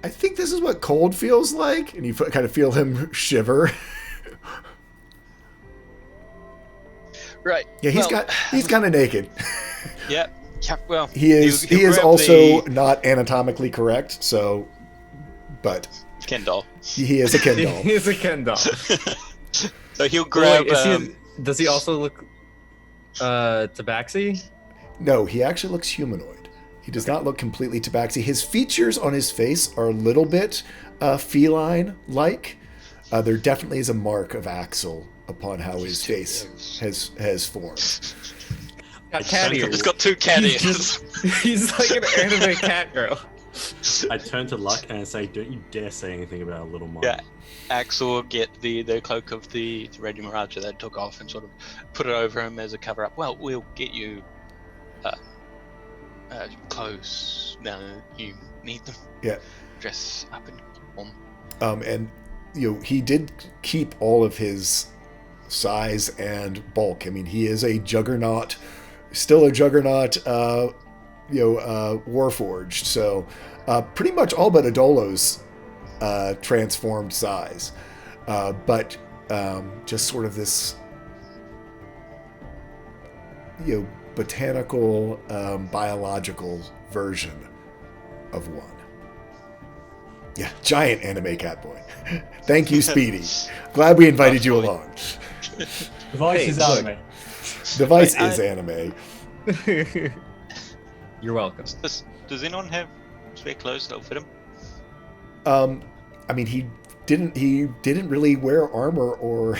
think this is what cold feels like, and you kind of feel him shiver. Right. Yeah, he's kind of naked. Yeah. Well, he is also not anatomically correct. So, but Ken doll. He is a Ken doll. He is a Ken doll. So he'll grab. Does he also look tabaxi? No, he actually looks humanoid. He does not look completely tabaxi. His features on his face are a little bit feline-like. There definitely is a mark of Axel upon how his face has formed. Got cat ears. It's got 2 cat ears. He's like an anime cat girl. I turn to Luck and I say, "Don't you dare say anything about a little mom." Yeah. Axel will get the cloak of the Reggie Miraja that took off and sort of put it over him as a cover up. Well, we'll get you clothes now you need them. Yeah. Dress up and warm. And he did keep all of his size and bulk. I mean, he is a juggernaut, still a juggernaut. Warforged. So, pretty much all but Adolo's transformed size, but just sort of this, botanical, biological version of one. Yeah, giant anime cat boy. Thank you, Speedy. Glad we invited you along. Device is anime. Device is anime. You're welcome. Does anyone have spare clothes that'll fit him? I mean, he didn't really wear armor or.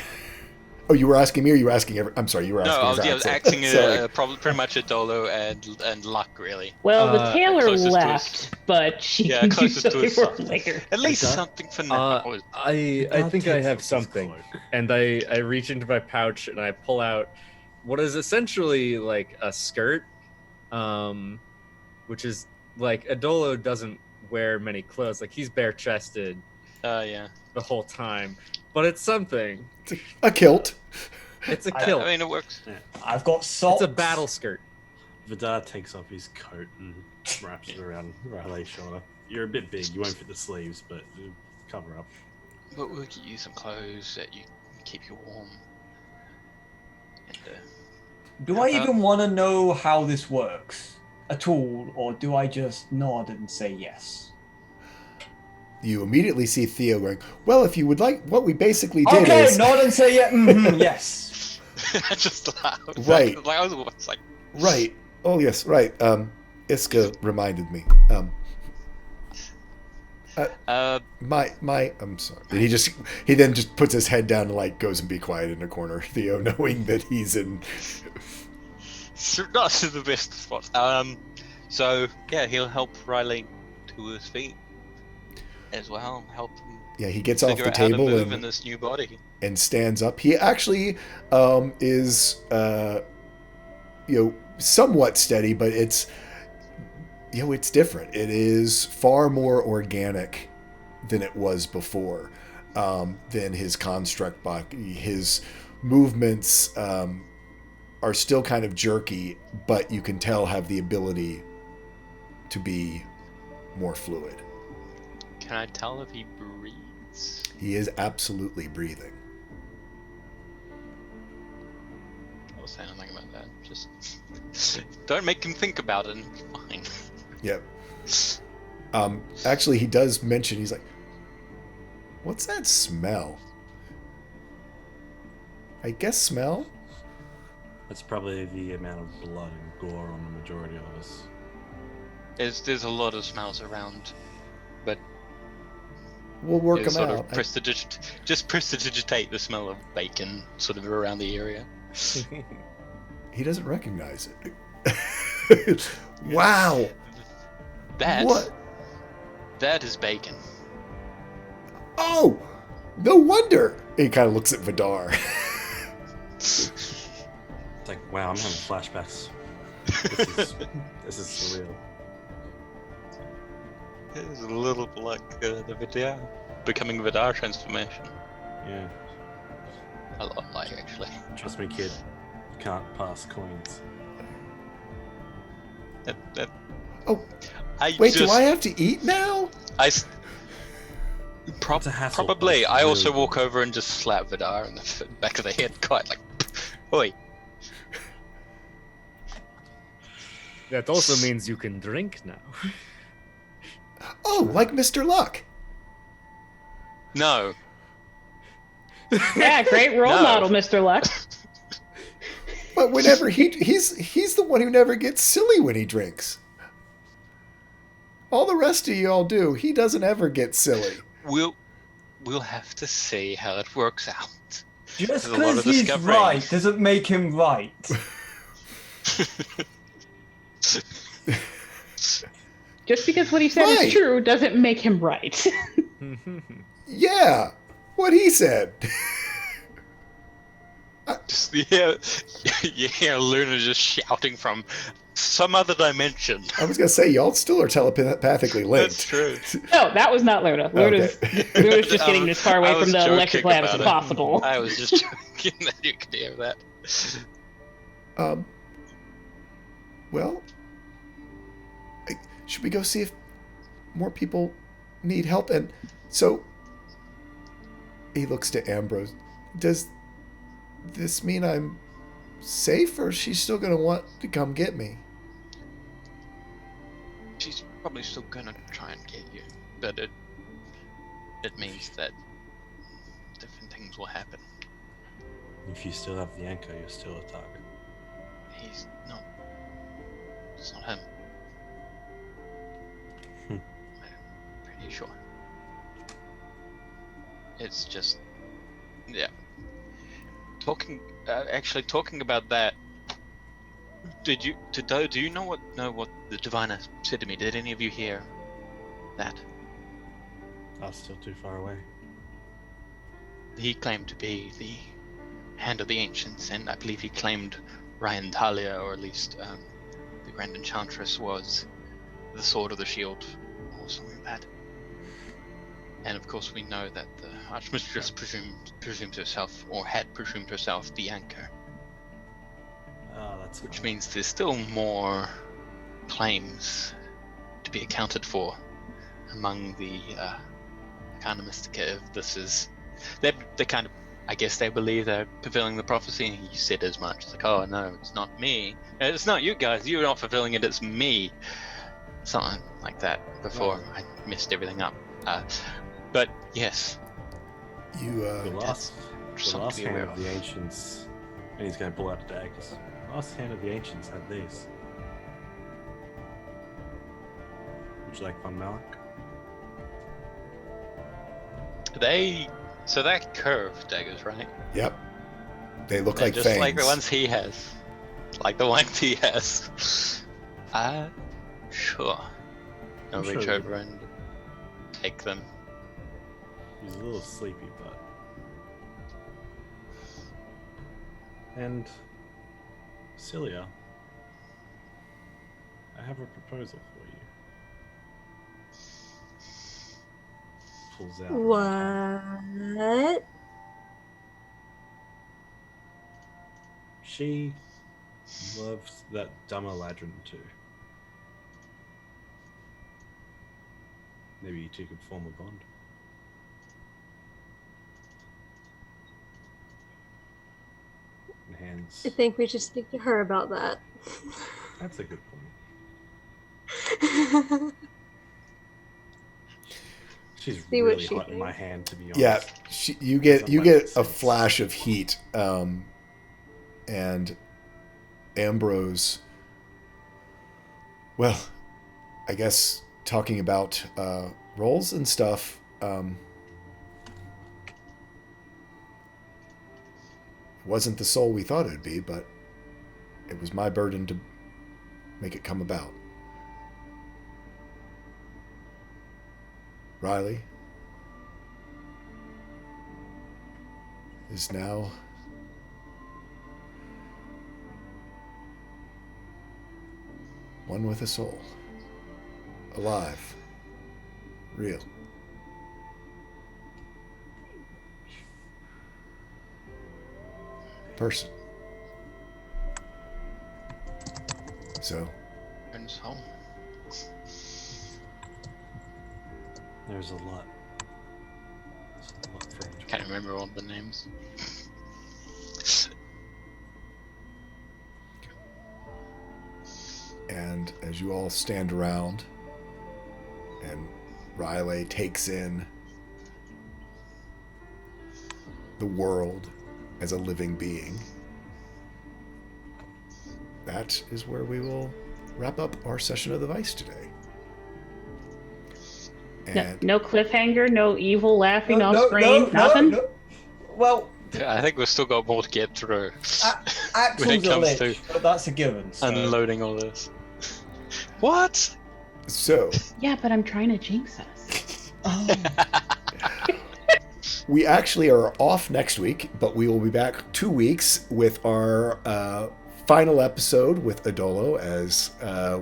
Oh, you were asking me, or you were asking? I'm sorry, you were asking. No, I was acting probably pretty much a Dolo and Luck, really. Well, the tailor closest to left, but she can closest to usually his work side. later. At least something for now. I think I have something, and I reach into my pouch and I pull out what is essentially like a skirt, which is like Adolo doesn't wear many clothes. Like he's bare chested. Yeah. The whole time, but it's something. It's a kilt. It's a kilt. I mean, it works. Yeah. I've got socks. It's a battle skirt. Vidar takes off his coat and wraps it around Riley's shoulder. You're a bit big. You won't fit the sleeves, but it'll cover up. But we'll get you some clothes that you keep you warm. And, Do I even want to know how this works at all, or do I just nod and say yes? You immediately see Theo going, well, if you would like, what we basically did okay, is... nod and say yes. I just laughed. Right. I was like... Right. Oh, yes, right. Iska reminded me. I'm sorry. And he then just puts his head down and like goes and be quiet in a corner, Theo, knowing that he's in... Not to the best spot. So, yeah, he'll help Riley to his feet as well. Help him. Yeah, he gets off the figure out how to table move in this new body. And stands up. He actually is, somewhat steady, but it's different. It is far more organic than it was before. Than his construct body. His movements are still kind of jerky, but you can tell have the ability to be more fluid. Can I tell if he breathes? He is absolutely breathing. I'll say nothing about that. Just don't make him think about it and be fine. Yep. Actually, he does mention, he's like, what's that smell? I guess smell? That's probably the amount of blood and gore on the majority of us. There's a lot of smells around, but we'll work them sort out. Of just prestidigitate the smell of bacon sort of around the area. He doesn't recognize it. Wow. That what? That is bacon. Oh, No wonder. He kind of looks at Vidar. It's like, wow, I'm having flashbacks. This is surreal. It's a little bit like the Vidar becoming Vidar transformation. Yeah. A lot like, actually. Trust me, kid. You can't pass coins. Oh, I wait, just, do I have to eat now? It's a hassle, probably. but I it's also really walk over and just slap Vidar in the back of the head, quite like, oi. That also means you can drink now. Oh, like Mr. Luck. No. Yeah, great role No. model, Mr. Luck. But whenever he's the one who never gets silly when he drinks. All the rest of you all do. He doesn't ever get silly. We'll have to see how it works out. Just There's a lot because of he's discovering. right doesn't make him right. Just because what he said Right. is true doesn't make him right. Yeah, what he said. Just, yeah, you hear Luna just shouting from some other dimension. I was gonna say y'all still are telepathically linked. That's true. No, that was not Luna. Luna's just getting as far away I from was the electric joking lamp as about it. possible. I was just joking that you could hear that. Well, should we go see if more people need help? And so he looks to Ambrose. Does this mean I'm safe, or is she still going to want to come get me? She's probably still gonna try and get you, but it means that different things will happen. If you still have the anchor, you're still a target. He's not. It's not him. I'm pretty sure. It's just, yeah. Talking about that. Do you know what the diviner said to me? Did any of you hear that? I was still too far away. He claimed to be the Hand of the Ancients, and I believe he claimed Ryan Talia, or at least the Grand Enchantress, was the Sword of the Shield, or something like that. And of course, we know that the Archmistress presumes herself, or had presumed herself, the Anchor. That's Which means there's still more claims to be accounted for among the Arcana Mystica. If this is, they kind of, I guess they believe they're fulfilling the prophecy. And he said as much. It's like, oh no, it's not me. It's not you guys. You're not fulfilling it. It's me. Something like that. Before I messed everything up. But yes. The last something to be aware hand of the ancients, and he's going to pull out a daggers. The last hand of the ancients had these. Would you like one, Malik? So they're curved daggers, right? Yep. They look They're like just fangs. like the ones he has. Like the ones he has. Sure. I'll I'm reach sure over and take them. He's a little sleepy, but... And... Cilia, I have a proposal for you. Pulls out. What? She loves that dumb Eladrin too. Maybe you two could form a bond. And hands. I think we should speak to her about that. That's a good point. She's See what really she hot in my thinks. hand, to be honest. Yeah, you get Something like a this. flash of heat, and Ambrose. Well, I guess talking about roles and stuff. It wasn't the soul we thought it would be, but it was my burden to make it come about. Riley, is now one with a soul. Alive. Real. Person. So, Turns home. There's a lot. There's a lot for him to Can't remember all the names. and as you all stand around and Riley takes in the world as a living being, that is where we will wrap up our session of the Vice today. And No cliffhanger, no evil laughing off screen, nothing? no. Well, Yeah, I think we've still got more to get through. when Axel's it a comes lich, to but that's a given. So. unloading all this. What? so Yeah, but I'm trying to jinx us. we actually are off next week, but we will be back 2 weeks with our final episode with Adolo as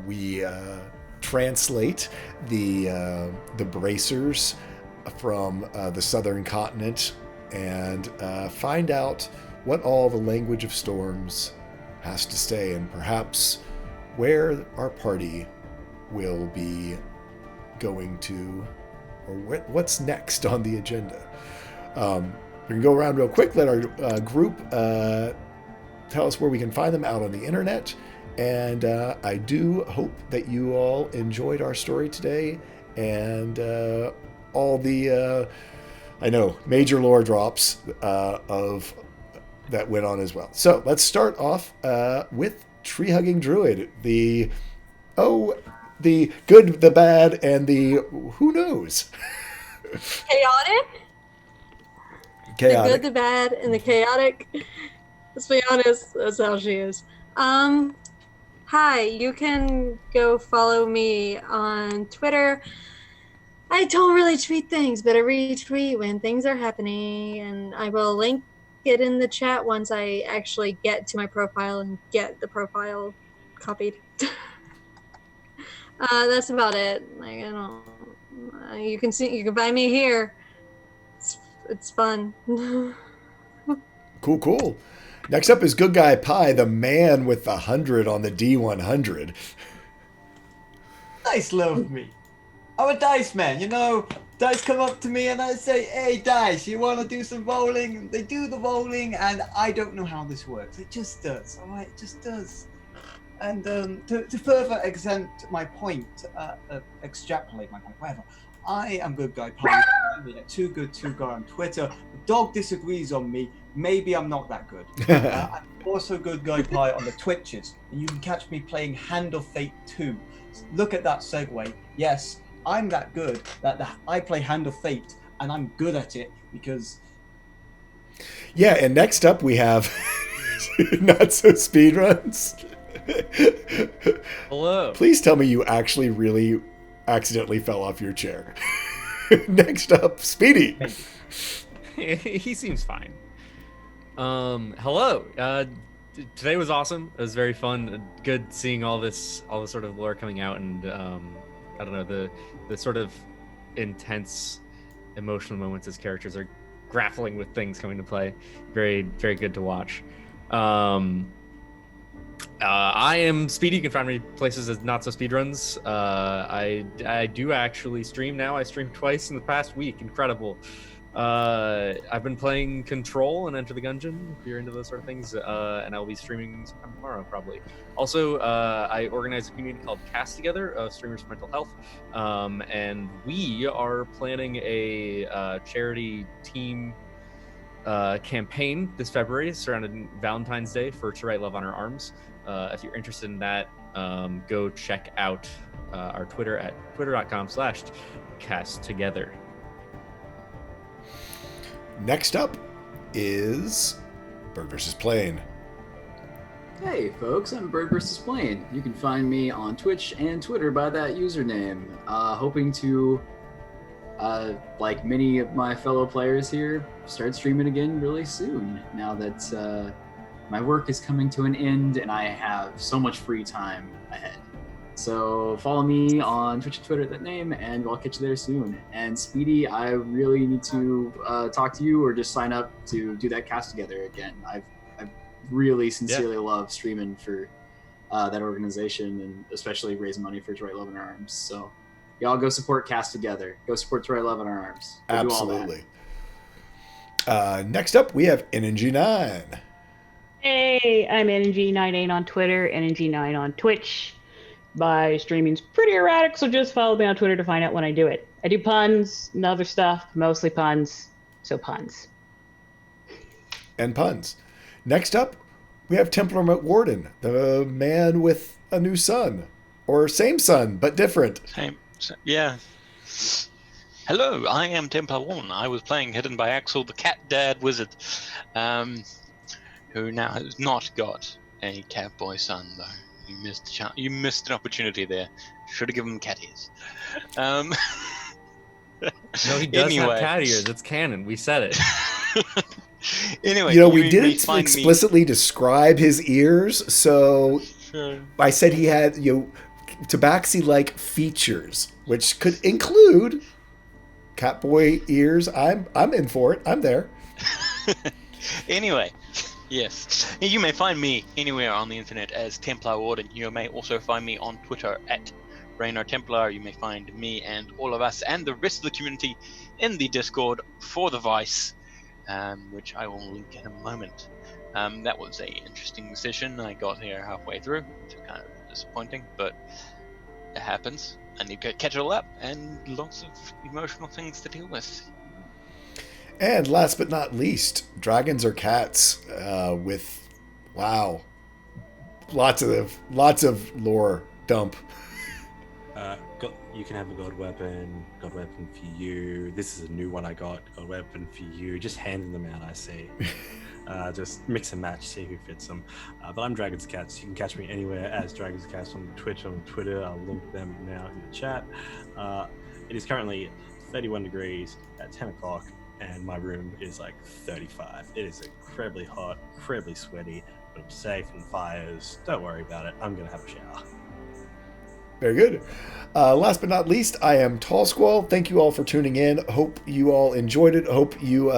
we translate the bracers from the southern continent and find out what all the language of storms has to say, and perhaps where our party will be going to, or what's next on the agenda. We can go around real quick, let our group tell us where we can find them out on the internet. And I do hope that you all enjoyed our story today and all the, I know, major lore drops of that went on as well. So let's start off with Tree Hugging Druid, the good, the bad, and the who knows. Chaotic? The good, the bad, and the chaotic. Let's be honest, that's how she is. Hi, you can go follow me on Twitter. I don't really tweet things, but I retweet when things are happening, and I will link it in the chat once I actually get to my profile and get the profile copied. That's about it. Like, I don't. You can find me here. It's fun. Cool. Next up is Good Guy Pie, the man with the 100 on the D100. Dice love me. I'm a dice man, you know. Dice come up to me and I say, "Hey, Dice, you want to do some bowling?" And they do the bowling, and I don't know how this works. It just does. All right, it just does. And to further extend my point, extrapolate my point, whatever. I am Good Guy Pie. Too Good To Go on Twitter. The dog disagrees on me. Maybe I'm not that good. I'm also Good Guy Pie on the Twitches, and you can catch me playing Hand of Fate 2. Look at that segue. Yes, I'm that good that I play Hand of Fate, and I'm good at it because. Yeah, and next up we have Not So Speedruns. Hello. Please tell me you actually really accidentally fell off your chair. Next up, Speedy. He seems fine. Hello. Today was awesome. It was very fun. Good seeing all this sort of lore coming out, and I don't know, the sort of intense emotional moments as characters are grappling with things coming to play. Very, very good to watch. I am Speedy. You can find me places as Not So Speedruns. I do actually stream now. I streamed twice in the past week. Incredible. I've been playing Control and Enter the Gungeon, if you're into those sort of things, and I'll be streaming sometime tomorrow, probably. Also, I organize a community called Cast Together of streamers for mental health, and we are planning a charity team campaign this February surrounding Valentine's Day for To Write Love on Our Arms. If you're interested in that, go check out our Twitter at twitter.com/casttogether. Next up is Bird vs. Plane. Hey folks, I'm Bird vs. Plane. You can find me on Twitch and Twitter by that username. Hoping to like many of my fellow players here, start streaming again really soon. Now that my work is coming to an end and I have so much free time ahead. So follow me on Twitch and Twitter at that name, and I'll catch you there soon. And Speedy, I really need to talk to you or just sign up to do that cast together again. I really sincerely love streaming for that organization, and especially raising money for To Write Love in Our Arms. So y'all go support Cast Together. Go support To Write Love in Our Arms. Go Absolutely. Next up, we have NNG9. Hey, I'm NNG98 on Twitter, NNG9 on Twitch. My streaming's pretty erratic, so just follow me on Twitter to find out when I do it. I do puns and other stuff, mostly puns, so puns. And puns. Next up, we have Templar McWarden, the man with a new son. Or same son, but different. Yeah. Hello, I am Templar Warden. I was playing Hidden by Axel, the cat dad wizard, who now has not got a cat boy son, though. You missed an opportunity there. Should have given him cat ears. No, he does Anyway. have cat ears. It's canon. We said it. Anyway, We didn't explicitly describe his ears, so I said he had, Tabaxi-like features, which could include Catboy ears. I'm in for it. I'm there. Anyway, yes. You may find me anywhere on the internet as Templar Warden. You may also find me on Twitter at Raynar Templar. You may find me and all of us and the rest of the community in the Discord for the Vice, which I will link in a moment. That was a interesting session. I got here halfway through, which is kind of disappointing, but it happens. I need to catch it all up, and lots of emotional things to deal with. And last but not least, Dragons or Cats, with lots of lore dump. You can have a god weapon for you. This is a new one I got. God weapon for you. Just handing them out, I say. Just mix and match, see who fits them. But I'm Dragons Cats. You can catch me anywhere as Dragons Cats on Twitch, on Twitter. I'll link them now in the chat. It is currently 31 degrees at 10 o'clock, and my room is like 35. It is incredibly hot, incredibly sweaty, but I'm safe in fires. Don't worry about it. I'm going to have a shower. Very good. Last but not least, I am Tall Squall. Thank you all for tuning in. Hope you all enjoyed it. Hope you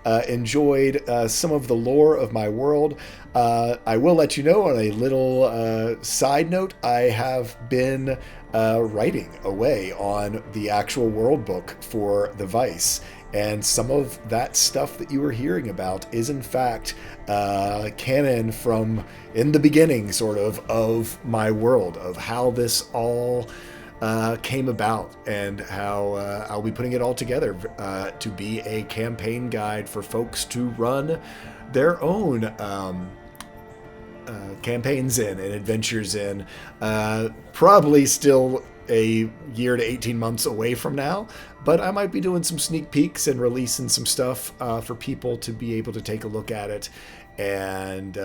enjoyed some of the lore of my world. I will let you know on a little side note, I have been writing away on the actual world book for the Vice. And some of that stuff that you were hearing about is in fact canon from in the beginning, sort of my world, of how this all came about, and how I'll be putting it all together to be a campaign guide for folks to run their own campaigns in and adventures in. Probably still a year to 18 months away from now, but I might be doing some sneak peeks and releasing some stuff for people to be able to take a look at it. And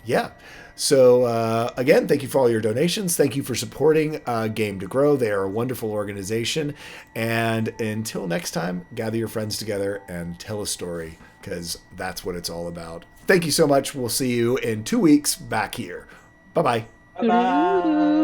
yeah, so again, thank you for all your donations. Thank you for supporting Game to Grow. They are a wonderful organization. And until next time, gather your friends together and tell a story, because that's what it's all about. Thank you so much. We'll see you in 2 weeks back here. Bye-bye. Bye-bye.